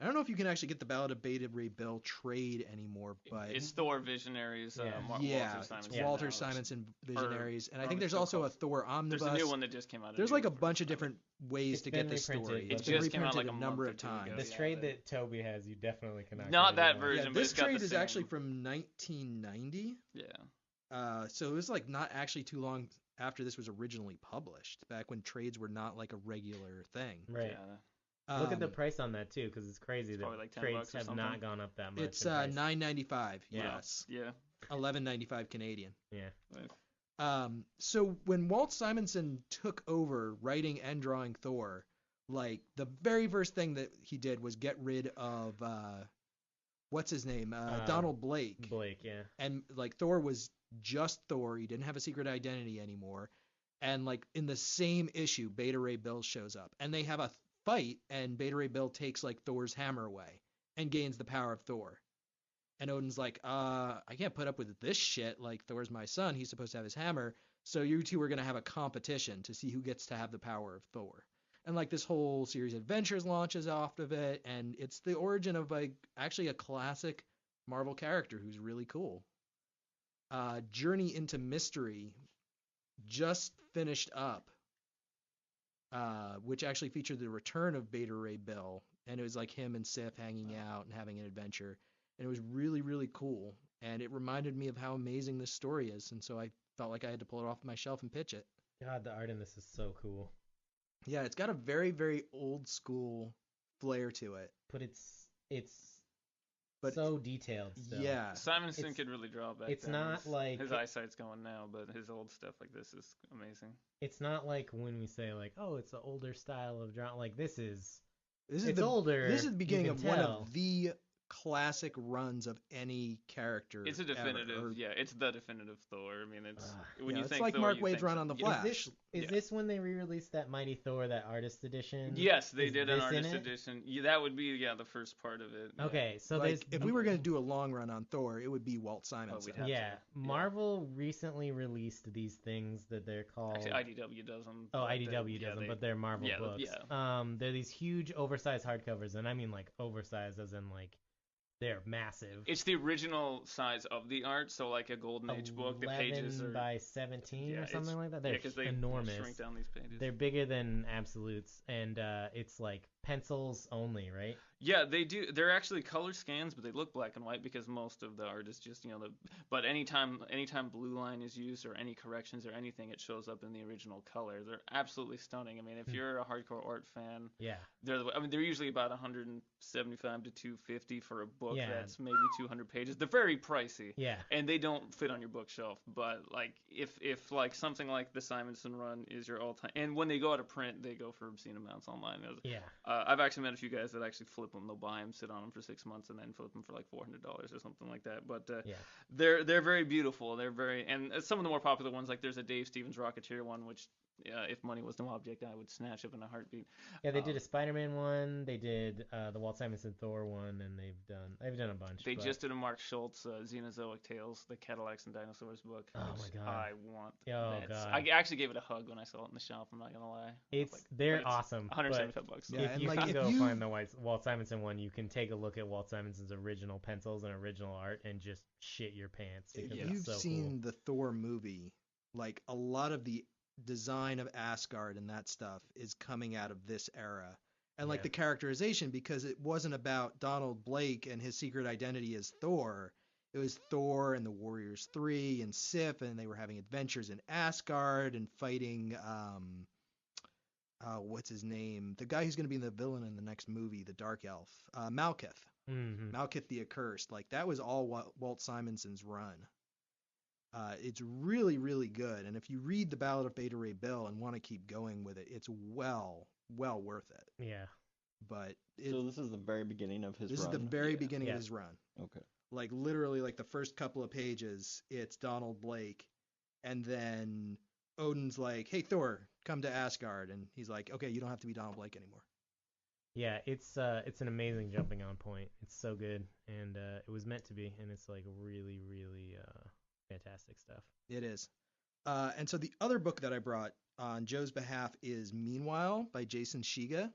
[SPEAKER 3] I don't know if you can actually get the Ballad of Beta Ray Bill trade anymore, but
[SPEAKER 2] It's Thor Visionaries.
[SPEAKER 1] Yeah.
[SPEAKER 3] yeah,
[SPEAKER 2] Walter Simonson.
[SPEAKER 3] it's Walter
[SPEAKER 2] now.
[SPEAKER 3] Simonson Visionaries, and I
[SPEAKER 2] or
[SPEAKER 3] think
[SPEAKER 2] it's
[SPEAKER 3] there's
[SPEAKER 2] still
[SPEAKER 3] also a
[SPEAKER 2] called-
[SPEAKER 3] Thor
[SPEAKER 2] There's
[SPEAKER 3] omnibus.
[SPEAKER 2] a new one that just came out.
[SPEAKER 3] There's like a
[SPEAKER 2] year
[SPEAKER 3] bunch of
[SPEAKER 2] before.
[SPEAKER 3] different ways
[SPEAKER 1] It's
[SPEAKER 3] to
[SPEAKER 1] been
[SPEAKER 3] get this
[SPEAKER 1] reprinted,
[SPEAKER 3] story.
[SPEAKER 1] but
[SPEAKER 3] It's
[SPEAKER 2] It
[SPEAKER 3] been
[SPEAKER 2] just came out
[SPEAKER 3] reprinted
[SPEAKER 2] like a
[SPEAKER 3] a number
[SPEAKER 2] month
[SPEAKER 3] of
[SPEAKER 2] or two ago.
[SPEAKER 3] times.
[SPEAKER 1] The
[SPEAKER 2] yeah,
[SPEAKER 1] trade
[SPEAKER 2] that-
[SPEAKER 1] that Toby has, you definitely cannot.
[SPEAKER 2] Not
[SPEAKER 1] get
[SPEAKER 2] that
[SPEAKER 1] anymore.
[SPEAKER 2] version.
[SPEAKER 3] Yeah,
[SPEAKER 2] but
[SPEAKER 3] this
[SPEAKER 2] it's got the
[SPEAKER 3] trade is
[SPEAKER 2] same-
[SPEAKER 3] actually from 1990.
[SPEAKER 2] Yeah.
[SPEAKER 3] So it was like not actually too long after this was originally published, back when trades were not like a regular thing.
[SPEAKER 1] Right.
[SPEAKER 2] Yeah.
[SPEAKER 1] Look at the
[SPEAKER 3] Um,
[SPEAKER 1] price on that too, because it's crazy that
[SPEAKER 2] probably like $10
[SPEAKER 1] trades
[SPEAKER 2] or
[SPEAKER 1] have
[SPEAKER 2] something.
[SPEAKER 1] not gone up that much.
[SPEAKER 3] It's
[SPEAKER 1] in price.
[SPEAKER 3] $9.95
[SPEAKER 1] Yeah.
[SPEAKER 3] US,
[SPEAKER 2] Yeah.
[SPEAKER 3] $11.95 Canadian.
[SPEAKER 1] Yeah.
[SPEAKER 3] So when Walt Simonson took over writing and drawing Thor, like the very first thing that he did was get rid of what's his name? Donald Blake.
[SPEAKER 1] Blake, yeah.
[SPEAKER 3] And like Thor was just Thor. He didn't have a secret identity anymore. And like in the same issue, Beta Ray Bill shows up, and they have a fight, and Beta Ray Bill takes like Thor's hammer away and gains the power of Thor. And Odin's like, I can't put up with this shit. Like, Thor's my son. He's supposed to have his hammer. So you two are going to have a competition to see who gets to have the power of Thor. And, like, this whole series of adventures launches off of it. And it's the origin of, like, actually a classic Marvel character who's really cool. Journey into Mystery just finished up, which actually featured the return of Beta Ray Bill. And it was, like, him and Sif hanging out and having an adventure. And it was really, really cool. And it reminded me of how amazing this story is. And so I felt like I had to pull it off my shelf and pitch it.
[SPEAKER 1] God, the art in this is so cool.
[SPEAKER 3] Yeah, it's got a very, very old school flair to it.
[SPEAKER 1] But it's so detailed still.
[SPEAKER 3] Yeah.
[SPEAKER 2] Simonson could really draw back
[SPEAKER 1] It's
[SPEAKER 2] then.
[SPEAKER 1] not like...
[SPEAKER 2] His eyesight's going now, but his old stuff like this is amazing.
[SPEAKER 1] It's not like when we say, like, oh, it's an older style of drawing. Like, this is
[SPEAKER 3] It's
[SPEAKER 1] older.
[SPEAKER 3] This is the beginning of one
[SPEAKER 1] tell.
[SPEAKER 3] of the classic runs of any character.
[SPEAKER 2] It's a definitive,
[SPEAKER 3] ever.
[SPEAKER 2] it's the definitive Thor. I mean, it's when
[SPEAKER 3] yeah,
[SPEAKER 2] you
[SPEAKER 3] it's
[SPEAKER 2] think
[SPEAKER 3] like
[SPEAKER 2] Thor,
[SPEAKER 3] Mark
[SPEAKER 2] you
[SPEAKER 3] Waid's
[SPEAKER 2] think
[SPEAKER 3] run on the
[SPEAKER 2] yeah.
[SPEAKER 3] Flash.
[SPEAKER 1] Is this when they re-released that Mighty Thor, that artist edition?
[SPEAKER 2] Yes, they
[SPEAKER 1] Is
[SPEAKER 2] did an
[SPEAKER 1] this in
[SPEAKER 2] artist
[SPEAKER 1] it?
[SPEAKER 2] edition. Yeah, that would be the first part of it. Yeah.
[SPEAKER 1] Okay, so
[SPEAKER 3] Like,
[SPEAKER 1] there's...
[SPEAKER 3] if we were going to do a long run on Thor, it would be Walt Simonson.
[SPEAKER 2] we'd have
[SPEAKER 1] Yeah,
[SPEAKER 2] to.
[SPEAKER 1] Marvel recently released these things that they're called...
[SPEAKER 2] Actually, IDW does them.
[SPEAKER 1] Oh, IDW does them, but they're Marvel books.
[SPEAKER 2] Yeah.
[SPEAKER 1] They're these huge oversized hardcovers, and I mean like oversized as in like they're massive.
[SPEAKER 2] It's the original size of the art, so like a Golden Age book, the pages
[SPEAKER 1] 11
[SPEAKER 2] are
[SPEAKER 1] by 17 or something like that. They're
[SPEAKER 2] because they
[SPEAKER 1] enormous.
[SPEAKER 2] shrink down these pages.
[SPEAKER 1] They're bigger than absolutes, and it's like pencils only, right?
[SPEAKER 2] Yeah, they do. They're actually color scans, but they look black and white because most of the art is just But anytime blue line is used or any corrections or anything, it shows up in the original color. They're absolutely stunning. I mean, if you're a hardcore art fan,
[SPEAKER 1] Yeah.
[SPEAKER 2] they're usually about 175 to 250 for a book
[SPEAKER 1] Yeah.
[SPEAKER 2] that's maybe 200 pages. They're very pricey.
[SPEAKER 1] Yeah.
[SPEAKER 2] And they don't fit on your bookshelf, but like if like something like the Simonson run is your all-time, and when they go out of print, they go for obscene amounts online.
[SPEAKER 1] Yeah.
[SPEAKER 2] I've actually met a few guys that actually flip them. They'll buy them, sit on them for 6 months, and then flip them for like $400 or something like that. But
[SPEAKER 1] Yeah.
[SPEAKER 2] they're very beautiful. They're very, and some of the more popular ones, like there's a Dave Stevens Rocketeer one, which if money was no object, I would snatch up in a heartbeat.
[SPEAKER 1] Yeah, they did a Spider-Man one. They did the Walt Simonson Thor one, and they've done a bunch.
[SPEAKER 2] They just did a Mark Schultz Xenozoic Tales, the Cadillacs and Dinosaurs book.
[SPEAKER 1] Oh
[SPEAKER 2] which
[SPEAKER 1] my God.
[SPEAKER 2] I want.
[SPEAKER 1] Oh
[SPEAKER 2] that.
[SPEAKER 1] God.
[SPEAKER 2] I actually gave it a hug when I saw it in the shop. I'm not gonna lie.
[SPEAKER 1] They're awesome. but
[SPEAKER 2] 175 bucks.
[SPEAKER 3] Yeah,
[SPEAKER 1] if
[SPEAKER 3] and
[SPEAKER 1] you
[SPEAKER 3] like,
[SPEAKER 1] can
[SPEAKER 3] if
[SPEAKER 1] go
[SPEAKER 3] you-
[SPEAKER 1] find the Walt Simonson one, you can take a look at Walt Simonson's original pencils and original art and just shit your pants because
[SPEAKER 3] If
[SPEAKER 1] it's
[SPEAKER 3] you've
[SPEAKER 1] so
[SPEAKER 3] seen the Thor movie, like a lot of the design of Asgard and that stuff is coming out of this era. And like
[SPEAKER 1] Yeah.
[SPEAKER 3] the characterization, because it wasn't about Donald Blake and his secret identity as Thor. It was Thor and the Warriors 3 and Sif, and they were having adventures in Asgard and fighting what's his name? The guy who's going to be the villain in the next movie, the Dark Elf, Malekith.
[SPEAKER 1] cool. Mm-hmm.
[SPEAKER 3] Malekith the Accursed. Like that was all Walt Simonson's run. It's really, really good. And if you read The Ballad of Beta Ray Bill and want to keep going with it, it's well worth it.
[SPEAKER 1] Yeah.
[SPEAKER 3] But
[SPEAKER 4] So this is the very beginning of his
[SPEAKER 3] this
[SPEAKER 4] run?
[SPEAKER 3] is the very
[SPEAKER 2] Yeah.
[SPEAKER 3] beginning
[SPEAKER 1] Yeah.
[SPEAKER 3] of his run.
[SPEAKER 4] Okay.
[SPEAKER 3] Like literally like the first couple of pages, it's Donald Blake. And then Odin's like, hey, Thor, come to Asgard. And he's like, okay, you don't have to be Donald Blake anymore.
[SPEAKER 1] Yeah, it's an amazing jumping on point. It's so good, and it was meant to be, and it's like really, really fantastic stuff.
[SPEAKER 3] It is. And so the other book that I brought on Joe's behalf is Meanwhile by Jason Shiga.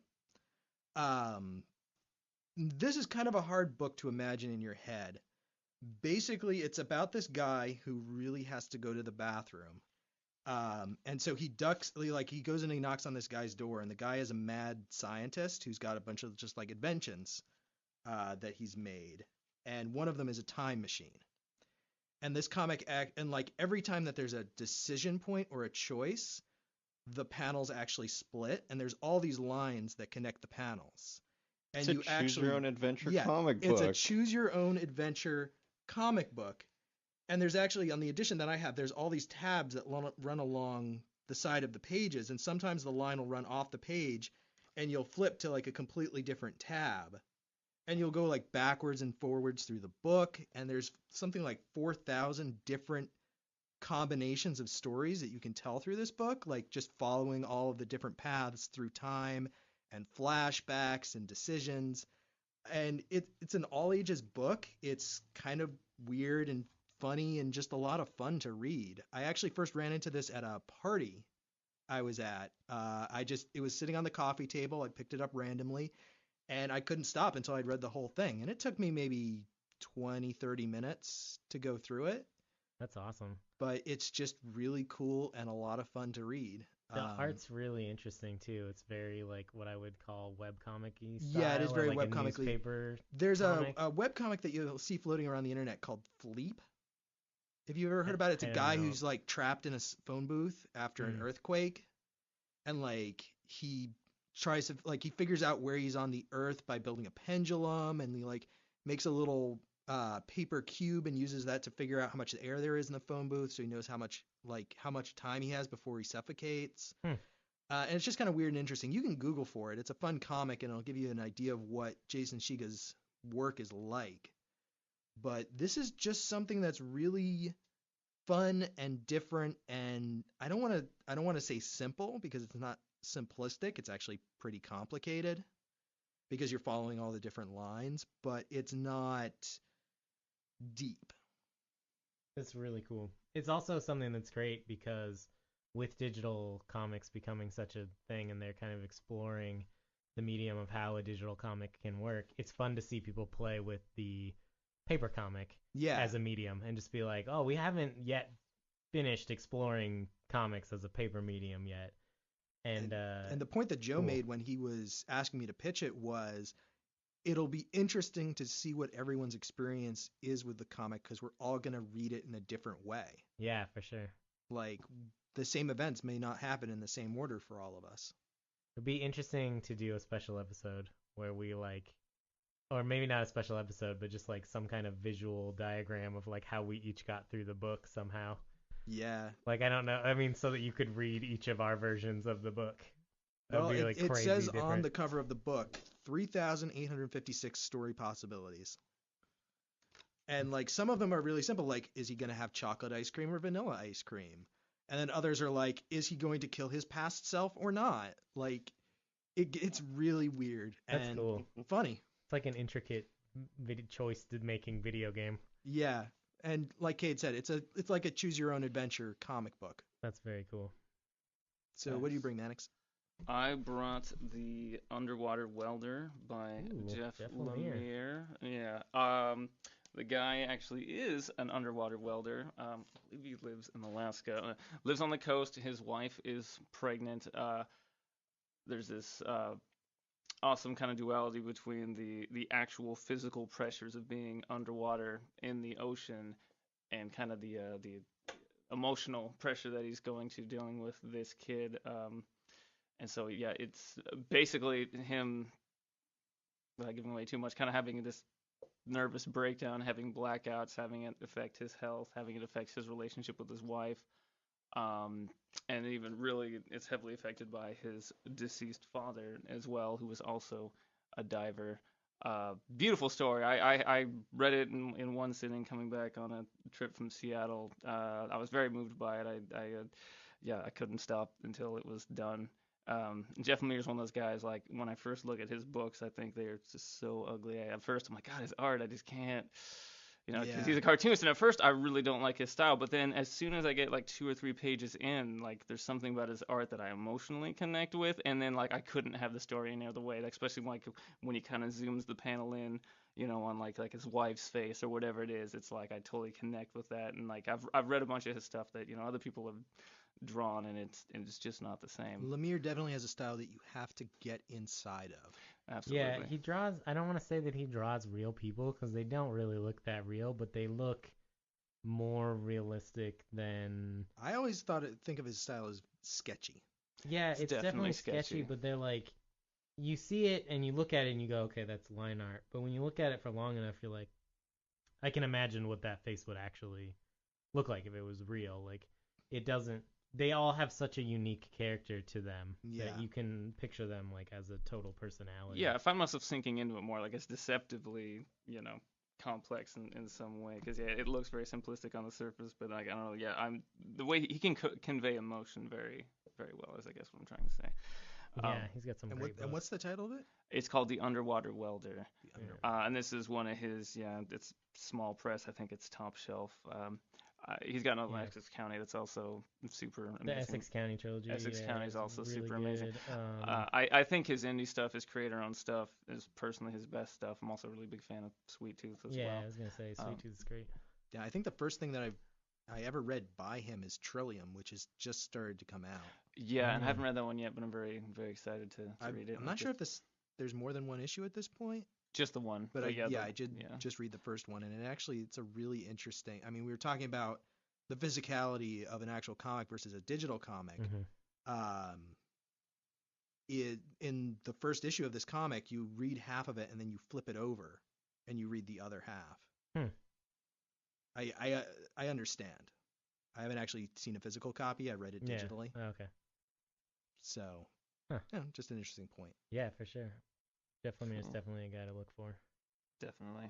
[SPEAKER 3] This is kind of a hard book to imagine in your head. Basically, it's about this guy who really has to go to the bathroom. And so he goes in and he knocks on this guy's door, and the guy is a mad scientist who's got a bunch of just like inventions that he's made. And one of them is a time machine. And this comic and like every time that there's a decision point or a choice, the panels actually split, and there's all these lines that connect the panels. And
[SPEAKER 4] It's a
[SPEAKER 3] you
[SPEAKER 4] choose your own adventure comic book.
[SPEAKER 3] It's a choose your own adventure comic book. And there's actually, on the edition that I have, there's all these tabs that run along the side of the pages, and sometimes the line will run off the page, and you'll flip to like a completely different tab. And you'll go like backwards and forwards through the book, and there's something like 4,000 different combinations of stories that you can tell through this book, like just following all of the different paths through time and flashbacks and decisions. And it's an all ages book. It's kind of weird and funny and just a lot of fun to read. I actually first ran into this at a party I was at. It was sitting on the coffee table. I picked it up randomly, and I couldn't stop until I'd read the whole thing. And it took me maybe 20, 30 minutes to go through it.
[SPEAKER 1] That's awesome.
[SPEAKER 3] But it's just really cool and a lot of fun to read.
[SPEAKER 1] The art's really interesting too. It's very like what I would call webcomic-y style.
[SPEAKER 3] Yeah, it is very
[SPEAKER 1] like
[SPEAKER 3] webcomic-y.
[SPEAKER 1] Newspaper
[SPEAKER 3] There's
[SPEAKER 1] comic.
[SPEAKER 3] a webcomic that you'll see floating around the internet called Fleep. Have you ever heard about it? It's a
[SPEAKER 1] I don't
[SPEAKER 3] guy
[SPEAKER 1] know.
[SPEAKER 3] who's like trapped in a phone booth after an earthquake, and like he tries to like he figures out where he's on the earth by building a pendulum, and he like makes a little paper cube and uses that to figure out how much air there is in the phone booth, so he knows how much time he has before he suffocates. And it's just kind of weird and interesting. You can Google for it. It's a fun comic, and it'll give you an idea of what Jason Shiga's work is like. But this is just something that's really fun and different, and I don't want to say simple, because it's not simplistic. It's actually pretty complicated because you're following all the different lines, but it's not deep.
[SPEAKER 1] It's really cool. It's also something that's great because with digital comics becoming such a thing, and they're kind of exploring the medium of how a digital comic can work, it's fun to see people play with the paper comic as a medium and just be like, oh, we haven't yet finished exploring comics as a paper medium yet. And
[SPEAKER 3] the point that Joe made when he was asking me to pitch it was, it'll be interesting to see what everyone's experience is with the comic, because we're all going to read it in a different way.
[SPEAKER 1] Yeah, for sure.
[SPEAKER 3] Like, the same events may not happen in the same order for all of us.
[SPEAKER 1] It'd be interesting to do a special episode where we like, or maybe not a special episode, but just like some kind of visual diagram of like how we each got through the book somehow.
[SPEAKER 3] Yeah.
[SPEAKER 1] Like, I don't know. I mean, so that you could read each of our versions of the book. That'd be like
[SPEAKER 3] it
[SPEAKER 1] crazy
[SPEAKER 3] says
[SPEAKER 1] different.
[SPEAKER 3] on the cover of the book, 3,856 story possibilities. And like some of them are really simple, like, is he going to have chocolate ice cream or vanilla ice cream? And then others are like, is he going to kill his past self or not? Like, it's really weird.
[SPEAKER 1] That's
[SPEAKER 3] and
[SPEAKER 1] cool.
[SPEAKER 3] Funny.
[SPEAKER 1] It's like an intricate choice making video game.
[SPEAKER 3] Yeah. And like Cade said, it's like a choose your own adventure comic book.
[SPEAKER 1] That's very cool.
[SPEAKER 3] So what do you bring, Mannix?
[SPEAKER 2] I brought the Underwater Welder by Jeff Lemire. Yeah. The guy actually is an underwater welder. I believe he lives in Alaska. Lives on the coast. His wife is pregnant. There's this awesome kind of duality between the actual physical pressures of being underwater in the ocean and kind of the emotional pressure that he's going to dealing with this kid. And so, yeah, it's basically him, without giving away too much, kind of having this nervous breakdown, having blackouts, having it affect his health, having it affect his relationship with his wife. And even really, it's heavily affected by his deceased father as well, who was also a diver. Beautiful story. I read it in one sitting coming back on a trip from Seattle. I was very moved by it. I couldn't stop until it was done. Jeff Lemire is one of those guys, like, when I first look at his books, I think they're just so ugly. At first, I'm like, God, his art, I just can't, because he's a cartoonist, and at first, I really don't like his style, but then as soon as I get, like, 2 or 3 pages in, like, there's something about his art that I emotionally connect with, and then, like, I couldn't have the story any other way, like, especially, like, when he kind of zooms the panel in, on, like his wife's face or whatever it is, it's like I totally connect with that, and, like, I've read a bunch of his stuff that, other people have drawn, and it's just not the same.
[SPEAKER 3] Lemire definitely has a style that you have to get inside of.
[SPEAKER 2] Absolutely.
[SPEAKER 1] Yeah, he draws. I don't want to say that he draws real people, because they don't really look that real, but they look more realistic than.
[SPEAKER 3] I always think of his style as sketchy.
[SPEAKER 1] Yeah, it's definitely sketchy, but they're like, you see it and you look at it and you go, okay, that's line art. But when you look at it for long enough, you're like, I can imagine what that face would actually look like if it was real. Like it doesn't. They all have such a unique character to them that you can picture them like as a total personality.
[SPEAKER 2] Yeah, I find myself sinking into it more. Like it's deceptively, complex in some way. Because it looks very simplistic on the surface, but like I don't know. Yeah, the way he can convey emotion very, very well is I guess what I'm trying to say.
[SPEAKER 1] Yeah, he's got some great books.
[SPEAKER 3] And what's the title of it?
[SPEAKER 2] It's called The Underwater Welder. And this is one of his, it's small press. I think it's top shelf. He's got another one, Essex County, that's also super amazing.
[SPEAKER 1] The Essex County trilogy.
[SPEAKER 2] Essex County is also
[SPEAKER 1] really
[SPEAKER 2] super
[SPEAKER 1] good.
[SPEAKER 2] amazing. I think his indie stuff, his creator-owned stuff, is personally his best stuff. I'm also a really big fan of Sweet Tooth as well.
[SPEAKER 1] Yeah, I was gonna say Sweet Tooth is great.
[SPEAKER 3] Yeah, I think the first thing that I ever read by him is Trillium, which has just started to come out.
[SPEAKER 2] Yeah, and I haven't read that one yet, but I'm very, very excited to read it.
[SPEAKER 3] I'm not sure if there's more than one issue at this point.
[SPEAKER 2] Just the one.
[SPEAKER 3] But I did just read the first one, and it's a really interesting. I mean, we were talking about the physicality of an actual comic versus a digital comic.
[SPEAKER 1] Mm-hmm.
[SPEAKER 3] In the first issue of this comic, you read half of it and then you flip it over, and you read the other half. I understand. I haven't actually seen a physical copy. I read it digitally.
[SPEAKER 1] Yeah. Okay.
[SPEAKER 3] So, just an interesting point.
[SPEAKER 1] Yeah, for sure. Jeff Lemire is definitely a guy to look for.
[SPEAKER 2] Definitely.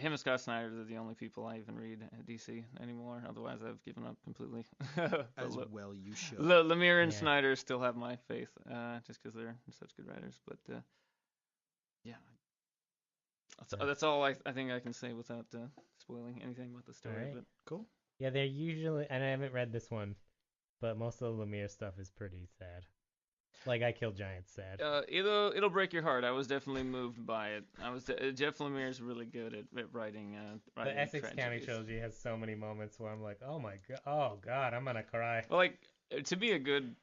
[SPEAKER 2] Him and Scott Snyder are the only people I even read at DC anymore. Otherwise, I've given up completely.
[SPEAKER 3] As well you should.
[SPEAKER 2] Lemire and Snyder still have my faith, just because they're such good writers. But, yeah. That's all I think I can say without spoiling anything about the story.
[SPEAKER 1] Right.
[SPEAKER 2] But
[SPEAKER 3] cool.
[SPEAKER 1] Yeah, they're usually, and I haven't read this one, but most of the Lemire stuff is pretty sad. Like I Killed Giants sad.
[SPEAKER 2] It'll break your heart. I was definitely moved by it. Jeff Lemire is really good at writing.
[SPEAKER 1] The Essex County trilogy has so many moments where I'm like, oh god, I'm gonna cry.
[SPEAKER 2] Well, like to be a good,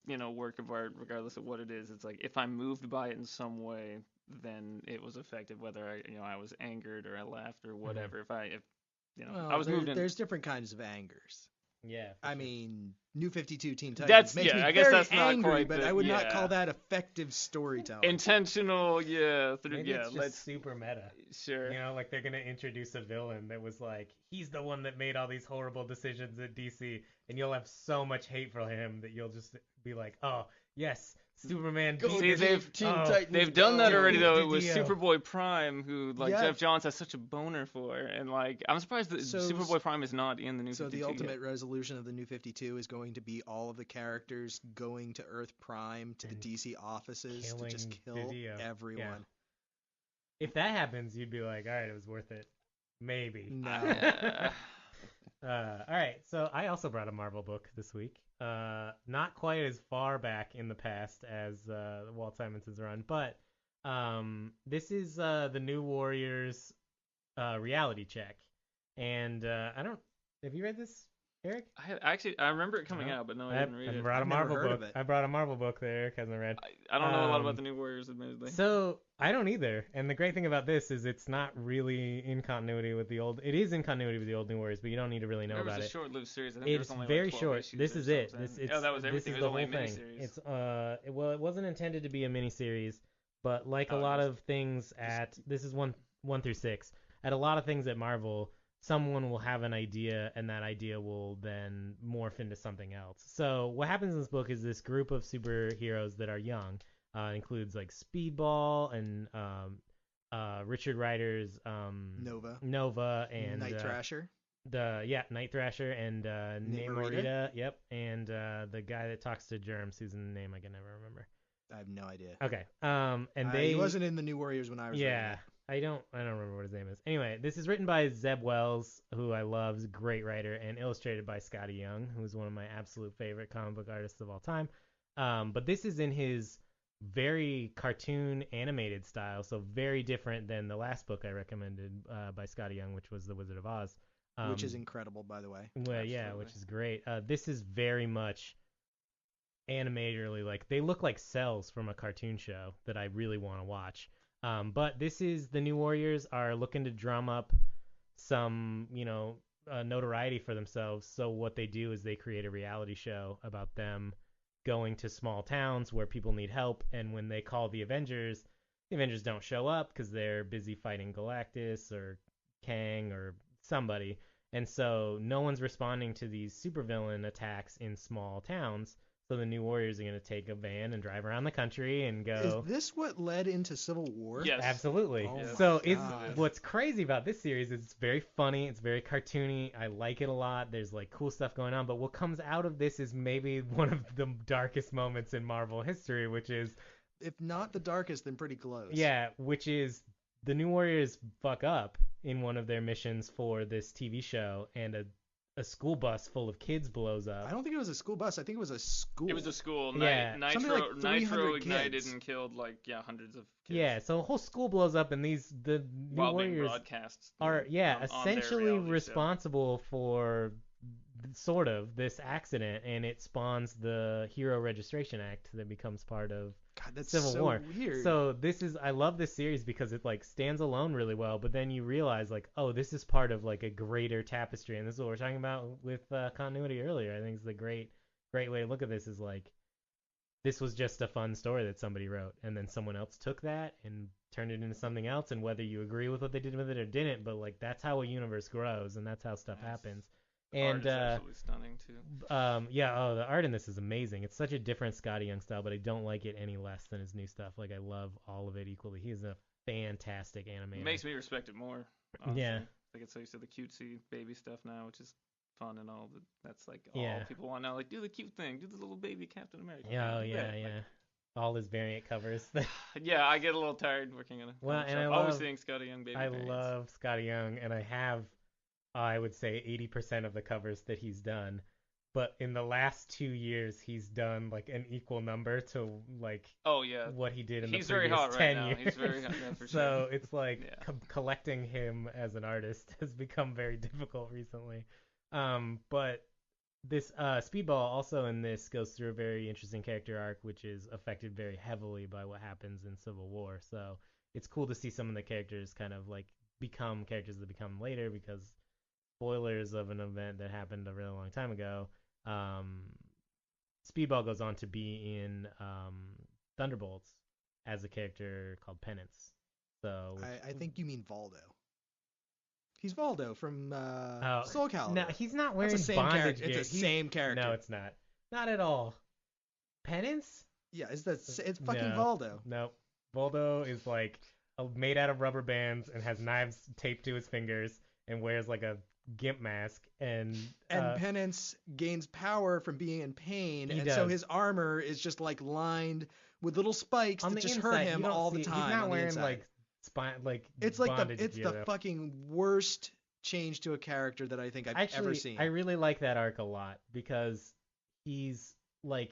[SPEAKER 2] work of art, regardless of what it is, it's like if I'm moved by it in some way, then it was effective. Whether I was angered or I laughed or whatever.
[SPEAKER 3] Mm-hmm.
[SPEAKER 2] I was moved in.
[SPEAKER 3] There's different kinds of angers.
[SPEAKER 1] Yeah.
[SPEAKER 3] I mean, New 52 Teen Titans
[SPEAKER 2] That's
[SPEAKER 3] makes me
[SPEAKER 2] I guess
[SPEAKER 3] very
[SPEAKER 2] that's not
[SPEAKER 3] angry,
[SPEAKER 2] quite
[SPEAKER 3] but I would not call that effective storytelling.
[SPEAKER 2] Intentional, yeah.
[SPEAKER 1] Maybe it's just super meta.
[SPEAKER 2] Sure.
[SPEAKER 1] Like they're gonna introduce a villain that was like, he's the one that made all these horrible decisions at DC, and you'll have so much hate for him that you'll just be like, oh yes, Superman.
[SPEAKER 2] They've done that already though. It was Superboy Prime, who Jeff Johns has such a boner for, and I'm surprised that Superboy Prime is not in the New 52.
[SPEAKER 3] So the ultimate resolution of the New 52 is going to be all of the characters going to Earth Prime to the DC offices to just kill everyone. Yeah.
[SPEAKER 1] If that happens, you'd be like, all right, it was worth it. Maybe.
[SPEAKER 3] No.
[SPEAKER 1] All right, so I also brought a Marvel book this week. Not quite as far back in the past as Walt Simonson's run, but this is the New Warriors reality check. And have you read this, Eric?
[SPEAKER 2] I remember it coming out, but no, I didn't read it.
[SPEAKER 1] I brought a Marvel book that Eric hasn't read.
[SPEAKER 2] I don't know a lot about the New Warriors, admittedly.
[SPEAKER 1] So I don't either. And the great thing about this is it's not really in continuity with the old. It is in continuity with the old New Warriors, but you don't need to really know about it.
[SPEAKER 2] It was a short-lived series. I think
[SPEAKER 1] it's
[SPEAKER 2] only
[SPEAKER 1] very
[SPEAKER 2] 12
[SPEAKER 1] short. This is it.
[SPEAKER 2] That was everything.
[SPEAKER 1] This is the whole thing. It's it wasn't intended to be a miniseries, but like a lot of things this is 1 through 6. At a lot of things at Marvel, someone will have an idea, and that idea will then morph into something else. So what happens in this book is this group of superheroes that are young, includes like Speedball and Richard Rider's Nova and
[SPEAKER 3] Night Thrasher.
[SPEAKER 1] Night Thrasher and Namorita. Yep, and the guy that talks to Germs, whose name I can never remember.
[SPEAKER 3] I have no idea.
[SPEAKER 1] Okay. And he
[SPEAKER 3] wasn't in the New Warriors when I was reading it.
[SPEAKER 1] I don't remember what his name is. Anyway, this is written by Zeb Wells, who I love, is a great writer, and illustrated by Scotty Young, who's one of my absolute favorite comic book artists of all time. But this is in his very cartoon animated style, so very different than the last book I recommended by Scotty Young, which was The Wizard of Oz.
[SPEAKER 3] Which is incredible, by the way.
[SPEAKER 1] Well, yeah, which is great. This is very much animatorly, like they look like cells from a cartoon show that I really want to watch. But this is the New Warriors are looking to drum up some, notoriety for themselves. So what they do is they create a reality show about them going to small towns where people need help. And when they call the Avengers don't show up because they're busy fighting Galactus or Kang or somebody. And so no one's responding to these supervillain attacks in small towns. So the New Warriors are going to take a van and drive around the country and go.
[SPEAKER 3] Is this what led into Civil War?
[SPEAKER 2] Yes.
[SPEAKER 1] Absolutely.
[SPEAKER 3] Oh
[SPEAKER 2] Yes.
[SPEAKER 1] So
[SPEAKER 3] my
[SPEAKER 1] it's
[SPEAKER 3] God.
[SPEAKER 1] what's crazy about this series is it's very funny, it's very cartoony. I like it a lot. There's like cool stuff going on, but what comes out of this is maybe one of the darkest moments in Marvel history, which is
[SPEAKER 3] If not the darkest, then pretty close.
[SPEAKER 1] which is the New Warriors fuck up in one of their missions for this TV show, and a school bus full of kids blows up.
[SPEAKER 3] I don't think it was a school bus. I think it was a school.
[SPEAKER 2] It was a school.
[SPEAKER 1] Yeah.
[SPEAKER 3] Something
[SPEAKER 2] Nitro,
[SPEAKER 3] like 300
[SPEAKER 2] Nitro ignited
[SPEAKER 3] kids.
[SPEAKER 2] and killed hundreds of kids.
[SPEAKER 1] Yeah, so a whole school blows up, and the New
[SPEAKER 2] While being
[SPEAKER 1] Warriors
[SPEAKER 2] broadcast.
[SPEAKER 1] are
[SPEAKER 2] on their
[SPEAKER 1] essentially
[SPEAKER 2] reality show.
[SPEAKER 1] responsible for sort of this accident, and it spawns the Hero Registration Act that becomes part of
[SPEAKER 3] God, that's
[SPEAKER 1] Civil
[SPEAKER 3] so
[SPEAKER 1] War.
[SPEAKER 3] weird.
[SPEAKER 1] So I love this series because it like stands alone really well, but then you realize like, oh, this is part of like a greater tapestry, and this is what we're talking about with continuity earlier. I think it's the great way to look at this is like, this was just a fun story that somebody wrote, and then someone else took that and turned it into something else, and whether you agree with what they did with it or didn't, but like that's how a universe grows, and that's how stuff
[SPEAKER 2] Yes.
[SPEAKER 1] happens.
[SPEAKER 2] The
[SPEAKER 1] And
[SPEAKER 2] art is absolutely stunning too.
[SPEAKER 1] the art in this is amazing. It's such a different Scotty Young style, but I don't like it any less than his new stuff. Like I love all of it equally. He's a fantastic animator.
[SPEAKER 2] It makes me respect it more. Honestly.
[SPEAKER 1] Yeah.
[SPEAKER 2] I get so used to the cutesy baby stuff now, which is fun and all, but that's like all
[SPEAKER 1] Yeah.
[SPEAKER 2] people want now. Like, do the cute thing, do the little baby Captain America.
[SPEAKER 1] Yeah,
[SPEAKER 2] thing, do that.
[SPEAKER 1] yeah.
[SPEAKER 2] Like,
[SPEAKER 1] All his variant covers.
[SPEAKER 2] yeah, I get a little tired working in a
[SPEAKER 1] Well,
[SPEAKER 2] comic
[SPEAKER 1] and I
[SPEAKER 2] shop, always
[SPEAKER 1] love-
[SPEAKER 2] seeing Scotty Young baby
[SPEAKER 1] I
[SPEAKER 2] variants.
[SPEAKER 1] love Scotty Young, and I have, I would say 80% of the covers that he's done. But in the last 2 years, he's done like an equal number to like
[SPEAKER 2] Oh yeah,
[SPEAKER 1] what he did in
[SPEAKER 2] He's
[SPEAKER 1] the
[SPEAKER 2] very
[SPEAKER 1] previous
[SPEAKER 2] hot right
[SPEAKER 1] 10
[SPEAKER 2] now.
[SPEAKER 1] years.
[SPEAKER 2] He's very hot, yeah, for
[SPEAKER 1] So
[SPEAKER 2] sure.
[SPEAKER 1] it's like
[SPEAKER 2] Yeah.
[SPEAKER 1] collecting him as an artist has become very difficult recently. But this Speedball also in this goes through a very interesting character arc, which is affected very heavily by what happens in Civil War. So it's cool to see some of the characters kind of like become characters that become later, because spoilers of an event that happened a really long time ago. Speedball goes on to be in Thunderbolts as a character called Penance. So
[SPEAKER 3] I think you mean Valdo. He's Valdo from Soul Calibur.
[SPEAKER 1] no, he's not
[SPEAKER 3] That's
[SPEAKER 1] wearing
[SPEAKER 3] the same
[SPEAKER 1] bondage
[SPEAKER 3] character.
[SPEAKER 1] gear.
[SPEAKER 3] It's the same character.
[SPEAKER 1] No, it's not. Not at all. Penance?
[SPEAKER 3] Yeah, it's fucking
[SPEAKER 1] No.
[SPEAKER 3] Valdo.
[SPEAKER 1] Nope. Voldo is like made out of rubber bands and has knives taped to his fingers and wears like a gimp mask and
[SPEAKER 3] Penance gains power from being in pain,
[SPEAKER 1] He
[SPEAKER 3] and so
[SPEAKER 1] does.
[SPEAKER 3] his armor is just like lined with little spikes
[SPEAKER 1] on
[SPEAKER 3] that
[SPEAKER 1] the
[SPEAKER 3] just
[SPEAKER 1] inside,
[SPEAKER 3] hurt
[SPEAKER 1] you
[SPEAKER 3] him
[SPEAKER 1] don't
[SPEAKER 3] all the
[SPEAKER 1] see-
[SPEAKER 3] time.
[SPEAKER 1] He's not
[SPEAKER 3] on the
[SPEAKER 1] wearing
[SPEAKER 3] inside.
[SPEAKER 1] like
[SPEAKER 3] It's like
[SPEAKER 1] bondage
[SPEAKER 3] it's
[SPEAKER 1] gear,
[SPEAKER 3] the
[SPEAKER 1] though.
[SPEAKER 3] fucking worst change to a character that I think I've
[SPEAKER 1] Actually,
[SPEAKER 3] ever seen.
[SPEAKER 1] I really like that arc a lot because he's like,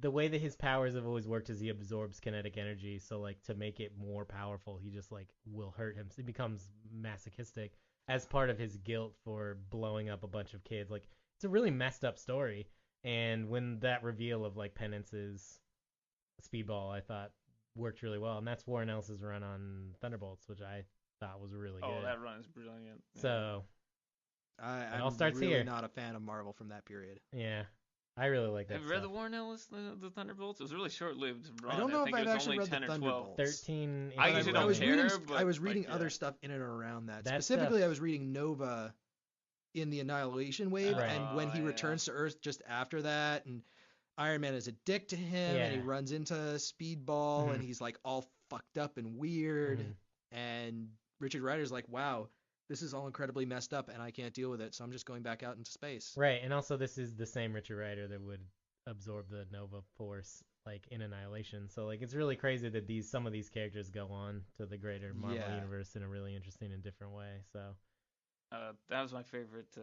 [SPEAKER 1] the way that his powers have always worked is he absorbs kinetic energy, so like to make it more powerful, he just like will hurt him. So he becomes masochistic as part of his guilt for blowing up a bunch of kids. Like it's a really messed up story. And when that reveal of like Penance's Speedball, I thought worked really well, and that's Warren Ellis's run on Thunderbolts, which I thought was really
[SPEAKER 2] Oh,
[SPEAKER 1] good.
[SPEAKER 2] that run is brilliant. Yeah.
[SPEAKER 1] So
[SPEAKER 3] I'm
[SPEAKER 1] all starts
[SPEAKER 3] really
[SPEAKER 1] here.
[SPEAKER 3] not a fan of Marvel from that period.
[SPEAKER 1] yeah, I really like that.
[SPEAKER 2] Have you read the
[SPEAKER 1] stuff.
[SPEAKER 2] Warren Ellis, the Thunderbolts? It was a really short-lived run.
[SPEAKER 3] I don't know
[SPEAKER 2] think
[SPEAKER 3] if
[SPEAKER 2] it
[SPEAKER 3] I've
[SPEAKER 2] was
[SPEAKER 3] actually
[SPEAKER 2] only
[SPEAKER 3] read
[SPEAKER 2] 10
[SPEAKER 3] the
[SPEAKER 2] or 12.
[SPEAKER 3] Thunderbolts.
[SPEAKER 1] 13.
[SPEAKER 2] I
[SPEAKER 1] issues.
[SPEAKER 2] usually
[SPEAKER 3] I
[SPEAKER 2] don't
[SPEAKER 3] was
[SPEAKER 2] care,
[SPEAKER 3] reading
[SPEAKER 2] but,
[SPEAKER 3] I was reading
[SPEAKER 2] like,
[SPEAKER 3] other
[SPEAKER 2] yeah.
[SPEAKER 3] stuff in and around that.
[SPEAKER 1] That
[SPEAKER 3] Specifically,
[SPEAKER 1] stuff-
[SPEAKER 3] I was reading Nova in the Annihilation Wave,
[SPEAKER 1] Right.
[SPEAKER 3] and when he
[SPEAKER 2] Oh, yeah.
[SPEAKER 3] returns to Earth just after that, and Iron Man is a dick to him, and he
[SPEAKER 1] Yeah.
[SPEAKER 3] runs into Speedball,
[SPEAKER 1] Mhm.
[SPEAKER 3] and he's like all fucked up and weird,
[SPEAKER 1] Mhm.
[SPEAKER 3] and Richard Rider's like, wow, this is all incredibly messed up, and I can't deal with it, so I'm just going back out into space.
[SPEAKER 1] Right, and also this is the same Richard Rider that would absorb the Nova Force like in Annihilation. So like it's really crazy that some of these characters go on to the greater Marvel
[SPEAKER 3] Yeah.
[SPEAKER 1] universe in a really interesting and different way. So
[SPEAKER 2] That was my favorite.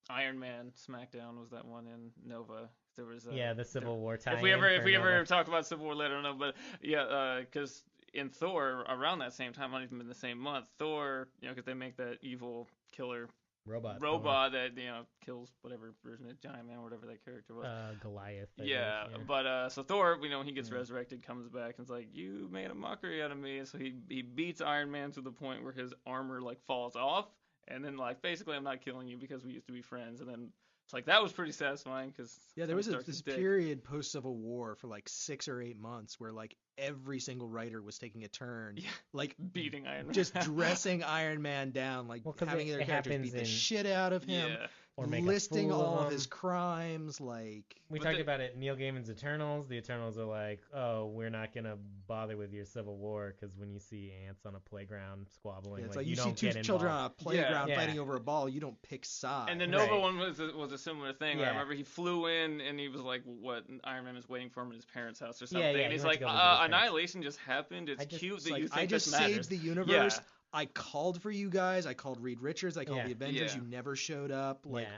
[SPEAKER 2] Iron Man SmackDown was that one in Nova. There was
[SPEAKER 1] yeah, the Civil War tie.
[SPEAKER 2] If we ever talk about Civil War later, I don't know, but yeah, because in Thor around that same time, not even in the same month, Thor, because they make that evil killer
[SPEAKER 1] robot
[SPEAKER 2] that kills whatever version of Giant Man, whatever that character was.
[SPEAKER 1] Goliath. I
[SPEAKER 2] Yeah,
[SPEAKER 1] believe,
[SPEAKER 2] but so Thor, when he gets
[SPEAKER 1] Yeah.
[SPEAKER 2] resurrected, comes back and it's like, you made a mockery out of me. And so he beats Iron Man to the point where his armor like falls off, and then like basically I'm not killing you because we used to be friends. And then it's like that was pretty satisfying because
[SPEAKER 3] Yeah, there was this period post Civil War for like 6 or 8 months where like every single writer was taking a turn,
[SPEAKER 2] Yeah.
[SPEAKER 3] like
[SPEAKER 2] Beating Iron Man.
[SPEAKER 3] just dressing Iron Man down, like
[SPEAKER 1] Well, 'cause
[SPEAKER 3] having their
[SPEAKER 1] it
[SPEAKER 3] characters
[SPEAKER 1] happens
[SPEAKER 3] beat the
[SPEAKER 1] in-
[SPEAKER 3] shit out of him,
[SPEAKER 2] Yeah.
[SPEAKER 1] Or make
[SPEAKER 3] listing
[SPEAKER 1] a fool
[SPEAKER 3] all
[SPEAKER 1] of
[SPEAKER 3] of his
[SPEAKER 1] him.
[SPEAKER 3] crimes, like.
[SPEAKER 1] We
[SPEAKER 2] But
[SPEAKER 1] talked
[SPEAKER 2] the-
[SPEAKER 1] about it. Neil Gaiman's Eternals. The Eternals are like, oh, we're not gonna bother with your Civil War because when you see ants on a playground squabbling,
[SPEAKER 3] Yeah, it's
[SPEAKER 1] like
[SPEAKER 3] like
[SPEAKER 1] you
[SPEAKER 3] you see
[SPEAKER 1] don't
[SPEAKER 3] two
[SPEAKER 1] get
[SPEAKER 3] children
[SPEAKER 1] involved.
[SPEAKER 3] on a playground
[SPEAKER 1] Yeah.
[SPEAKER 3] fighting over a ball, you don't pick sides.
[SPEAKER 2] And the Nova
[SPEAKER 1] Right.
[SPEAKER 2] one was a similar thing.
[SPEAKER 1] Yeah.
[SPEAKER 2] I remember he flew in and he was like, what, Iron Man was waiting for him at his parents' house or something.
[SPEAKER 1] Yeah,
[SPEAKER 2] and
[SPEAKER 1] he
[SPEAKER 2] he's
[SPEAKER 1] went
[SPEAKER 2] like,
[SPEAKER 1] to go visit his parents.
[SPEAKER 2] Annihilation just happened. It's
[SPEAKER 1] I just-
[SPEAKER 2] cute
[SPEAKER 3] It's
[SPEAKER 2] that
[SPEAKER 3] like,
[SPEAKER 2] you think
[SPEAKER 3] I just
[SPEAKER 2] this matters.
[SPEAKER 3] saved the universe.
[SPEAKER 2] Yeah.
[SPEAKER 3] I called for you guys. I called Reed Richards. I called
[SPEAKER 1] Yeah.
[SPEAKER 3] the Avengers.
[SPEAKER 2] Yeah.
[SPEAKER 3] You never showed up. Like,
[SPEAKER 1] Yeah.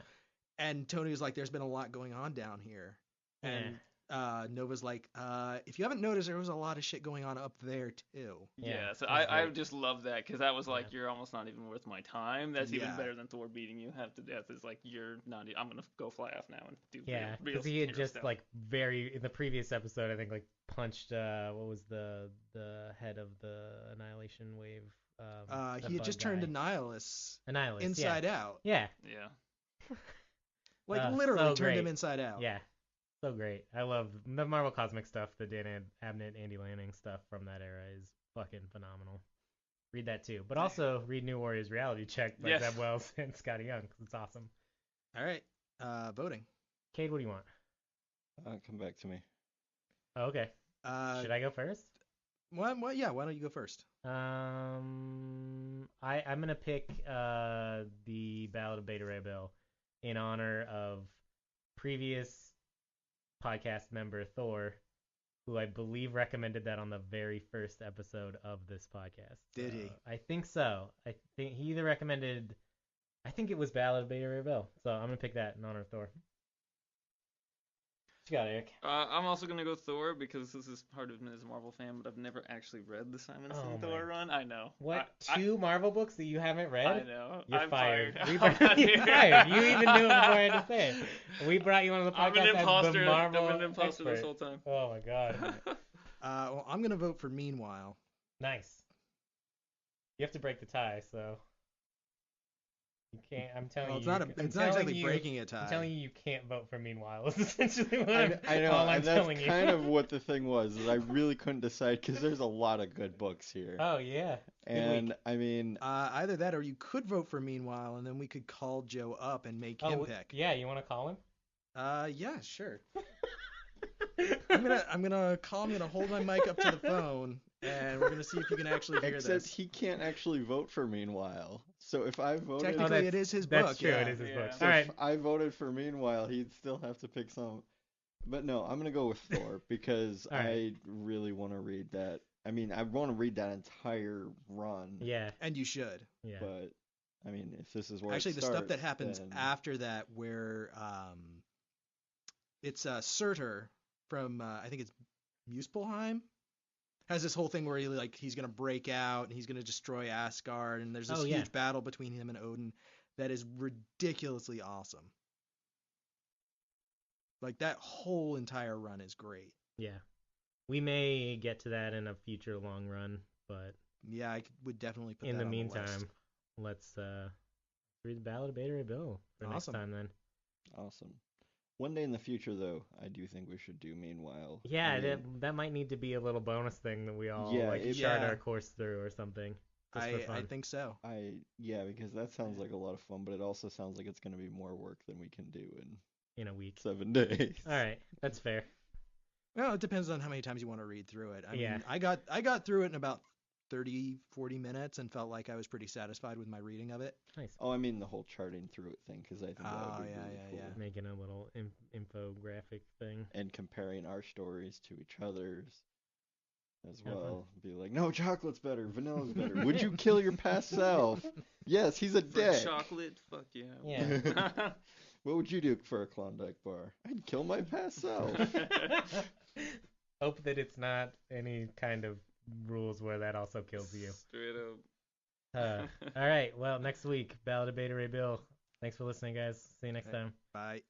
[SPEAKER 3] and Tony was like, "There's been a lot going on down here." And Nova's like, "If you haven't noticed, there was a lot of shit going on up there too."
[SPEAKER 2] Yeah, so
[SPEAKER 1] that's
[SPEAKER 2] I
[SPEAKER 1] great.
[SPEAKER 2] just love that because that was like,
[SPEAKER 1] Yeah.
[SPEAKER 2] you're almost not even worth my time. That's even
[SPEAKER 3] Yeah.
[SPEAKER 2] better than Thor beating you half to death. It's like, you're not, I'm going to go fly off now and do
[SPEAKER 1] Yeah,
[SPEAKER 2] real
[SPEAKER 1] because he had
[SPEAKER 2] hero
[SPEAKER 1] just
[SPEAKER 2] stuff.
[SPEAKER 1] like in the previous episode, I think like punched what was the head of the Annihilation Wave? The
[SPEAKER 3] He had
[SPEAKER 1] bug
[SPEAKER 3] just turned
[SPEAKER 1] guy.
[SPEAKER 3] Annihilus
[SPEAKER 1] Annihilus,
[SPEAKER 3] inside out.
[SPEAKER 1] Yeah,
[SPEAKER 2] Yeah.
[SPEAKER 3] Like
[SPEAKER 1] so
[SPEAKER 3] literally turned
[SPEAKER 1] great.
[SPEAKER 3] him inside out.
[SPEAKER 1] yeah, so great. I love the Marvel Cosmic stuff. The Dan Abnett, Andy Lanning stuff from that era is fucking phenomenal. Read that too, but also read New Warriors Reality Check by
[SPEAKER 2] Yes.
[SPEAKER 1] Zeb Wells and Scotty Young because it's awesome.
[SPEAKER 3] All right. Voting.
[SPEAKER 1] Cade, what do you want?
[SPEAKER 4] Come back to me.
[SPEAKER 1] Oh, okay, should I go first?
[SPEAKER 3] Well, yeah. Why don't you go first?
[SPEAKER 1] I'm gonna pick the Ballad of Beta Ray Bill in honor of previous podcast member Thor, who I believe recommended that on the very first episode of this podcast.
[SPEAKER 3] Did he?
[SPEAKER 1] I think so. I think he either recommended. I think it was Ballad of Beta Ray Bill. So I'm gonna pick that in honor of Thor. What you got, Eric?
[SPEAKER 2] I'm also going to go Thor because this is part of me as a Marvel fan, but I've never actually read the Simonson
[SPEAKER 1] Oh
[SPEAKER 2] Thor
[SPEAKER 1] my-
[SPEAKER 2] run. I know.
[SPEAKER 1] What?
[SPEAKER 2] I,
[SPEAKER 1] Two Marvel books that you haven't read?
[SPEAKER 2] I know.
[SPEAKER 1] You're
[SPEAKER 2] I'm
[SPEAKER 1] fired.
[SPEAKER 2] fired.
[SPEAKER 1] We
[SPEAKER 2] I'm
[SPEAKER 1] brought,
[SPEAKER 2] outta
[SPEAKER 1] you're
[SPEAKER 2] here.
[SPEAKER 1] fired. You even knew it before I had to say it. We brought you on the
[SPEAKER 2] I'm
[SPEAKER 1] podcast
[SPEAKER 2] an
[SPEAKER 1] as
[SPEAKER 2] imposter.
[SPEAKER 1] the Marvel
[SPEAKER 2] I'm an imposter this
[SPEAKER 1] expert.
[SPEAKER 2] whole time.
[SPEAKER 1] Oh my god.
[SPEAKER 3] Well, I'm gonna vote for Meanwhile.
[SPEAKER 1] Nice. You have to break the tie, so you can't. I'm telling
[SPEAKER 3] Well,
[SPEAKER 1] you.
[SPEAKER 3] it's not
[SPEAKER 1] I'm
[SPEAKER 3] exactly
[SPEAKER 1] telling you-
[SPEAKER 3] breaking a tie.
[SPEAKER 1] I'm telling you can't vote for Meanwhile. Is essentially what
[SPEAKER 4] I know,
[SPEAKER 1] all I'm
[SPEAKER 4] and that's
[SPEAKER 1] telling you.
[SPEAKER 4] kind of what the thing was. Is I really couldn't decide because there's a lot of good books here.
[SPEAKER 1] Oh yeah. Good
[SPEAKER 4] And
[SPEAKER 1] week.
[SPEAKER 4] I mean,
[SPEAKER 3] Either that, or you could vote for Meanwhile, and then we could call Joe up and make him pick.
[SPEAKER 1] Yeah, you want to call him?
[SPEAKER 3] Yeah, sure. I'm gonna call him. I'm gonna hold my mic up to the phone, and we're gonna see if you can actually hear
[SPEAKER 4] except
[SPEAKER 3] this.
[SPEAKER 4] he can't actually vote for Meanwhile. So if I voted,
[SPEAKER 3] Technically,
[SPEAKER 1] that's-
[SPEAKER 3] it is his
[SPEAKER 1] That's
[SPEAKER 3] book.
[SPEAKER 1] true.
[SPEAKER 3] Yeah.
[SPEAKER 1] It is his book.
[SPEAKER 2] Yeah.
[SPEAKER 4] so
[SPEAKER 1] All right.
[SPEAKER 4] if I voted for Meanwhile, he'd still have to pick some. But no, I'm gonna go with Thor because
[SPEAKER 1] All right.
[SPEAKER 4] I really want to read that. I mean, I want to read that entire run.
[SPEAKER 1] Yeah.
[SPEAKER 3] And you should.
[SPEAKER 1] Yeah.
[SPEAKER 4] But I mean, if this is where
[SPEAKER 3] Actually,
[SPEAKER 4] it
[SPEAKER 3] the
[SPEAKER 4] starts,
[SPEAKER 3] stuff that happens
[SPEAKER 4] then...
[SPEAKER 3] after that, where it's Surtur from I think it's Muspelheim, has this whole thing where he's gonna break out and he's gonna destroy Asgard, and there's this
[SPEAKER 1] Oh, yeah.
[SPEAKER 3] huge battle between him and Odin that is ridiculously awesome. Like that whole entire run is great.
[SPEAKER 1] Yeah. We may get to that in a future long run, but
[SPEAKER 3] Yeah, I would definitely put
[SPEAKER 1] in
[SPEAKER 3] that
[SPEAKER 1] the
[SPEAKER 3] on
[SPEAKER 1] meantime,
[SPEAKER 3] list.
[SPEAKER 1] let's read the Ballad of Beta Ray Bill for
[SPEAKER 3] Awesome.
[SPEAKER 1] next time then.
[SPEAKER 4] Awesome. One day in the future, though, I do think we should do Meanwhile.
[SPEAKER 1] Yeah,
[SPEAKER 4] I mean,
[SPEAKER 1] that might need to be a little bonus thing that we all
[SPEAKER 4] Yeah,
[SPEAKER 1] like
[SPEAKER 4] it-
[SPEAKER 1] chart
[SPEAKER 3] Yeah.
[SPEAKER 1] our course through or something. Just for
[SPEAKER 3] I
[SPEAKER 1] fun.
[SPEAKER 3] think so.
[SPEAKER 4] yeah, because that sounds like a lot of fun, but it also sounds like it's going to be more work than we can do
[SPEAKER 1] in a week.
[SPEAKER 4] 7 days.
[SPEAKER 1] All right, that's fair.
[SPEAKER 3] Well, it depends on how many times you want to read through it. I
[SPEAKER 1] Yeah.
[SPEAKER 3] mean, I got through it in about 30, 40 minutes and felt like I was pretty satisfied with my reading of it.
[SPEAKER 1] Nice.
[SPEAKER 4] Oh, I mean the whole charting through it thing, because I think that
[SPEAKER 3] Oh,
[SPEAKER 4] would be
[SPEAKER 3] yeah,
[SPEAKER 4] really
[SPEAKER 3] yeah,
[SPEAKER 4] cool.
[SPEAKER 3] yeah.
[SPEAKER 1] Making a little infographic thing.
[SPEAKER 4] And comparing our stories to each other's as
[SPEAKER 1] Have fun.
[SPEAKER 4] well. Be like, no, chocolate's better, vanilla's better. Would you kill your past self? Yes, he's a
[SPEAKER 2] For
[SPEAKER 4] dick.
[SPEAKER 2] chocolate? Fuck yeah.
[SPEAKER 1] Yeah.
[SPEAKER 4] What would you do for a Klondike bar? I'd kill my past self.
[SPEAKER 1] Hope that it's not any kind of rules where that also kills you.
[SPEAKER 2] Straight up.
[SPEAKER 1] All right, well, next week, Ballad of Beta Ray Bill. Thanks for listening, guys. See you next time.
[SPEAKER 3] Bye.